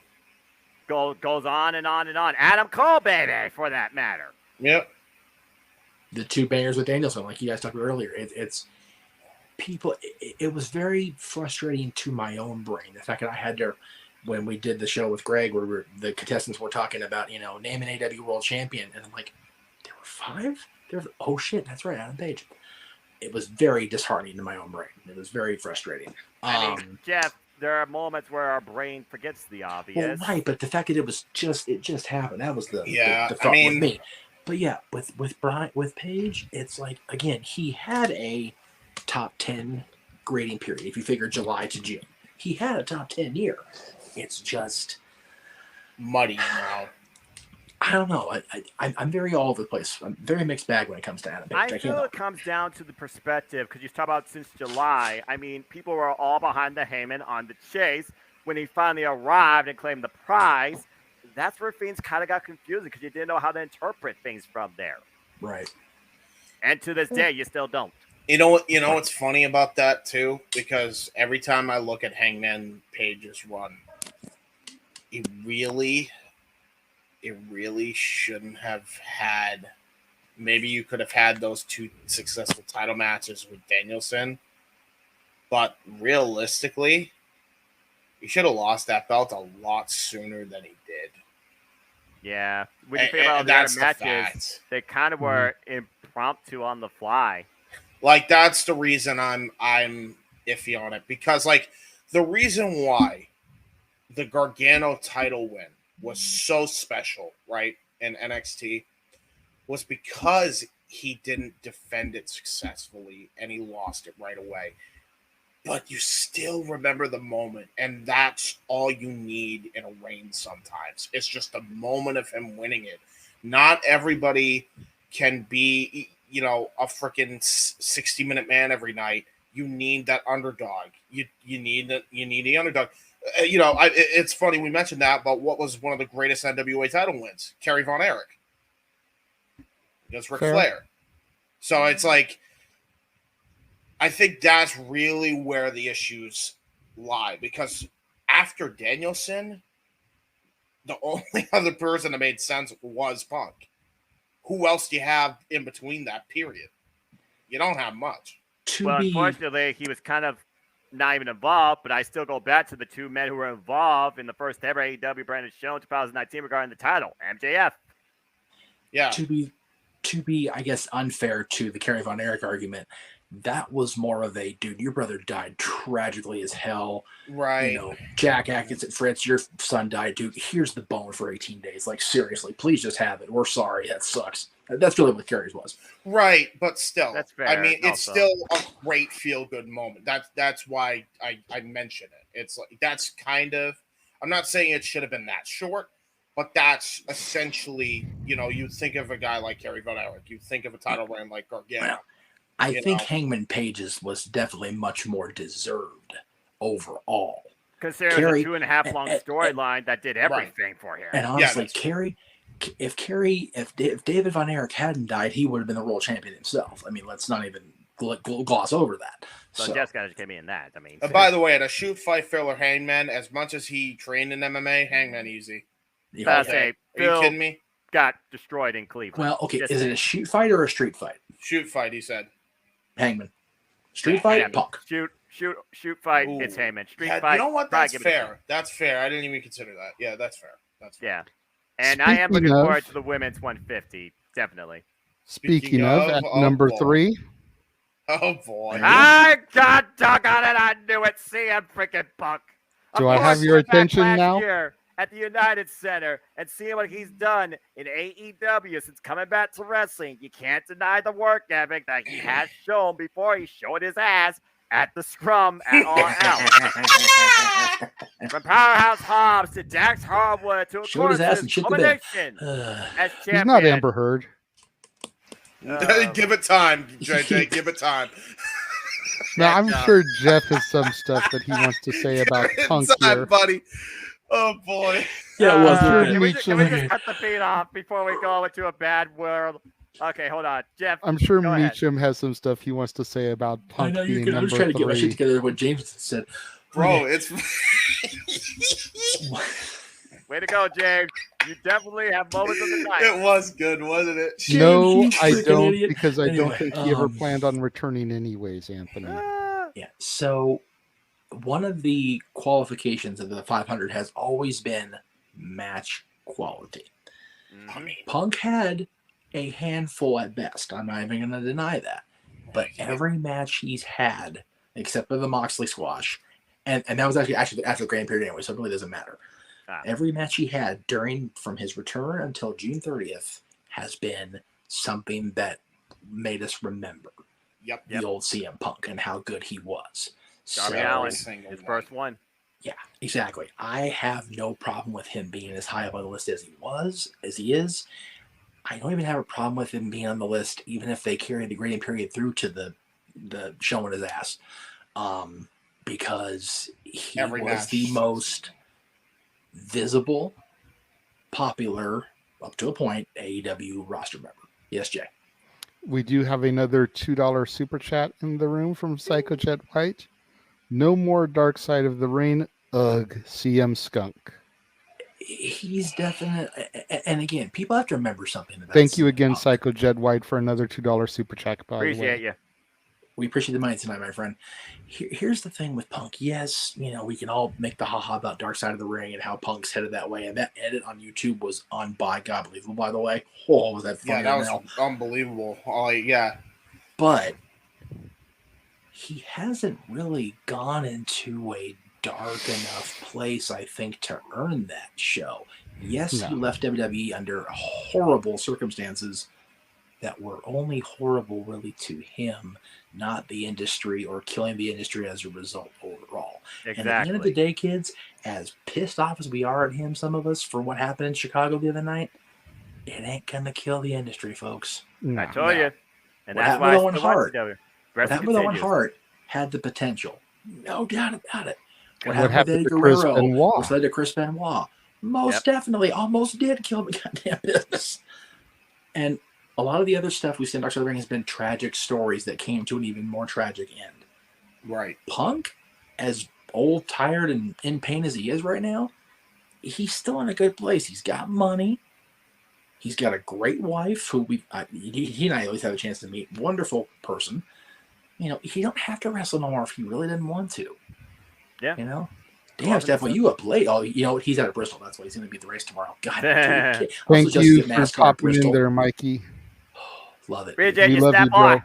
Goes on and on and on. Adam Cole, baby, for that matter. Yep. The 2 bangers with Danielson, like you guys talked about earlier. It's people. It was very frustrating to my own brain. The fact that I had to, when we did the show with Greg, where the contestants were talking about, name an AEW World Champion, and I'm like, there were 5? Oh shit, that's right, Adam Page. It was very disheartening to my own brain. It was very frustrating. I mean, Jeff, there are moments where our brain forgets the obvious. Well, right, but the fact that it just happened, that was the thought I mean, with me. But yeah, with Page, it's like, again, he had a top 10 grading period. If you figure July to June, he had a top 10 year. It's just muddy now. I don't know. I'm very all over the place. I'm very mixed bag when it comes to Adam Page. I feel it comes down to the perspective, because you talk about since July. I mean, people were all behind the Heyman on the chase. When he finally arrived and claimed the prize, that's where things kind of got confusing, because you didn't know how to interpret things from there. Right. And to this day, you still don't. You know what's funny about that too? Because every time I look at Hangman Page's run, it really shouldn't have had. Maybe you could have had those 2 successful title matches with Danielson, but realistically, he should have lost that belt a lot sooner than he did. Yeah, when you think about the other matches, they kind of were impromptu on the fly. Like, that's the reason I'm iffy on it, because like the reason why the Gargano title win was so special, right, in NXT, was because he didn't defend it successfully and he lost it right away. But you still remember the moment, and that's all you need in a reign sometimes. It's just a moment of him winning it. Not everybody can be, a freaking 60-minute man every night. You need that underdog. You need the underdog. It's funny we mentioned that, but what was one of the greatest NWA title wins? Kerry Von Erich against Ric Flair. So it's like, I think that's really where the issues lie, because after Danielson, the only other person that made sense was Punk. Who else do you have in between that period? You don't have much. Unfortunately, he was kind of not even involved, but I still go back to the 2 men who were involved in the first ever AEW branded show in 2019 regarding the title, MJF. Yeah. To be, I guess, unfair to the Kerry Von Erich argument, that was more of a, dude, your brother died tragically as hell. Right. Jack Atkinson, Fritz, your son died, dude. Here's the bone for 18 days. Like, seriously, please just have it. We're sorry. That sucks. That's really what Kerry's was. Right, but still. That's fair. I mean, it's still a great feel-good moment. That's why I mention it. It's like, that's kind of, I'm not saying it should have been that short, but that's essentially, you think of a guy like Kerry Von Erich. You think of a title reign like Gargano. Well, I think Hangman Page's was definitely much more deserved overall. Considering the 2.5 long storyline that did everything for him. And honestly, if David Von Erich hadn't died, he would have been the world champion himself. I mean, let's not even gloss over that. So Jeff's got to get me in that. I mean, by the way, at a shoot fight filler Hangman, as much as he trained in MMA, Hangman easy. Yeah. Are you kidding me? Got destroyed in Cleveland. Well, okay, is it a shoot fight or a street fight? Shoot fight, he said. Hangman. Street fight, Punk. Shoot fight, Ooh. it's Heyman. Street fight. You know what? That's fair. That's fair. I didn't even consider that. Yeah, that's fair. Yeah. And I am looking forward to the women's 150, definitely. Speaking of, at number 3. Oh, boy. God doggone it, I knew it. CM freaking Punk. Do I have your attention now? Year at the United Center and seeing what he's done in AEW since coming back to wrestling, you can't deny the work ethic that he has shown before he showed his ass at the Scrum at All Out. From Powerhouse Hobbs to Dax Harwood to, of course, his culmination as champion. He's not Amber Heard. Give it time, JJ. Give it time. Now, I'm sure Jeff has some stuff that he wants to say about Punk here. Buddy. Oh, boy. Yeah, well, can we just cut the feed off before we go into a bad world? Okay, hold on. Jeff, I'm sure Meacham has some stuff he wants to say about Punk being number 3. I'm just trying to get my shit together what James said. Bro, it's... Way to go, James. You definitely have moments of the night. It was good, wasn't it? No, I don't, because I don't think he ever planned on returning anyways, Anthony. Yeah, so one of the qualifications of the 500 has always been match quality. I mean, Punk had a handful at best. I'm not even going to deny that. But every match he's had, except for the Moxley squash, and that was actually after the Grand Period anyway, so it really doesn't matter. Every match he had from his return until June 30th has been something that made us remember the old CM Punk and how good he was. Darby Allin, his first one. Yeah, exactly. I have no problem with him being as high up on the list as he is. I don't even have a problem with him being on the list, even if they carry the Grand Period through to the showing his ass, because he was the most visible, popular, up to a point, AEW roster member. Yes, Jay. We do have another $2 super chat in the room from Psychojet White. No more Dark Side of the Ring. Ugh, CM Skunk. He's definitely, and again, people have to remember something. Thank you again, Psychojet White, for another $2 super chat. By appreciate the way. you. We appreciate the money tonight, my friend. Here's the thing with Punk. Yes, we can all make the haha about Dark Side of the Ring and how Punk's headed that way. And that edit on YouTube was unbelievable, by the way. Oh, was that funny? Yeah, that was unbelievable. Yeah. But he hasn't really gone into a dark enough place, I think, to earn that show. Yes, he left WWE under horrible circumstances that were only horrible really to him, not the industry, or killing the industry as a result overall. Exactly. And at the end of the day, kids, as pissed off as we are at him, some of us, for what happened in Chicago the other night, it ain't gonna kill the industry, folks. I told you. And what that's why I still watch together. What happened with Owen Hart had the potential. No doubt about it. What happened with Eddie to Chris Guerrero, Benoit? which led to Chris Benoit, most definitely almost did kill the goddamn business. And a lot of the other stuff we've seen in Dark Side of the Ring has been tragic stories that came to an even more tragic end. Right. Punk, as old, tired, and in pain as he is right now, he's still in a good place. He's got money. He's got a great wife who he and I always have a chance to meet. Wonderful person. He don't have to wrestle no more if he really didn't want to. Yeah. Damn, Stephanie, you up late. Oh, he's out of Bristol. That's why he's going to be at the race tomorrow. God. Thank you for popping in there, Mikey. Love it. We love you, bro.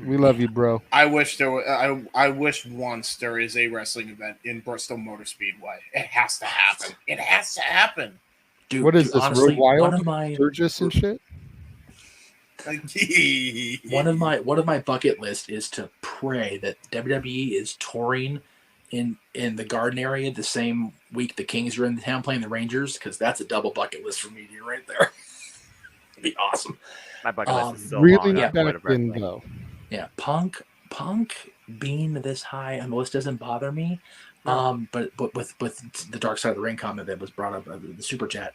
We love you, bro. I wish there were. I wish once there is a wrestling event in Bristol Motor Speedway. It has to happen. It has to happen. Dude, what is this? Honestly, Road Wild? Sturgis and shit. One of my bucket list is to pray that WWE is touring in the Garden area the same week the Kings are in the town playing the Rangers, because that's a double bucket list for me right there. It'd be awesome. My bucket list is so really long. back in though. Yeah, Punk being this high on the list doesn't bother me. But with the Dark Side of the Ring comment that was brought up in the super chat,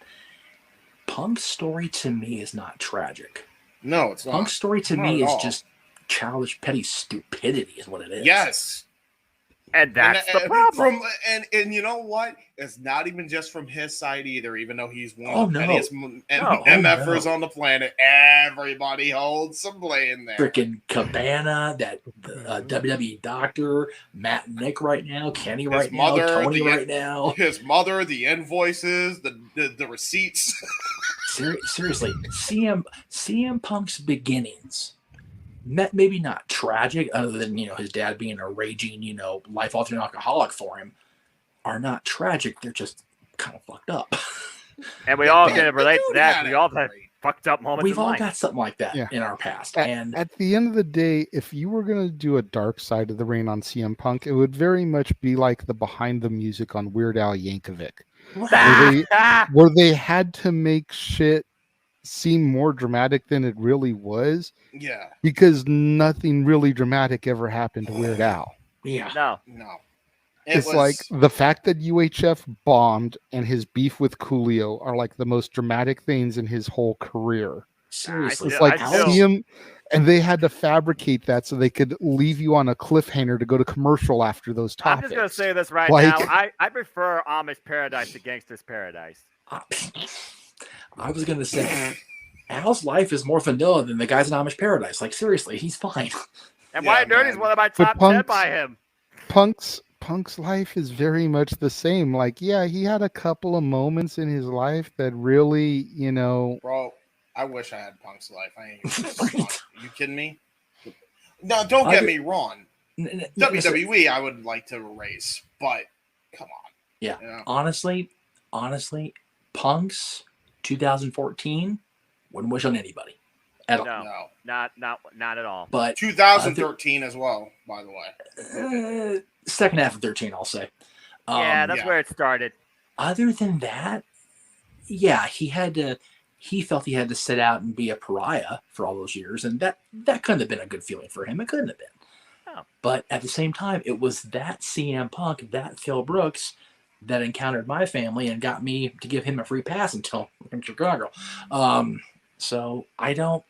Punk's story to me is not tragic. No, it's not. Punk's story to me is just childish, petty stupidity, is what it is. Yes. And that's the problem. And you know what? It's not even just from his side either, even though he's one of the pettiest MFers on the planet. Everybody holds some blame there. Freaking Cabana, that WWE doctor, Matt and Nick right now, Kenny right now, Tony right now. His mother, the invoices, the receipts. Seriously, CM Punk's beginnings, maybe not tragic, other than his dad being a raging life-altering alcoholic for him, are not tragic. They're just kind of fucked up. And we all can relate to that. We all had fucked up moments. We've all got something like that in our past. And at the end of the day, if you were going to do a Dark Side of the Ring on CM Punk, it would very much be like the behind the music on Weird Al Yankovic, where they had to make shit seem more dramatic than it really was. Yeah. Because nothing really dramatic ever happened to Weird Al. Yeah. No. It's like the fact that UHF bombed and his beef with Coolio are like the most dramatic things in his whole career. Seriously. It's like see him, and they had to fabricate that so they could leave you on a cliffhanger to go to commercial after those topics. I'm just going to say this right now. I prefer Amish Paradise to Gangster's Paradise. I was going to say, Al's life is more vanilla than the guys in Amish Paradise. Like, seriously, he's fine. And Wyatt Dirty is one of my top 10 by him. Punk's life is very much the same. Like, yeah, he had a couple of moments in his life that really, Bro, I wish I had Punk's life. I ain't even Are you kidding me? No, don't get me wrong. WWE, I would like to erase, but come on. Yeah. Honestly, Punk's 2014 wouldn't wish on anybody at all. No, not at all. But 2013 as well, by the way. Second half of 13, I'll say. That's where it started. Other than that, yeah, he felt he had to sit out and be a pariah for all those years, and that couldn't have been a good feeling for him. It couldn't have been. Oh. But at the same time, it was that CM Punk, that Phil Brooks, that encountered my family and got me to give him a free pass until in Chicago. So I don't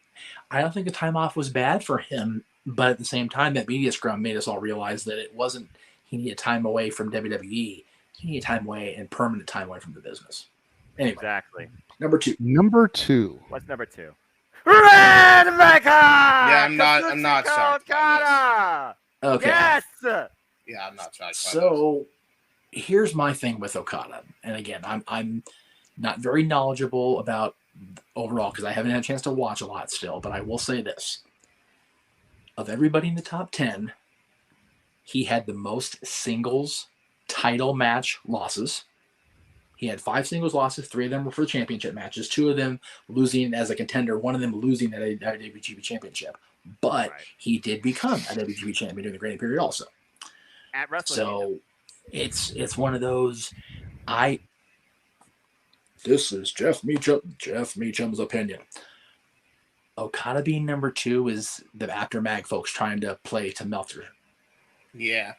think the time off was bad for him, but at the same time, that media scrum made us all realize that it wasn't he needed time away from WWE. He needed time away and permanent time away from the business. Anyway, exactly. Number two. What's number 2? Redmaker! Yeah, I'm not shocked. Okay. Yes. Yeah, I'm not shocked. So here's my thing with Okada, and again, I'm not very knowledgeable about overall because I haven't had a chance to watch a lot still. But I will say this: of everybody in the top 10, he had the most singles title match losses. He had 5 singles losses. 3 of them were for the championship matches. 2 of them losing as a contender. 1 of them losing at a WGP championship. But he did become a WGP champion during the Great Period also. At Wrestle So it's one of those. This is Jeff Meacham's opinion. Okada being number 2 is the Aftermag folks trying to play to Meltzer. Yeah.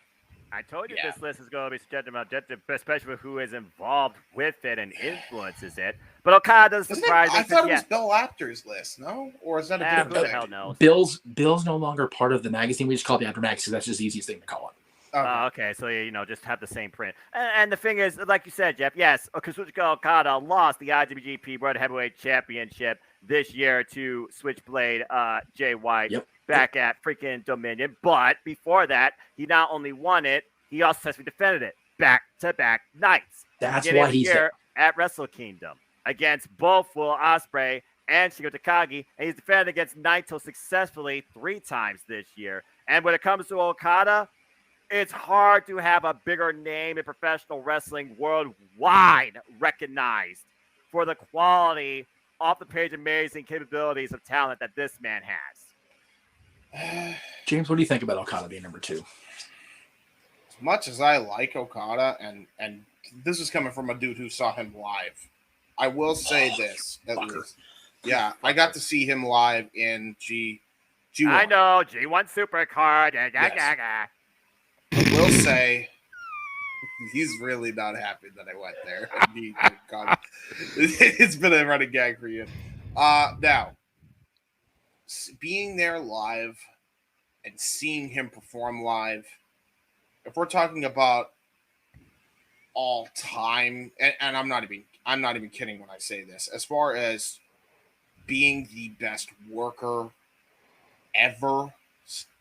I told you this list is going to be subjective, especially with who is involved with it and influences it. But Okada doesn't surprise me. I thought it was Bill Apter's list, no? Or is that a different who the hell knows? Bill's no longer part of the magazine. We just call it the Aftermag because that's just the easiest thing to call it. Okay, so just have the same print. And the thing is, like you said, Jeff, yes, Kazuchika Okada lost the IWGP World Heavyweight Championship this year to Switchblade Jay White back at freaking Dominion. But before that, he not only won it, he also successfully defended it back-to-back nights. That's why he's here at Wrestle Kingdom against both Will Ospreay and Shingo Takagi, and he's defended against Naito successfully 3 times this year. And when it comes to Okada, it's hard to have a bigger name in professional wrestling worldwide recognized for the quality, off-the-page amazing capabilities of talent that this man has. James, what do you think about Okada being number 2? As much as I like Okada, and this is coming from a dude who saw him live, I will say this at least. Yeah, I got to see him live in G1. I know, G1 Supercard. I will say he's really not happy that I went there. It's been a running gag for you. Now, being there live and seeing him perform live, if we're talking about all time, and I'm not even kidding when I say this, as far as being the best worker ever,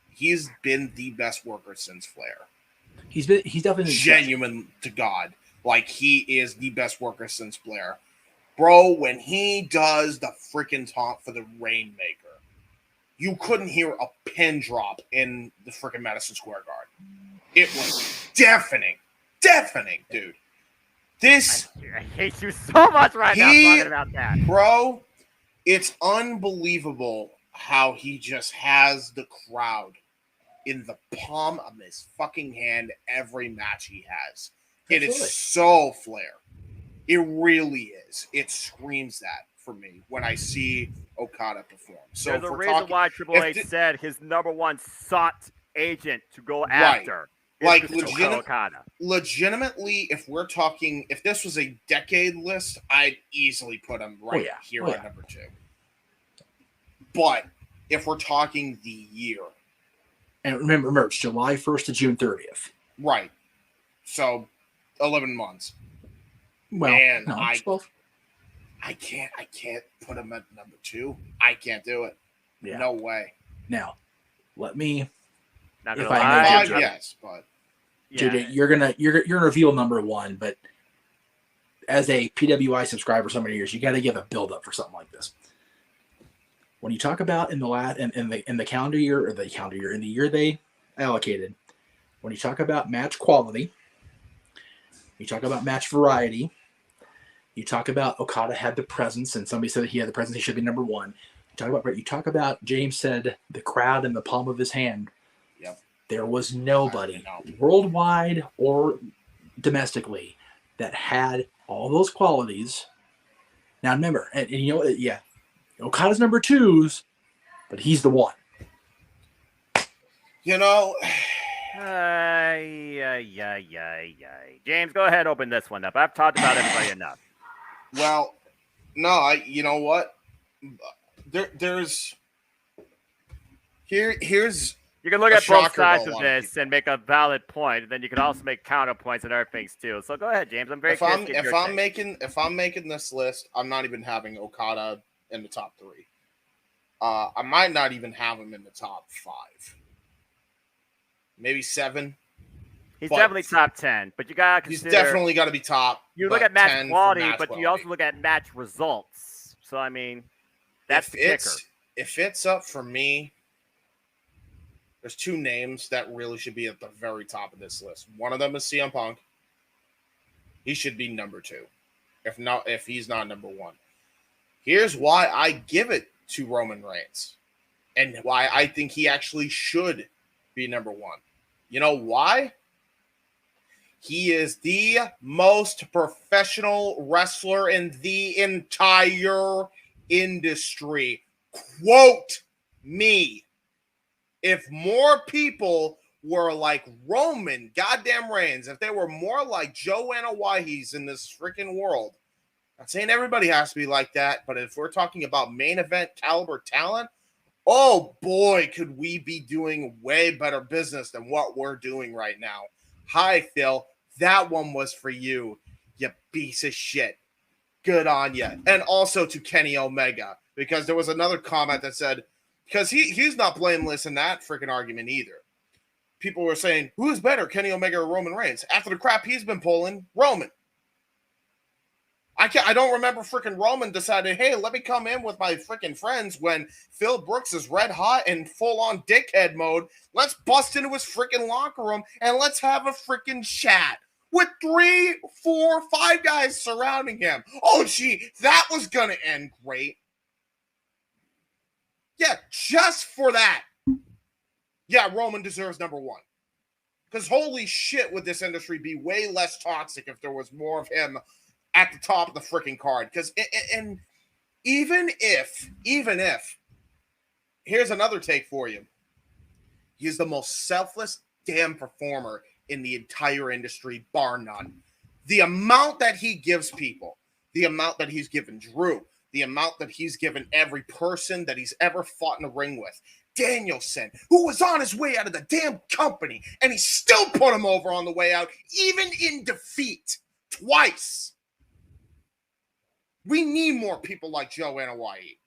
he's been the best worker since Flair. He's definitely genuine to God. Like, he is the best worker since Flair. Bro, when he does the freaking taunt for the Rainmaker, you couldn't hear a pin drop in the freaking Madison Square Garden. It was deafening, dude. I hate you so much right now talking about that. Bro, it's unbelievable how he just has the crowd in the palm of his fucking hand every match he has. It is so Flair. It really is. It screams that for me when I see Okada perform. So there's a reason why Triple H said his number 1 sought agent to go after. Like, legitimately, if we're talking, if this was a decade list, I'd easily put him here on number 2. But if we're talking the year, and remember, it's July 1st to June 30th. Right. So 11 months. Well, and no, I can't put him at number 2. I can't do it. Yeah. No way. Now, let me. Not if I may, JJ, yes, but JJ, you're gonna reveal number 1, but as a PWI subscriber so many years, you got to give a build up for something like this. When you talk about in the calendar year, in the year they allocated, when you talk about match quality, you talk about match variety, you talk about Okada had the presence, and somebody said that he had the presence, he should be number one. You talk about James said the crowd in the palm of his hand. Yep. There was nobody worldwide or domestically that had all those qualities. Now remember, and you know, yeah, Okada's number 2s, but he's the one. You know, James, go ahead, open this one up. I've talked about everybody enough. Well, no, you know what? Here's you can look at both sides of this and make a valid point, and then you can also make counterpoints and other things too. So go ahead, James. I'm very curious. If I'm making this list, I'm not even having Okada in the top 3. I might not even have him in the top 5. Maybe 7. He's definitely top 10, but you gotta consider he's definitely got to be top. You look at match quality, but you also look at match results. So I mean, that's the kicker. If it's up for me, there's 2 names that really should be at the very top of this list. One of them is CM Punk. He should be number 2, if he's not number 1. Here's why I give it to Roman Reigns, and why I think he actually should be number 1. You know why? He is the most professional wrestler in the entire industry. Quote me. If more people were like Roman goddamn Reigns, if they were more like Joanna Wahys in this freaking world, not saying everybody has to be like that, but if we're talking about main event caliber talent, oh boy, could we be doing way better business than what we're doing right now. Hi, Phil. That one was for you, you piece of shit. Good on you. And also to Kenny Omega, because there was another comment that said, because he's not blameless in that freaking argument either. People were saying, who's better, Kenny Omega or Roman Reigns? After the crap he's been pulling, Roman. I don't remember freaking Roman decided, hey, let me come in with my freaking friends when Phil Brooks is red hot and full-on dickhead mode. Let's bust into his freaking locker room and let's have a freaking chat with 3, 4, 5 guys surrounding him. Oh, gee, that was going to end great. Yeah, just for that. Yeah, Roman deserves number 1. Because holy shit, would this industry be way less toxic if there was more of him at the top of the freaking card. Because, and even if, here's another take for you. He's the most selfless damn performer in the entire industry, bar none. The amount that he gives people, the amount that he's given Drew, the amount that he's given every person that he's ever fought in a ring with. Danielson, who was on his way out of the damn company, and he still put him over on the way out, even in defeat, twice. We need more people like Joanna Wahys.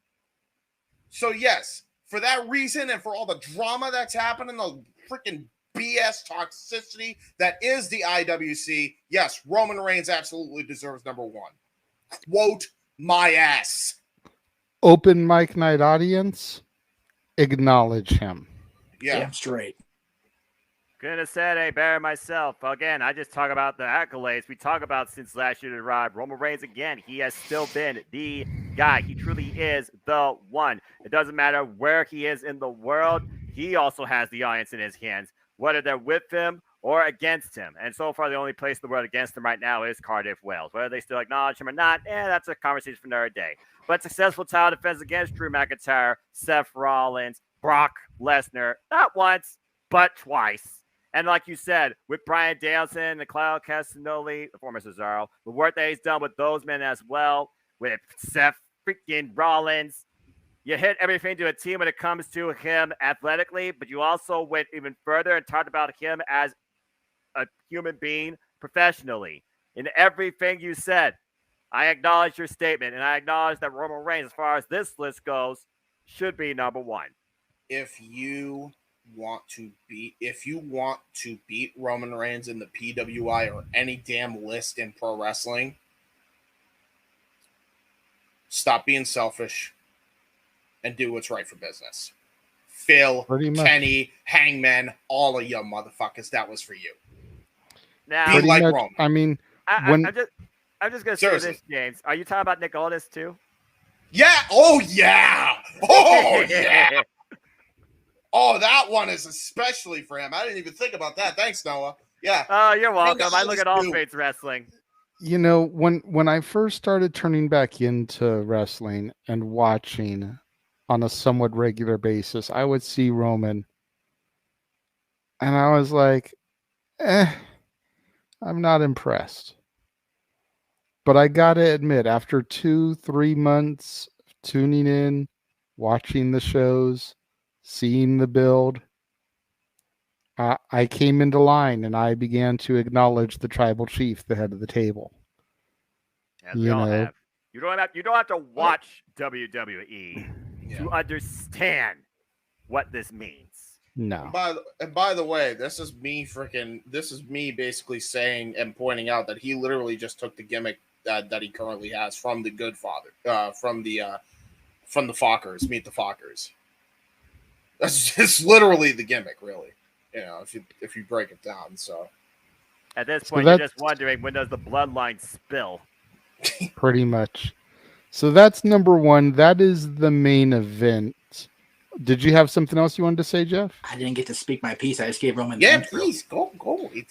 So yes, for that reason and for all the drama that's happening, the freaking BS toxicity that is the IWC, yes, Roman Reigns absolutely deserves number 1. Quote my ass. Open mic night audience, acknowledge him. Yeah. Damn straight. Couldn't have said a better myself. Again, I just talk about the accolades. We talk about since last year to arrive. Roman Reigns, again, he has still been the guy. He truly is the one. It doesn't matter where he is in the world. He also has the audience in his hands, whether they're with him or against him. And so far, the only place in the world against him right now is Cardiff, Wales. Whether they still acknowledge him or not, that's a conversation for another day. But successful title defense against Drew McIntyre, Seth Rollins, Brock Lesnar, not once, but twice. And like you said, with Bryan Danielson and Claudio Castagnoli, the former Cesaro, the work that he's done with those men as well, with Seth freaking Rollins, you hit everything to a team when it comes to him athletically, but you also went even further and talked about him as a human being professionally. In everything you said, I acknowledge your statement, and I acknowledge that Roman Reigns, as far as this list goes, should be number 1. If you want to beat Roman Reigns in the PWI or any damn list in pro wrestling, stop being selfish and do what's right for business. Phil, Pretty much. Kenny, Hangman, all of you motherfuckers. That was for you. Now, Be Pretty like much, Roman. I mean, I'm just gonna say Seriously. this, James. Are you talking about Nick Aldis too? Yeah. Oh yeah. Oh yeah. Oh, that one is especially for him. I didn't even think about that. Thanks, Noah. Yeah. Oh, you're welcome. I Aldis look at all too. fates wrestling. you know, when I first started turning back into wrestling and watching on a somewhat regular basis, I would see Roman, and I was like, I'm not impressed. But I gotta admit, after 2-3 months of tuning in, watching the shows, seeing the build, I came into line and I began to acknowledge the tribal chief, the head of the table. As we all have. You don't have to watch WWE to understand what this means. No. And by the way, this is me basically saying and pointing out that he literally just took the gimmick that he currently has from the Good Father, from the Fockers, Meet the Fockers. That's just literally the gimmick, really. You know, if you break it down. So at this point, you're just wondering, when does the bloodline spill? Pretty much. So that's number one. That is the main event. Did you have something else you wanted to say, Jeff? I didn't get to speak my piece. I just gave Roman. Yeah, please go.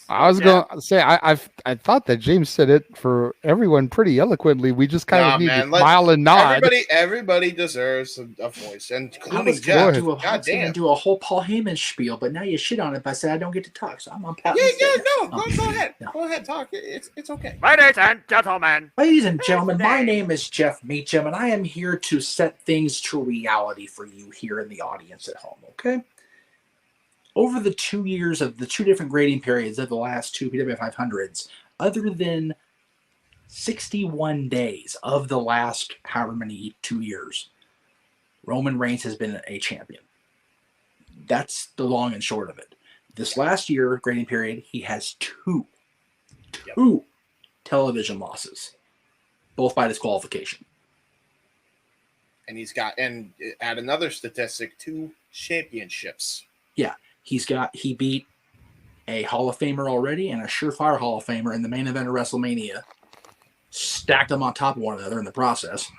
I was going to say I thought that James said it for everyone pretty eloquently. We just kind of need to smile and nod. Everybody deserves a voice, including Jeff. I was going to do a whole Paul Heyman spiel, but now you shit on it by saying I don't get to talk. So I'm on Pat. Go ahead. No. Go ahead, talk. It's okay. Ladies and gentlemen. My name is Jeff Meacham, and I am here to set things to reality for you here in the audience at home, okay? Over the 2 years of the two different grading periods of the last two PW 500s, other than 61 days of the last however many 2 years, Roman Reigns has been a champion. That's the long and short of it. This last year grading period, he has two television losses, both by disqualification. And he's got, and add another statistic, 2 championships. Yeah, he beat a Hall of Famer already and a surefire Hall of Famer in the main event of WrestleMania. Stacked them on top of one another in the process.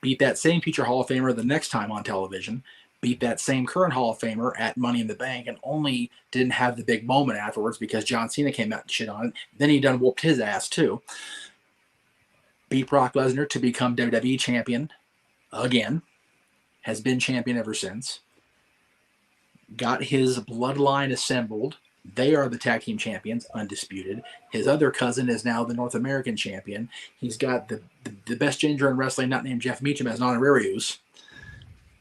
Beat that same future Hall of Famer the next time on television. Beat that same current Hall of Famer at Money in the Bank, and only didn't have the big moment afterwards because John Cena came out and shit on it. Then he done whooped his ass too. Beat Brock Lesnar to become WWE champion again. Has been champion ever since. Got his bloodline assembled. They are the tag team champions, undisputed. His other cousin is now the North American champion. He's got the best ginger in wrestling, not named Jeff Meacham, as an honorarius.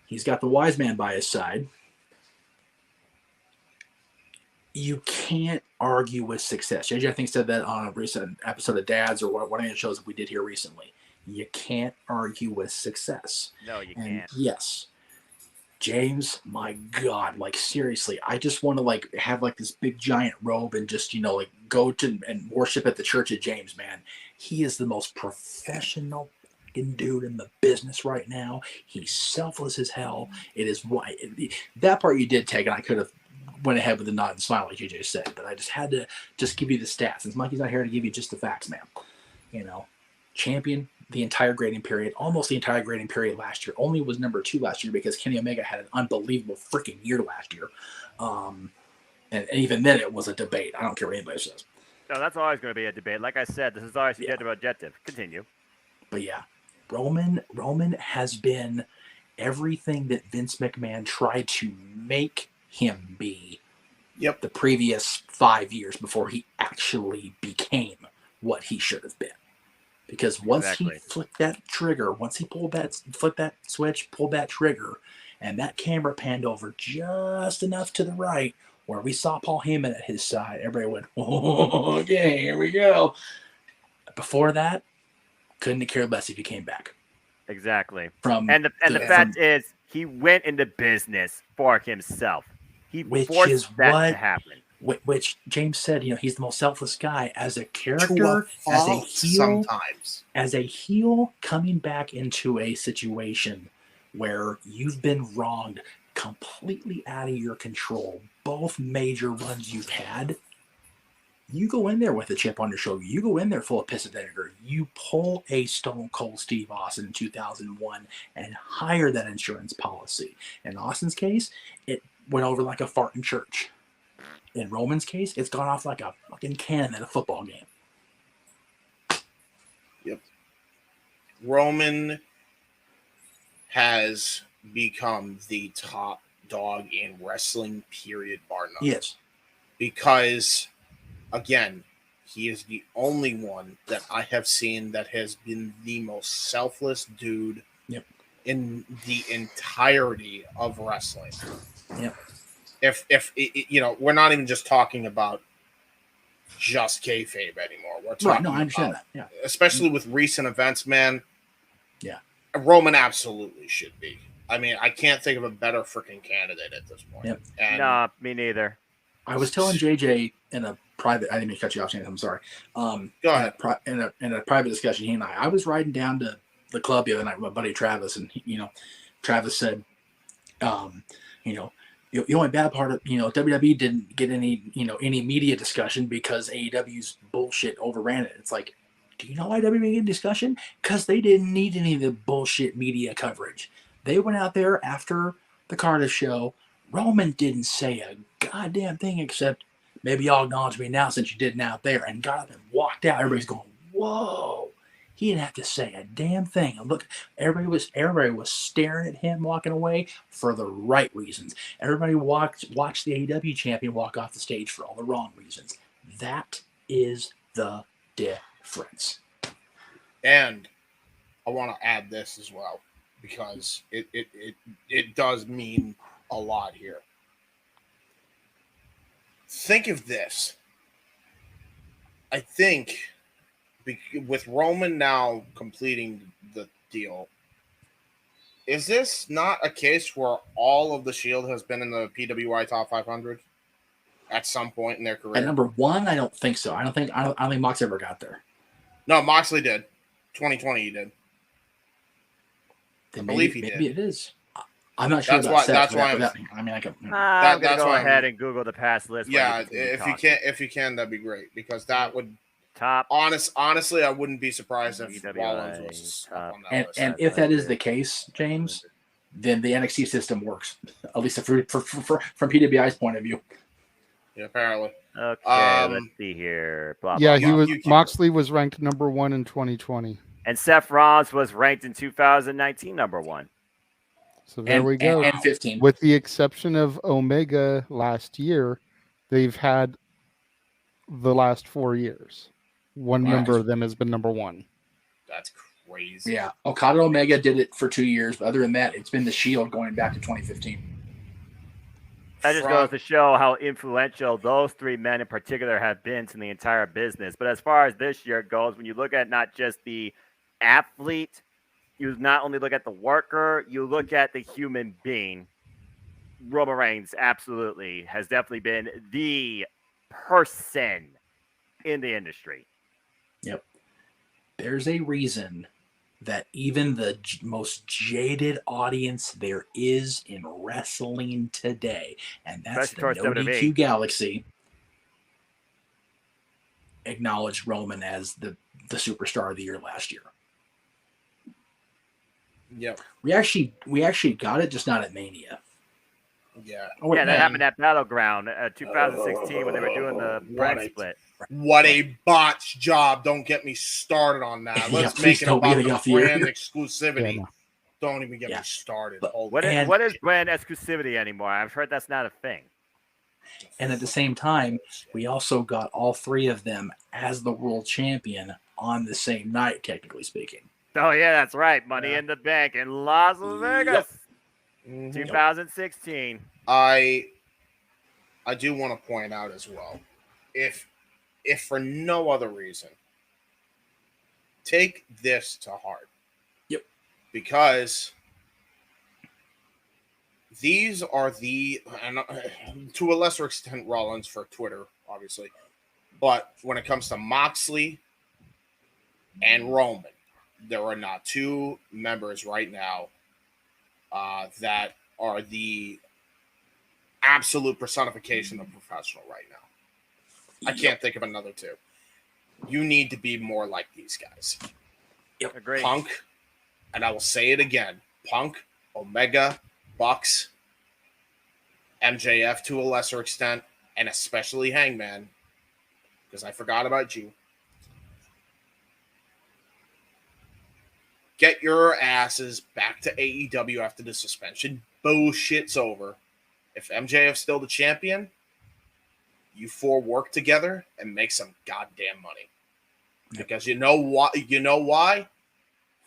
He's got the wise man by his side. You can't argue with success. JJ, I think, said that on a recent episode of Dads or one of the shows we did here recently. You can't argue with success. No, you can't. Yes. James, my God, like seriously, I just want to like have like this big giant robe and just, like go to and worship at the church of James, man. He is the most professional fucking dude in the business right now. He's selfless as hell. It is right. That part you did take, and I could have went ahead with a nod and smile like JJ said, but I just had to just give you the stats. Since Mikey's not here to give you just the facts, man. Champion the entire grading period, almost the entire grading period last year. Only was number 2 last year because Kenny Omega had an unbelievable freaking year last year. And even then it was a debate. I don't care what anybody says. No, that's always going to be a debate. Like I said, this is always subjective objective. Continue. But yeah, Roman has been everything that Vince McMahon tried to make him be the previous 5 years before he actually became what he should have been. Because once he flipped that trigger, once he flipped that switch, pulled that trigger, and that camera panned over just enough to the right where we saw Paul Heyman at his side, everybody went, oh, okay, here we go. Before that, couldn't have cared less if he came back. Exactly. And the fact is, he went into business for himself. He forced that to happen. Which James said, he's the most selfless guy as a character, as a heel. Sometimes. As a heel coming back into a situation where you've been wronged completely out of your control, both major runs you've had, you go in there with a chip on your shoulder. You go in there full of piss and vinegar. You pull a Stone Cold Steve Austin in 2001 and hire that insurance policy. In Austin's case, it went over like a fart in church. In Roman's case, it's gone off like a fucking cannon at a football game. Yep. Roman has become the top dog in wrestling, period, bar none. Yes. Because, again, he is the only one that I have seen that has been the most selfless dude in the entirety of wrestling. Yep. If you know, we're not even just talking about just kayfabe anymore. We're talking I understand about, that. Yeah. Especially with recent events, man. Yeah. Roman absolutely should be. I mean, I can't think of a better freaking candidate at this point. Yep. Nah, me neither. I was telling JJ in a private. I didn't mean to cut you off, James. I'm sorry. Go ahead. In a private discussion, he and I was riding down to the club the other night with my buddy Travis, and Travis said, the only bad part of WWE didn't get any media discussion because AEW's bullshit overran it. It's like, do you know why WWE didn't get discussion? Because they didn't need any of the bullshit media coverage. They went out there after the Cardiff show. Roman didn't say a goddamn thing except, maybe y'all acknowledge me now since you didn't out there, and got up and walked out. Everybody's going, whoa. He didn't have to say a damn thing. And look, everybody was staring at him walking away for the right reasons. Everybody watched the AEW champion walk off the stage for all the wrong reasons. That is the difference. And I want to add this as well, because it does mean a lot here. Think of this. I think with Roman now completing the deal, is this not a case where all of the Shield has been in the PWI Top 500 at some point in their career? At number one, I don't think so. I don't think Mox ever got there. No, Moxley did. 2020 he did. Then I believe he maybe did. it is. I'm not sure. That's why I'm gonna go ahead and Google the past list. Yeah, if you can, that'd be great, because that would top. Honestly, I wouldn't be surprised if Rollins was up on that list. And if that is the case, James, then the NXT system works, at least from PWI's point of view. Yeah, apparently. Okay, let's see here. Moxley was ranked number 1 in 2020, and Seth Rollins was ranked in 2019 number 1. So there we go. And 15. With the exception of Omega last year, they've had the last 4 years. One member of them has been number 1. That's crazy. Yeah. Okada Omega did it for 2 years, but other than that, it's been the Shield going back to 2015. That just goes to show how influential those 3 men in particular have been to the entire business. But as far as this year goes, when you look at not just the athlete, you not only look at the worker, you look at the human being. Roman Reigns absolutely has definitely been the person in the industry. Yep. There's a reason that even the most jaded audience there is in wrestling today, and that's the NoDQ Galaxy, acknowledged Roman as the superstar of the year last year. Yep. We actually got it, just not at Mania. Yeah. That happened at Battleground 2016 when they were doing the brand split. What a botch job. Don't get me started on that. Let's make it about the brand exclusivity. Yeah, no. Don't even get me started. What is brand exclusivity anymore? I've heard that's not a thing. And at the same time, we also got all 3 of them as the world champion on the same night, technically speaking. Oh, yeah, that's right. Money in the Bank in Las Vegas. Yep. 2016. I do want to point out as well, if for no other reason, take this to heart. Yep. Because these are and to a lesser extent, Rollins for Twitter, obviously. But when it comes to Moxley and Roman, there are not 2 members right now that are the absolute personification of professional right now. I can't think of another two. You need to be more like these guys. Yep. Agreed. Punk, and I will say it again, Punk, Omega, Bucks, MJF to a lesser extent, and especially Hangman, because I forgot about you. Get your asses back to AEW after the suspension bullshit's over. If MJF's still the champion, you four work together and make some goddamn money. Because you know what? You know why?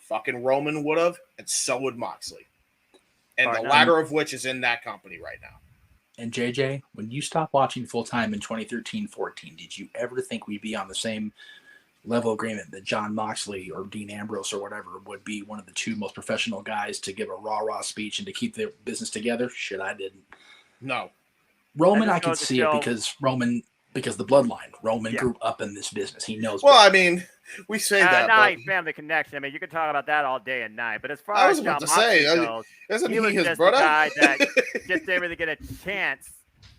Fucking Roman would have, and so would Moxley. And the latter of which is in that company right now. And JJ, when you stopped watching full-time in 2013-14, did you ever think we'd be on the same level of agreement that John Moxley or Dean Ambrose or whatever would be one of the two most professional guys to give a rah-rah speech and to keep their business together? Shit, I didn't. No. Roman, I could see it because the bloodline. Roman grew up in this business. He knows. Well, I mean, we say that. Not family connection. I mean, you can talk about that all day and night. But as far as John Moxley goes, isn't he was his just brother? the guy that just didn't really get a chance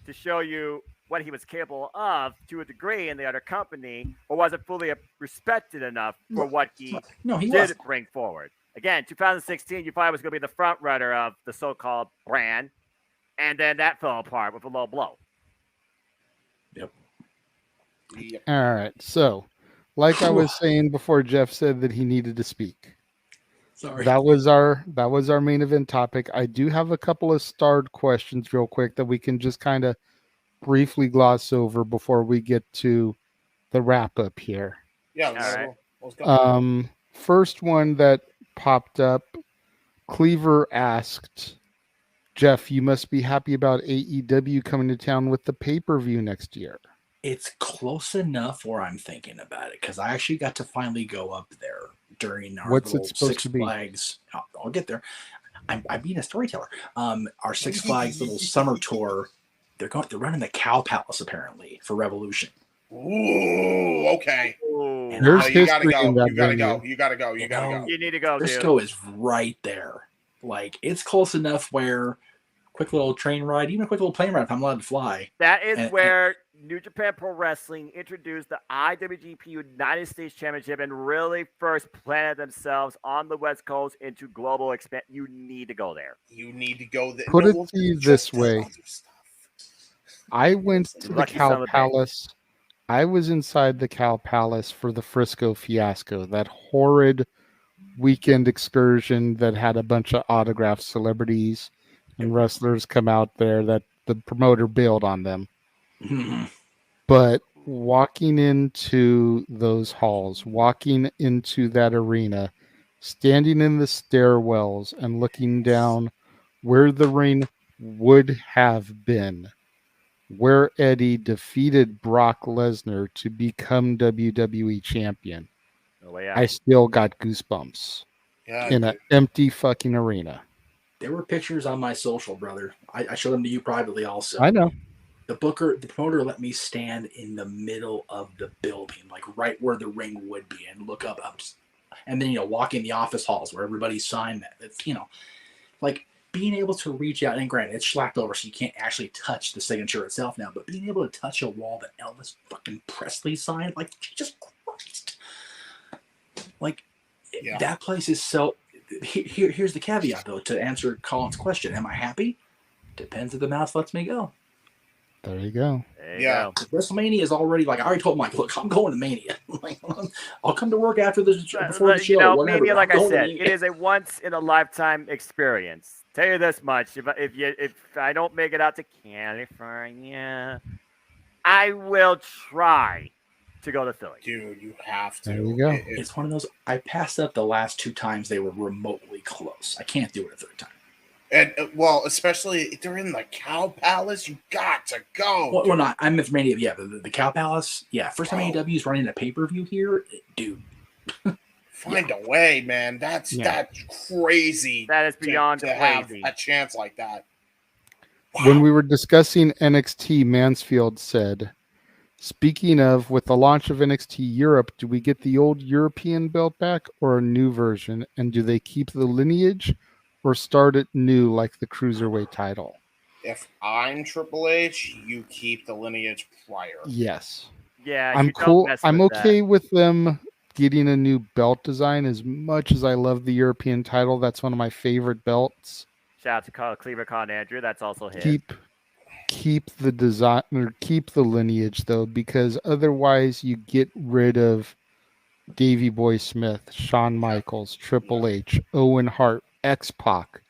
to show you what he was capable of to a degree in the other company, or wasn't fully respected enough for what he did bring forward. Again, 2016, you thought he was going to be the front runner of the so-called brand, and then that fell apart with a low blow. Yep. All right. So, like I was saying before, Jeff said that he needed to speak. Sorry. That was our main event topic. I do have a couple of starred questions real quick that we can just kind of briefly gloss over before we get to the wrap up here. Yeah. Let's go. First one that popped up, Cleaver asked, Jeff, you must be happy about AEW coming to town with the pay-per-view next year. It's close enough where I'm thinking about it, because I actually got to finally go up there during our What's it little supposed Six to be? Flags. I'll get there. I'm being a storyteller. Our Six Flags little summer tour. They're running the Cow Palace apparently for Revolution. Ooh, okay. And There's you gotta history go. in that You gotta venue. go. You gotta go. You gotta go. You need to go, dude. Frisco is right there. Like, it's close enough where quick little train ride, even a quick little plane ride if I'm allowed to fly. That is where New Japan Pro Wrestling introduced the IWGP United States Championship and really first planted themselves on the West Coast into global expansion. You need to go there. You need to go there. Put it to you this way. I went to the Lucky son Cow of a bitch. Palace. I was inside the Cow Palace for the Frisco fiasco, that horrid weekend excursion that had a bunch of autographed celebrities and wrestlers come out there that the promoter bailed on them. But walking into those halls, walking into that arena, standing in the stairwells and looking down where the ring would have been, where Eddie defeated Brock Lesnar to become WWE champion, I still got goosebumps in an empty fucking arena. There were pictures on my social, brother. I showed them to you privately also. I know. The promoter let me stand in the middle of the building, like right where the ring would be, and look up. And then, walk in the office halls where everybody signed that. It's, like being able to reach out, and granted, it's slacked over, so you can't actually touch the signature itself now, but being able to touch a wall that Elvis fucking Presley signed, like, Jesus Christ. Like, that place is so... Here's the caveat, though, to answer Colin's question. Am I happy? Depends if the mouse lets me go. There you go. WrestleMania is already, like, I already told Mike, look, I'm going to Mania. Like, I'll come to work after this, before the show. Whatever. Mania, like I said, it is a once-in-a-lifetime experience. Tell you this much, if I don't make it out to California, I will try to go to Philly. Dude, you have to. There you go. It's one of those, I passed up the last 2 times they were remotely close. I can't do it a third time. And well, especially if they're in the Cow Palace, you got to go. Well, not. I'm at Mania. Yeah, the Cow Palace. Yeah, first time AEW is running a pay-per-view here, dude. Find a way, man. That's crazy. That is beyond to have a chance like that. Wow. When we were discussing NXT, Mansfield said, speaking of, with the launch of NXT Europe, do we get the old European belt back or a new version? And do they keep the lineage or start it new like the Cruiserweight title? if I'm Triple H, you keep the lineage prior. Yes. Yeah, I'm cool. I'm okay with them getting a new belt design as much as I love the European title. That's one of my favorite belts. Shout out to Cleaver Con Andrew. That's also his. Keep the design or keep the lineage though, because otherwise you get rid of Davey Boy Smith, Shawn Michaels, Triple H, Owen Hart, X-Pac,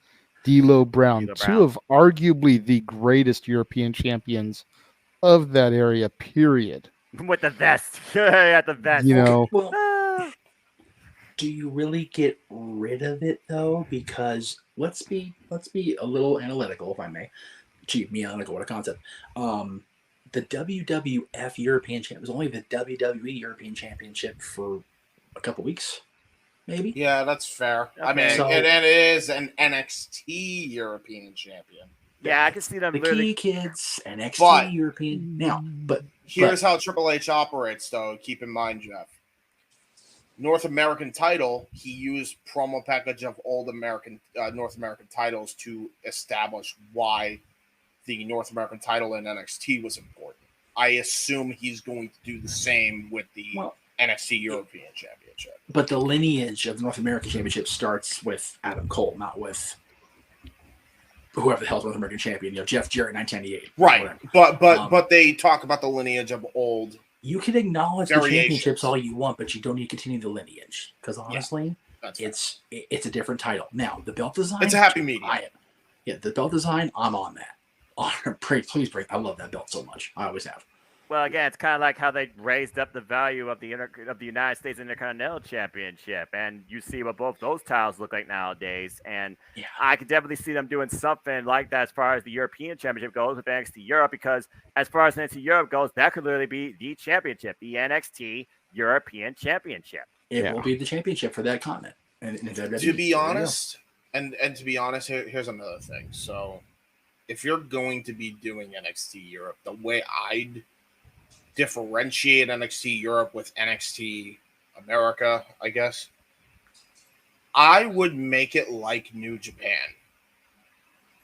D'Lo Brown, two of arguably the greatest European champions of that area, period. With the vest. At the vest. You know. Well, do you really get rid of it though? Because let's be a little analytical, if I may. Cheap me analytical, what a concept. The WWF European Championship was only the WWE European Championship for a couple weeks, maybe. Yeah, that's fair. Okay. I mean, it is an NXT European champion. Yeah, I can see them. The Key Kids, NXT European now. But here's how Triple H operates, though. Keep in mind, Jeff. North American title, he used promo package of old North American titles to establish why the North American title in NXT was important. I assume he's going to do the same with the NXT European Championship. But the lineage of the North American Championship starts with Adam Cole, not with whoever the hell's North American champion. You know, Jeff Jarrett, 1998. Right, but they talk about the lineage of old. You can acknowledge the championships all you want, but you don't need to continue the lineage because honestly, it's a different title. Now the belt design, it's a happy medium. The belt design, I'm on that. Please bring. I love that belt so much. I always have. Well, again, it's kind of like how they raised up the value of the United States Intercontinental Championship, and you see what both those titles look like nowadays. And I could definitely see them doing something like that as far as the European Championship goes with NXT Europe, because as far as NXT Europe goes, that could literally be the championship, the NXT European Championship. It will be the championship for that continent. And to be honest, and to be honest, here's another thing. So, if you're going to be doing NXT Europe, the way I'd differentiate NXT Europe with NXT America, I guess, I would make it like New Japan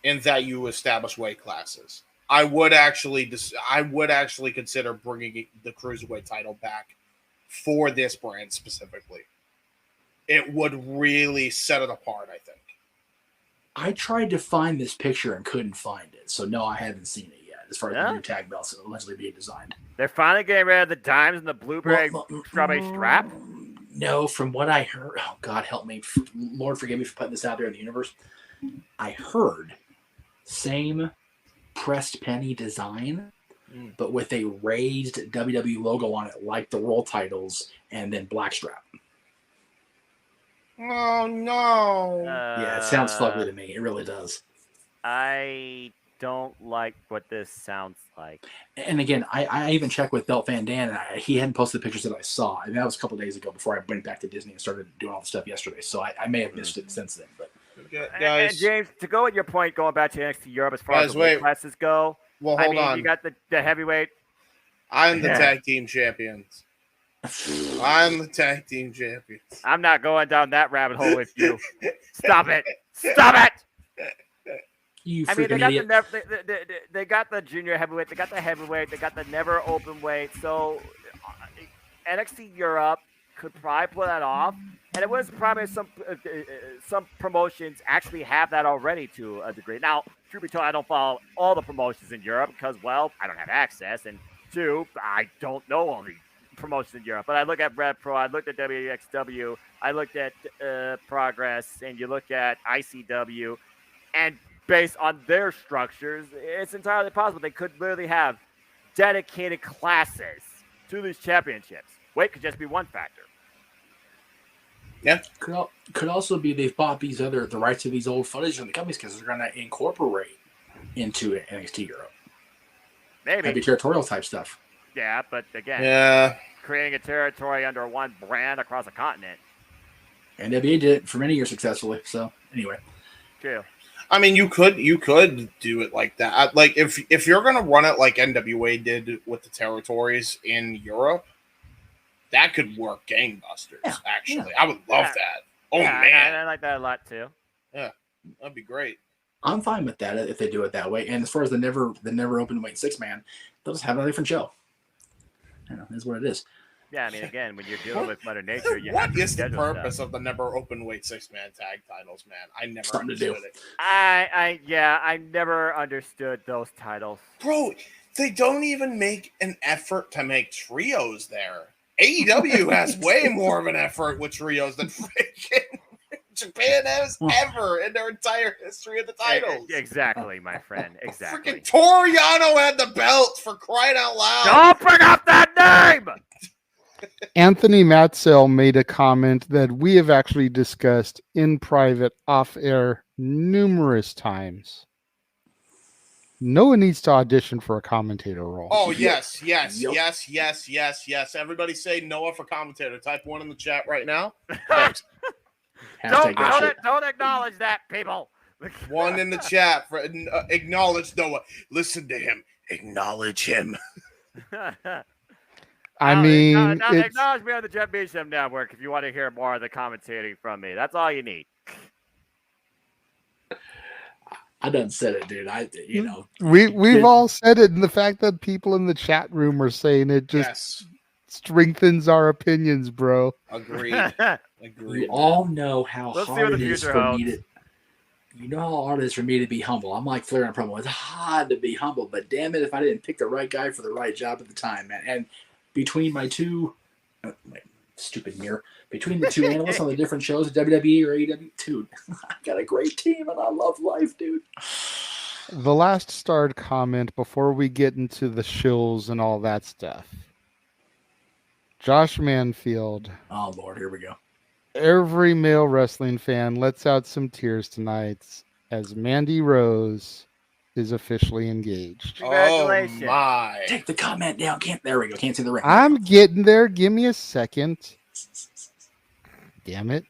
in that you establish weight classes. I would actually consider bringing the Cruiserweight title back for this brand specifically. It would really set it apart, I think. I tried to find this picture and couldn't find it, so no, I haven't seen it yet. As far as the new tag belts allegedly being designed, they're finally getting rid of the dimes and the blueberry strawberry strap. No, from what I heard, oh God help me, Lord forgive me for putting this out there in the universe. I heard same pressed penny design, but with a raised WWE logo on it, like the world titles, and then blackstrap. Oh no! Yeah, it sounds fugly to me. It really does. I don't like what this sounds like. And again, I even checked with Belt Van Dam, and he hadn't posted the pictures that I saw. And that was a couple days ago before I went back to Disney and started doing all the stuff yesterday. So I may have missed it since then. But guys, and James, to go with your point, going back to NXT Europe as far as the weight classes go. Well, hold on. You got the heavyweight. I'm the tag team champions. I'm the tag team champions. I'm not going down that rabbit hole with you. Stop it! Stop it! You I mean, idiot. they got the junior heavyweight, they got the heavyweight, they got the never open weight. So NXT Europe could probably pull that off, and it was probably some promotions actually have that already to a degree. Now, truth be told, I don't follow all the promotions in Europe because, well, I don't have access, and two, I don't know all the promotions in Europe. But I look at Red Pro, I looked at WXW, I looked at Progress, and you look at ICW, and based on their structures, it's entirely possible they could literally have dedicated classes to these championships. Weight could just be one factor. Yeah. Could also be they've bought the rights to these old footage from the companies because they're going to incorporate into NXT Europe. Maybe. Maybe territorial type stuff. Yeah, but again, creating a territory under one brand across a continent. NWA did it for many years successfully. So anyway. True. I mean, you could do it like that. Like if you're gonna run it like NWA did with the territories in Europe, that could work gangbusters. Yeah, actually, I would love that. Oh man, I like that a lot too. Yeah, that'd be great. I'm fine with that if they do it that way. And as far as the never open weight 6-man, they'll just have a different show. You know, is what it is. Yeah, I mean, again, when you're dealing with Mother Nature, what is the purpose of the never open weight 6-man tag titles, man? I never understood it. I never understood those titles. Bro, they don't even make an effort to make trios there. AEW has way more of an effort with trios than freaking Japan has ever in their entire history of the titles. Exactly, my friend. Exactly. Freaking Toru Yano had the belt, for crying out loud. Don't bring up that name! Anthony Matzel made a comment that we have actually discussed in private, off air, numerous times. Noah needs to audition for a commentator role. Oh, yes. Everybody say Noah for commentator. Type 1 in the chat right now. Thanks. Don't acknowledge that, people. 1 in the chat for acknowledge Noah. Listen to him. Acknowledge him. I mean, acknowledge me on the Jeff Meacham Network if you want to hear more of the commentating from me. That's all you need. I done said it, dude. We've all said it, and the fact that people in the chat room are saying it just strengthens our opinions, bro. Agreed. You all know how hard it is for me to. You know how hard it is for me to be humble. I'm like Flair on promo. It's hard to be humble, but damn it, if I didn't pick the right guy for the right job at the time, man. And between my two, my stupid mirror, between the two analysts on the different shows, WWE or AEW, dude, I got a great team and I love life, dude. The last starred comment before we get into the shills and all that stuff. Josh Manfield. Oh, Lord, here we go. Every male wrestling fan lets out some tears tonight as Mandy Rose is officially engaged. Congratulations. Oh, my. Take the comment down. There we go. Can't see the ring. I'm getting there. Give me a second. Damn it.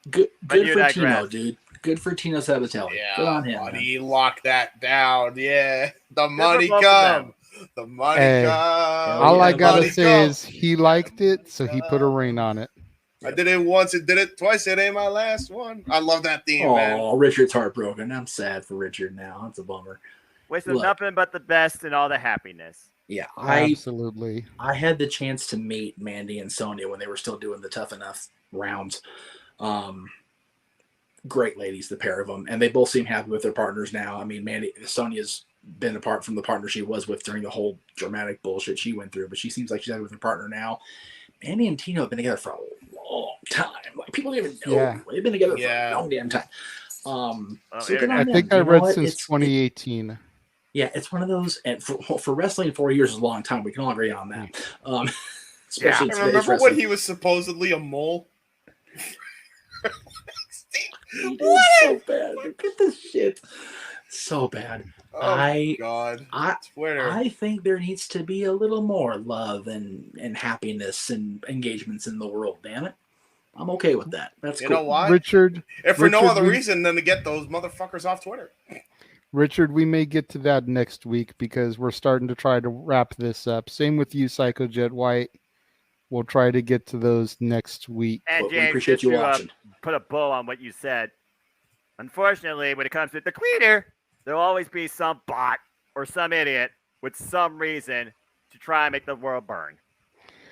Good for Tino, dude. Good for Tino Sabatelli. Yeah, good on him. Buddy, lock that down. Yeah. The money come. The money come. All I got to say is he liked it, so he put a ring on it. I did it once, it did it twice. It ain't my last one. I love that theme, man. Oh, Richard's heartbroken. I'm sad for Richard now. That's a bummer. Wish him nothing but the best and all the happiness. Yeah, absolutely. I had the chance to meet Mandy and Sonya when they were still doing the Tough Enough rounds. Great ladies, the pair of them, and they both seem happy with their partners now. I mean, Sonya's been apart from the partner she was with during the whole dramatic bullshit she went through, but she seems like she's happy with her partner now. Mandy and Tino have been together for a long time. Like, people don't even know. Yeah. They've been together for a long damn time. I think I read since 2018. Yeah, it's one of those, and for wrestling, 4 years is a long time. We can all agree on that. Especially remember when he was supposedly a mole? So bad. Look at this shit. So bad. Oh, God. Twitter. I think there needs to be a little more love and happiness and engagements in the world, damn it. I'm okay with that. That's cool. You know why? Richard. If for no other reason than to get those motherfuckers off Twitter. Richard, we may get to that next week because we're starting to try to wrap this up. Same with you, Psycho Jet White. We'll try to get to those next week. And James, we appreciate you watching. Put a bow on what you said. Unfortunately, when it comes to the Queener, there'll always be some bot or some idiot with some reason to try and make the world burn.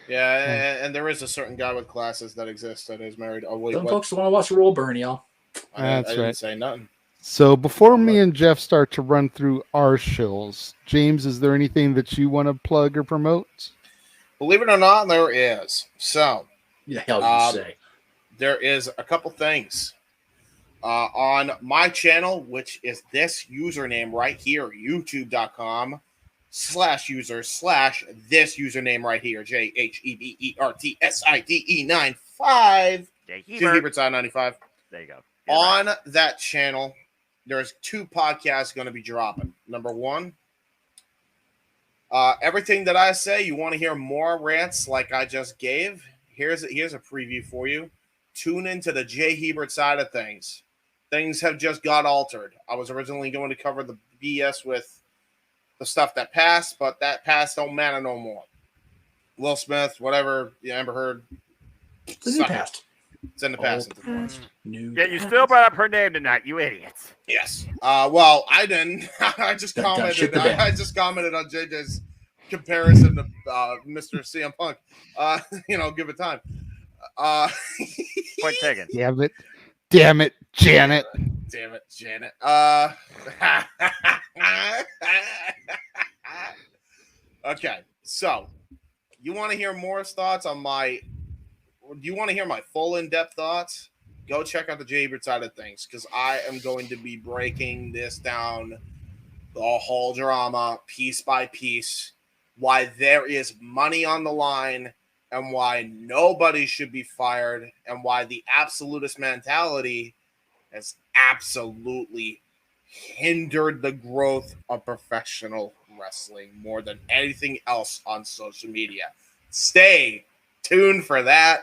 Yeah, and there is a certain guy with glasses that exists that is married. Oh, wait, some folks want to watch the world burn, y'all. I didn't say nothing. So before me and Jeff start to run through our shills, James, is there anything that you want to plug or promote? Believe it or not, there is. So, the hell you say? There is a couple things on my channel, which is this username right here, youtube.com/user/this username right here, JHEBERTSIDE95. JHebertside95. There you go. On that channel, there's 2 podcasts going to be dropping. Number 1, everything that I say, you want to hear more rants like I just gave. Here's a preview for you. Tune into the Jay Hebert side of things. Things have just got altered. I was originally going to cover the BS with the stuff that passed, but that past don't matter no more. Will Smith, whatever, Amber Heard. The new past. It's in the past. Yeah, you still brought up her name tonight, you idiots. Yes. Well, I didn't. I just commented. bed. I just commented on JJ's comparison to Mr. CM Punk. Give it time. Point taken. Damn it, Janet. Damn it, Janet. Okay, so you want to hear more thoughts on my? Do you want to hear my full in-depth thoughts? Go check out the J Ebert side of things, because I am going to be breaking this down, the whole drama, piece by piece, why there is money on the line, and why nobody should be fired, and why the absolutist mentality has absolutely hindered the growth of professional wrestling more than anything else on social media. Stay tuned for that.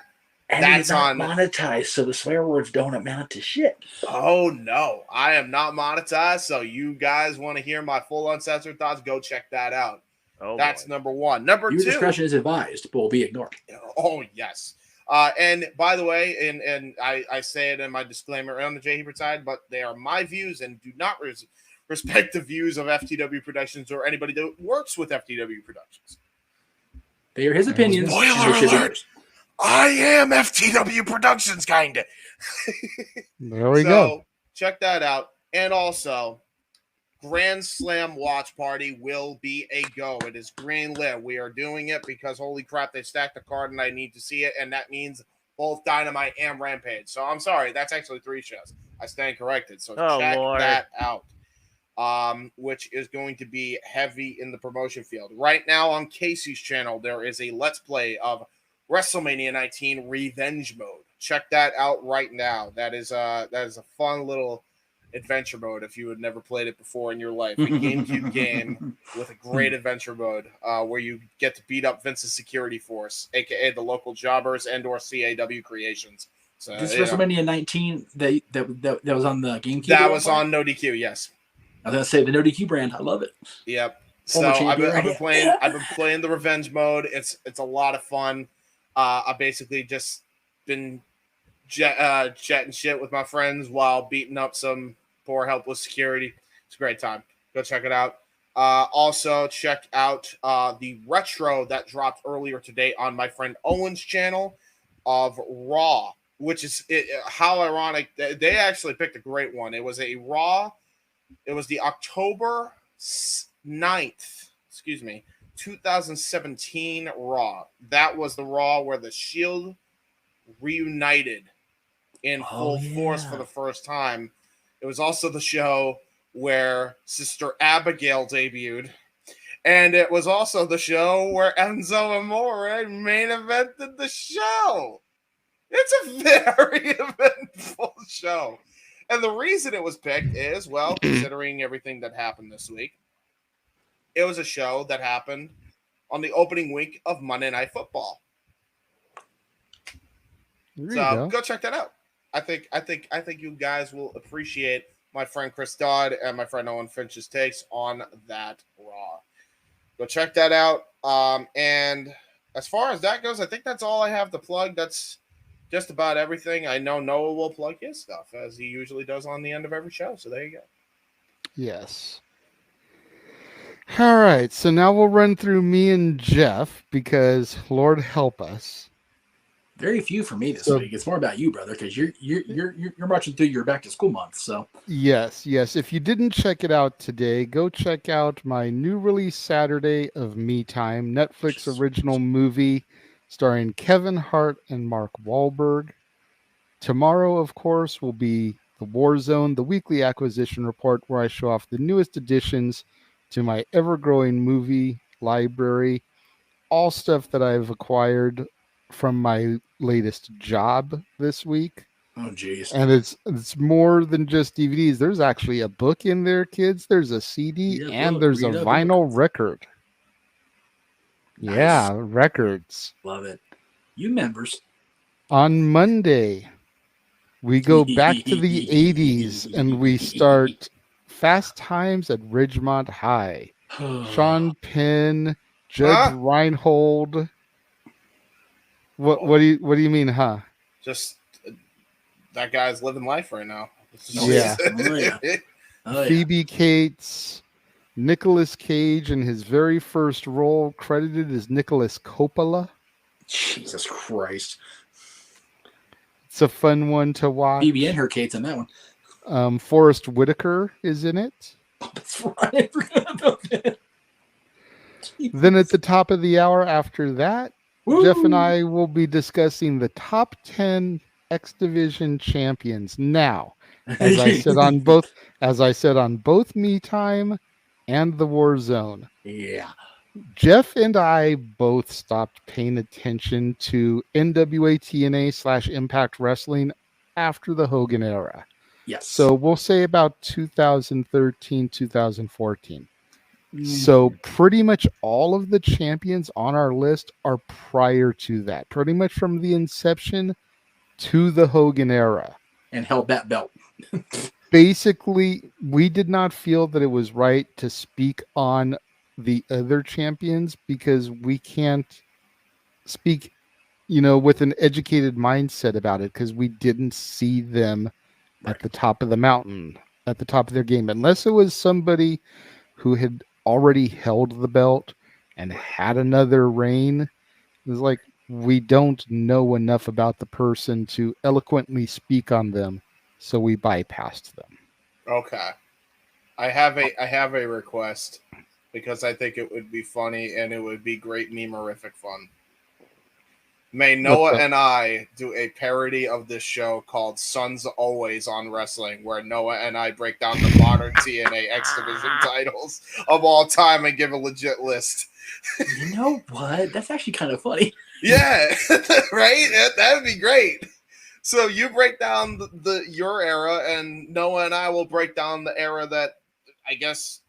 And that's not monetized, so the swear words don't amount to shit. Oh no, I am not monetized. So you guys want to hear my full uncensored thoughts? Go check that out. Oh, that's number one. Number two, your discretion is advised, but will be ignored. Oh yes. And by the way, and I say it in my disclaimer on the J Hebert side, but they are my views and do not respect the views of FTW Productions or anybody that works with FTW Productions. They are his opinions. Spoiler alert. I am FTW Productions, kind of. There we go. Check that out. And also, Grand Slam Watch Party will be a go. It is greenlit. We are doing it because, holy crap, they stacked the card and I need to see it. And that means both Dynamite and Rampage. So I'm sorry. That's actually 3 shows. I stand corrected. So check that out. Which is going to be heavy in the promotion field. Right now on Casey's channel, there is a Let's Play of WrestleMania 19 Revenge Mode. Check that out right now. That is a fun little adventure mode if you had never played it before in your life. A GameCube game with a great adventure mode where you get to beat up Vince's security force, aka the local jobbers and or CAW creations. So this WrestleMania 19 that was on the GameCube. That was on NoDQ, yes. I was gonna say the NoDQ brand. I love it. Yep. So I've been playing the revenge mode. It's a lot of fun. I basically just been chatting shit with my friends while beating up some poor helpless security. It's a great time. Go check it out. Also check out the retro that dropped earlier today on my friend Owen's channel of Raw, which is how ironic. They actually picked a great one. It was a Raw. It was the October 9th, 2017 Raw. That was the Raw where the Shield reunited in full force for the first time. It was also the show where Sister Abigail debuted. And it was also the show where Enzo Amore main evented the show. It's a very eventful show. And the reason it was picked is, well, considering everything that happened this week, it was a show that happened on the opening week of Monday Night Football. So go check that out. I think you guys will appreciate my friend Chris Dodd and my friend Owen Finch's takes on that Raw. Go check that out. And as far as that goes, I think that's all I have to plug. That's just about everything. I know Noah will plug his stuff as he usually does on the end of every show. So there you go. Yes. All right. So now we'll run through me and Jeff because Lord help us. Very few for me this week. It's more about you, brother, because you're marching through your back to school month. So yes. If you didn't check it out today, go check out my new release Saturday of Me Time, Netflix original movie starring Kevin Hart and Mark Wahlberg. Tomorrow, of course, will be the War Zone, the weekly acquisition report, where I show off the newest additions to my ever-growing movie library, all stuff that I've acquired from my latest job this week. Oh, geez. And it's more than just DVDs. There's actually a book in there, kids. There's a CD and there's a vinyl record. Nice. Yeah, records. Love it. You members. On Monday, we go back to the 80s and we start Fast Times at Ridgemont High. Sean Penn, Judge Reinhold. What do you mean, huh? Just that guy's living life right now. Yeah. Phoebe Cates, Nicolas Cage in his very first role, credited as Nicholas Coppola. Jesus Christ. It's a fun one to watch. Phoebe and her Cates in that one. Forrest Whitaker is in it. Oh, that's right. I forgot about that. Then at the top of the hour after that, Jeff and I will be discussing the top 10 X Division champions. Now, as I said on both Me Time and the War Zone. Yeah. Jeff and I both stopped paying attention to NWA TNA / Impact Wrestling after the Hogan era. Yes. So we'll say about 2013, 2014. So pretty much all of the champions on our list are prior to that, pretty much from the inception to the Hogan era. And held that belt. Basically, we did not feel that it was right to speak on the other champions because we can't speak, with an educated mindset about it because we didn't see them at the top of the mountain, at the top of their game, unless it was somebody who had already held the belt and had another reign. It was like, we don't know enough about the person to eloquently speak on them, so we bypassed them. Okay. I have a request because I think it would be funny and it would be great memorific fun. May Noah and I do a parody of this show called Sons Always on Wrestling, where Noah and I break down the modern TNA X Division titles of all time and give a legit list. You know what? That's actually kind of funny. Yeah, right? That would be great. So you break down your era, and Noah and I will break down the era that I guess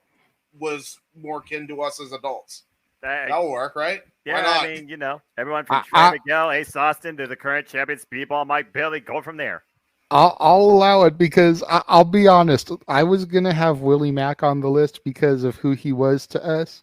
was more kin to us as adults. That'll work, right? Yeah, I mean, everyone from Trey Miguel, Ace Austin to the current champion, Speedball, Mike Bailey, go from there. I'll allow it because I'll be honest. I was going to have Willie Mack on the list because of who he was to us.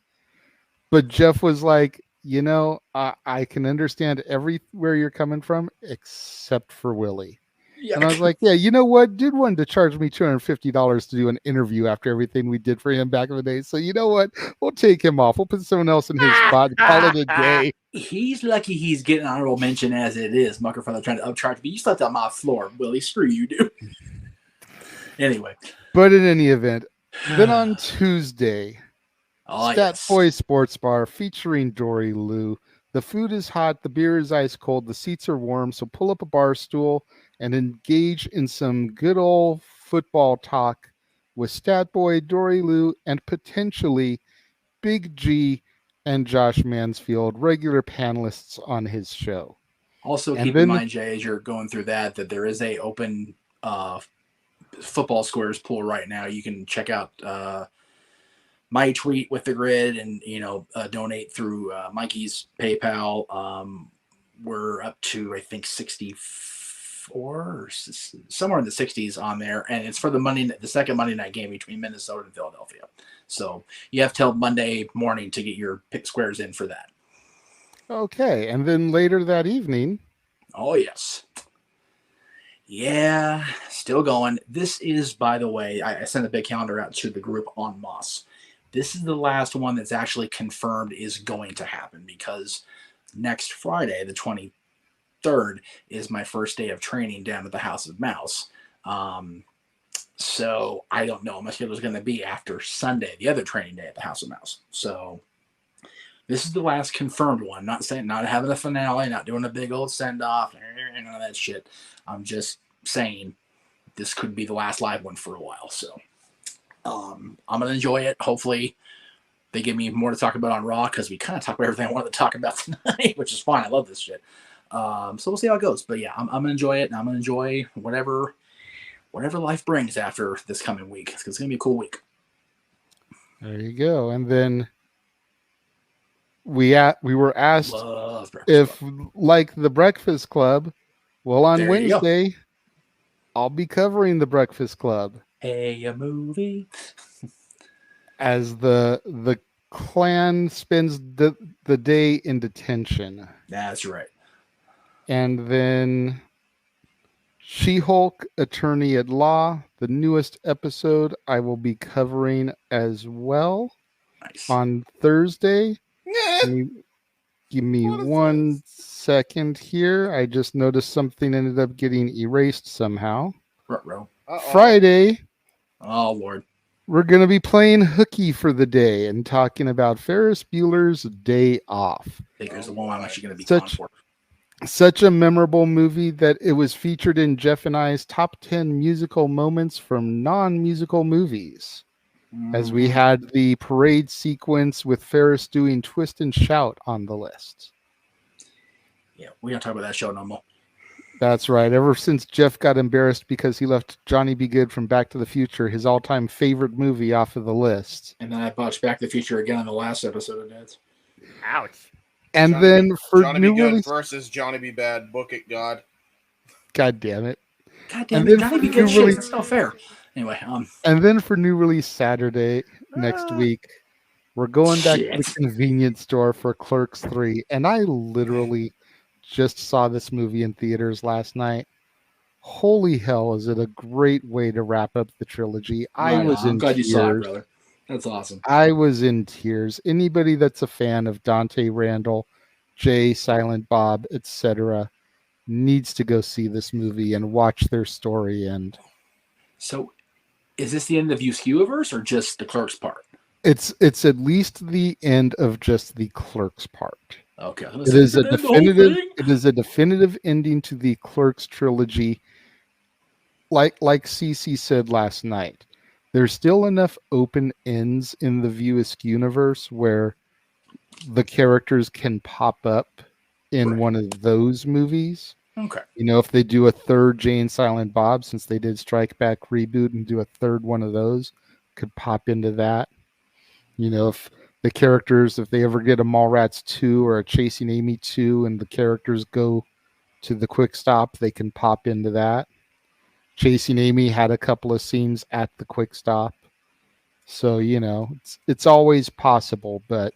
But Jeff was like, I can understand everywhere you're coming from except for Willie. Yeah. And I was like, yeah, you know what? Dude wanted to charge me $250 to do an interview after everything we did for him back in the day. So you know what? We'll take him off. We'll put someone else in his spot and call it a day. He's lucky he's getting an honorable mention as it is. Muckerfeller trying to upcharge me. You slept on my floor, Willie. Screw you, dude. Anyway. But in any event, then on Tuesday, Stat Boy Sports Bar featuring Dory Lou. The food is hot. The beer is ice cold. The seats are warm. So pull up a bar stool and engage in some good old football talk with Stat Boy, Dory Lou, and potentially Big G and Josh Mansfield, regular panelists on his show. Also, keep in mind, Jay, as you're going through that there is a open football squares pool right now. You can check out my tweet with the grid and, donate through Mikey's PayPal. We're up to, I think, 64 or somewhere in the 60s on there. And it's for the second Monday night game between Minnesota and Philadelphia. So you have till Monday morning to get your pick squares in for that. Okay. And then later that evening. Oh, yes. Yeah, still going. This is, by the way, I sent a big calendar out to the group on Moss. This is the last one that's actually confirmed is going to happen because next Friday, the 23rd, is my first day of training down at the House of Mouse. So I don't know how much it was going to be after Sunday, the other training day at the House of Mouse. So this is the last confirmed one. Not having a finale, not doing a big old send-off, none of that shit. I'm just saying this could be the last live one for a while. So I'm going to enjoy it. Hopefully they give me more to talk about on Raw because we kind of talked about everything I wanted to talk about tonight, which is fine. I love this shit. So we'll see how it goes. But yeah, I'm going to enjoy it, and I'm going to enjoy whatever life brings after this coming week. It's going to be a cool week. There you go. And then we were asked if, like the Breakfast Club, well, on Wednesday, I'll be covering the Breakfast Club. Hey, a movie. As the clan spends the day in detention. That's right. And then She-Hulk, Attorney at Law, the newest episode I will be covering as well on Thursday. Give me 1 second here. I just noticed something ended up getting erased somehow. Friday. Oh, Lord. We're going to be playing hooky for the day and talking about Ferris Bueller's Day Off. I think there's the one I'm actually going to be calling for. Such a memorable movie that it was featured in Jeff and I's top 10 musical moments from non-musical movies. As we had the parade sequence with Ferris doing Twist and Shout on the list. Yeah, we don't talk about that show no more. That's right. Ever since Jeff got embarrassed because he left Johnny B. Good from Back to the Future, his all-time favorite movie, off of the list. And then I botched Back to the Future again in the last episode of Dad's. Ouch. And Johnny then for Johnny new B. Good release, versus Johnny B. Bad. Book it, God. God damn it. God damn it. Johnny B. Good shit. That's not fair. Anyway, and then for new release Saturday next week, we're going back to the convenience store for Clerks 3. And I literally just saw this movie in theaters last night. Holy hell, is it a great way to wrap up the trilogy. I'm glad you saw it, brother. That's awesome. I was in tears. Anybody that's a fan of Dante Randall, Jay, Silent Bob, etc., needs to go see this movie and watch their story end. So, is this the end of Uscuiverse or just the Clerks part? It's at least the end of just the Clerks part. Okay. It is a definitive ending to the Clerks trilogy. Like Cece said last night, there's still enough open ends in the View Askew universe where the characters can pop up in one of those movies. Okay. You know, if they do a third Jay and Silent Bob, since they did Strike Back reboot and do a third one of those, could pop into that. You know, if the characters, if they ever get a Mallrats 2 or a Chasing Amy 2 and the characters go to the Quick Stop, they can pop into that. Chasing Amy had a couple of scenes at the Quick Stop. So, you know, it's always possible, but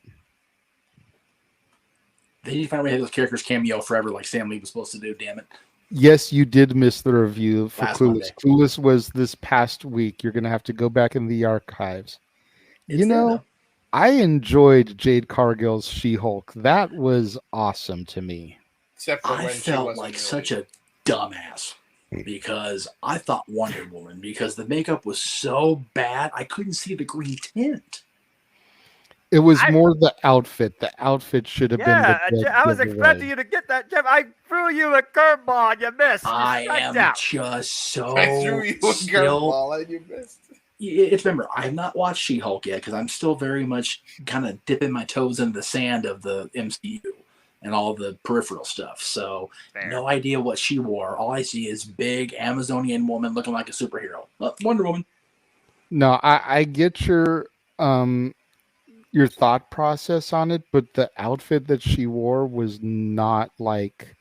they need to find a way to have those characters cameo forever like Sam Lee was supposed to do, damn it. Yes, you did miss the review for Last Clueless. Monday. Clueless was this past week. You're going to have to go back in the archives. I enjoyed Jade Cargill's She-Hulk. That was awesome to me. Except for I when she felt wasn't like really. such a dumbass because I thought Wonder Woman, because the makeup was so bad, I couldn't see the green tint. It was more the outfit. The outfit should have been the big I was giveaway. expecting you to get that, Jeff. I threw you a curveball and you missed. I am out. just so I threw you a still. curveball and you missed. It's remember, I have not watched She-Hulk yet because I'm still very much kind of dipping my toes into the sand of the MCU and all the peripheral stuff. So no idea what she wore. All I see is big Amazonian woman looking like a superhero. Wonder Woman. No, I get your thought process on it, but the outfit that she wore was not like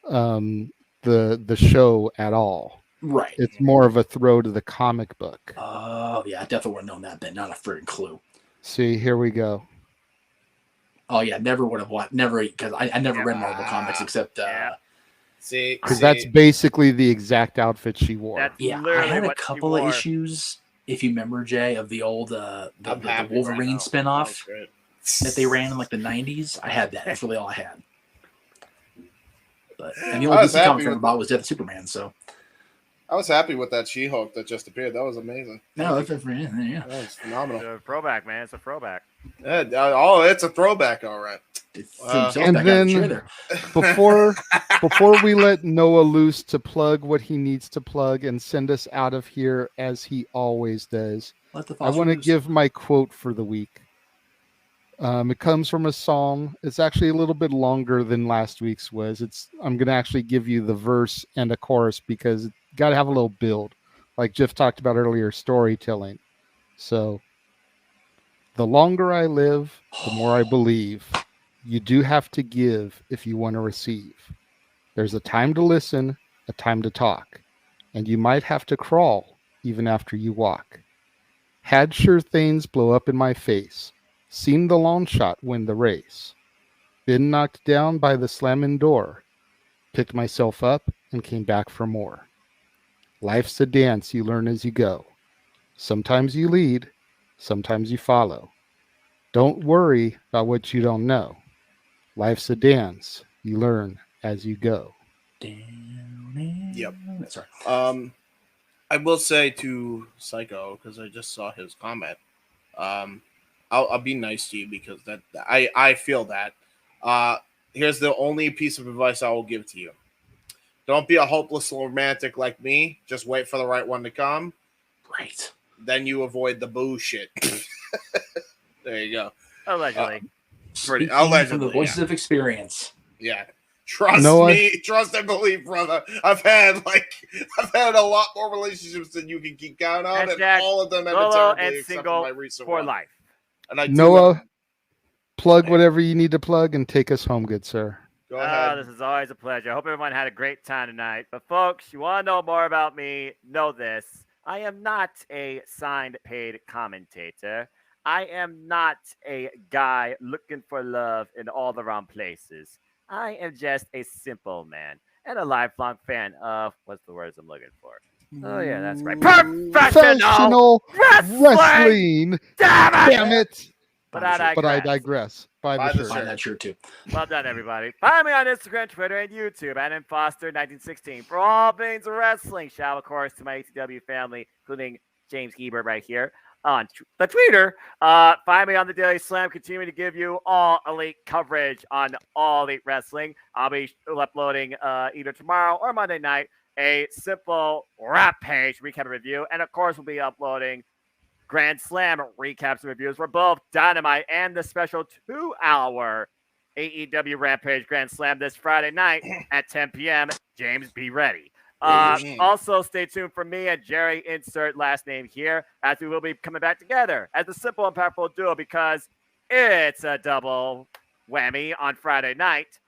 the show at all. Right. It's more of a throw to the comic book. Oh, yeah, I definitely would have known that then. Not a freaking clue. See, here we go. Oh, yeah, never would have watched. Never, because I never read Marvel comics except. See, because that's basically the exact outfit she wore. I had a couple of issues, if you remember, Jay, of the old the Wolverine spinoff that they ran in like the 90s. I had that. That's really all I had. But and the only DC comic I bought was Death of Superman, so. I was happy with that She-Hulk that just appeared. That was amazing. No, that's yeah. That was phenomenal. It's a throwback, man. It's a throwback. Yeah, it's a throwback, all right. And then before we let Noah loose to plug what he needs to plug and send us out of here as he always does, I want to give my quote for the week. It comes from a song. It's actually a little bit longer than last week's was. I'm going to actually give you the verse and a chorus because it's got to have a little build. Like Jeff talked about earlier, storytelling. So, the longer I live, the more I believe. You do have to give if you want to receive. There's a time to listen, a time to talk. And you might have to crawl even after you walk. Had sure things blow up in my face. Seen the long shot win the race. Been knocked down by the slamming door. Picked myself up and came back for more. Life's a dance you learn as you go. Sometimes you lead, sometimes you follow. Don't worry about what you don't know. Life's a dance you learn as you go. Yep. Sorry. I will say to Psycho, because I just saw his comment. I'll be nice to you because that I feel that. Here's the only piece of advice I will give to you. Don't be a hopeless romantic like me. Just wait for the right one to come. Right. Then you avoid the bullshit. There you go. Allegedly. Allegedly. From the voices of experience. Yeah. Trust and believe, brother. I've had a lot more relationships than you can keep count on, and all of them have been terribly except for my recent for one. life. And Noah, plug whatever you need to plug and take us home, good sir. Go ahead. This is always a pleasure. I hope everyone had a great time tonight. But folks, you want to know more about me, know this. I am not a signed paid commentator. I am not a guy looking for love in all the wrong places. I am just a simple man and a lifelong fan of, what's the words I'm looking for? Oh, yeah, that's right. Professional wrestling! Damn it! But I digress. Buy that shirt too. Well done, everybody. Find me on Instagram, Twitter, and YouTube at Foster1916 for all things wrestling. Shout, of course, to my ATW family, including James Hebert right here on the Twitter. Find me on the Daily Slam, continuing to give you all elite coverage on all elite wrestling. I'll be uploading either tomorrow or Monday night a simple Rampage recap review, and of course we'll be uploading Grand Slam recaps and reviews for both Dynamite and the special 2-hour AEW Rampage Grand Slam this Friday night at 10 p.m. James, be ready. Also, stay tuned for me and Jerry, insert last name here, as we will be coming back together as a simple and powerful duo because it's a double whammy on Friday night.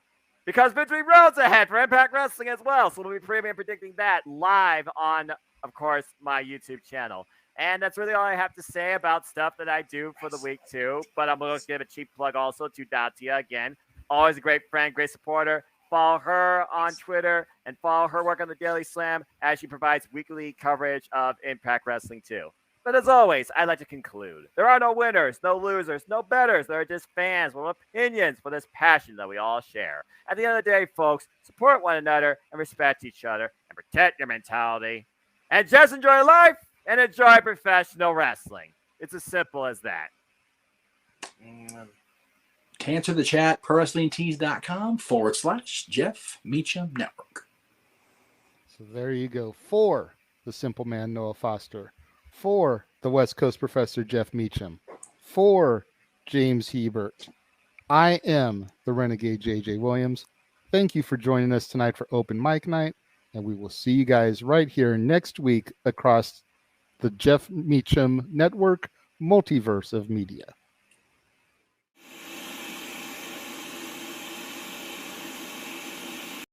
Because Victory Road's ahead for Impact Wrestling as well. So we'll be previewing and predicting that live on, of course, my YouTube channel. And that's really all I have to say about stuff that I do for the week, too. But I'm going to give a cheap plug also to Datia again. Always a great friend, great supporter. Follow her on Twitter and follow her work on the Daily Slam as she provides weekly coverage of Impact Wrestling, too. But as always, I'd like to conclude. There are no winners, no losers, no betters. There are just fans with opinions for this passion that we all share. At the end of the day, folks, support one another and respect each other and protect your mentality. And just enjoy life and enjoy professional wrestling. It's as simple as that. To answer the chat, ProWrestlingTees.com/Jeff Meacham Network. So there you go. For the simple man, Noah Foster. For the West Coast Professor, Jeff Meacham. For James Hebert. I am the Renegade JJ Williams. Thank you for joining us tonight for Open Mic Night. And we will see you guys right here next week across the Jeff Meacham Network Multiverse of Media.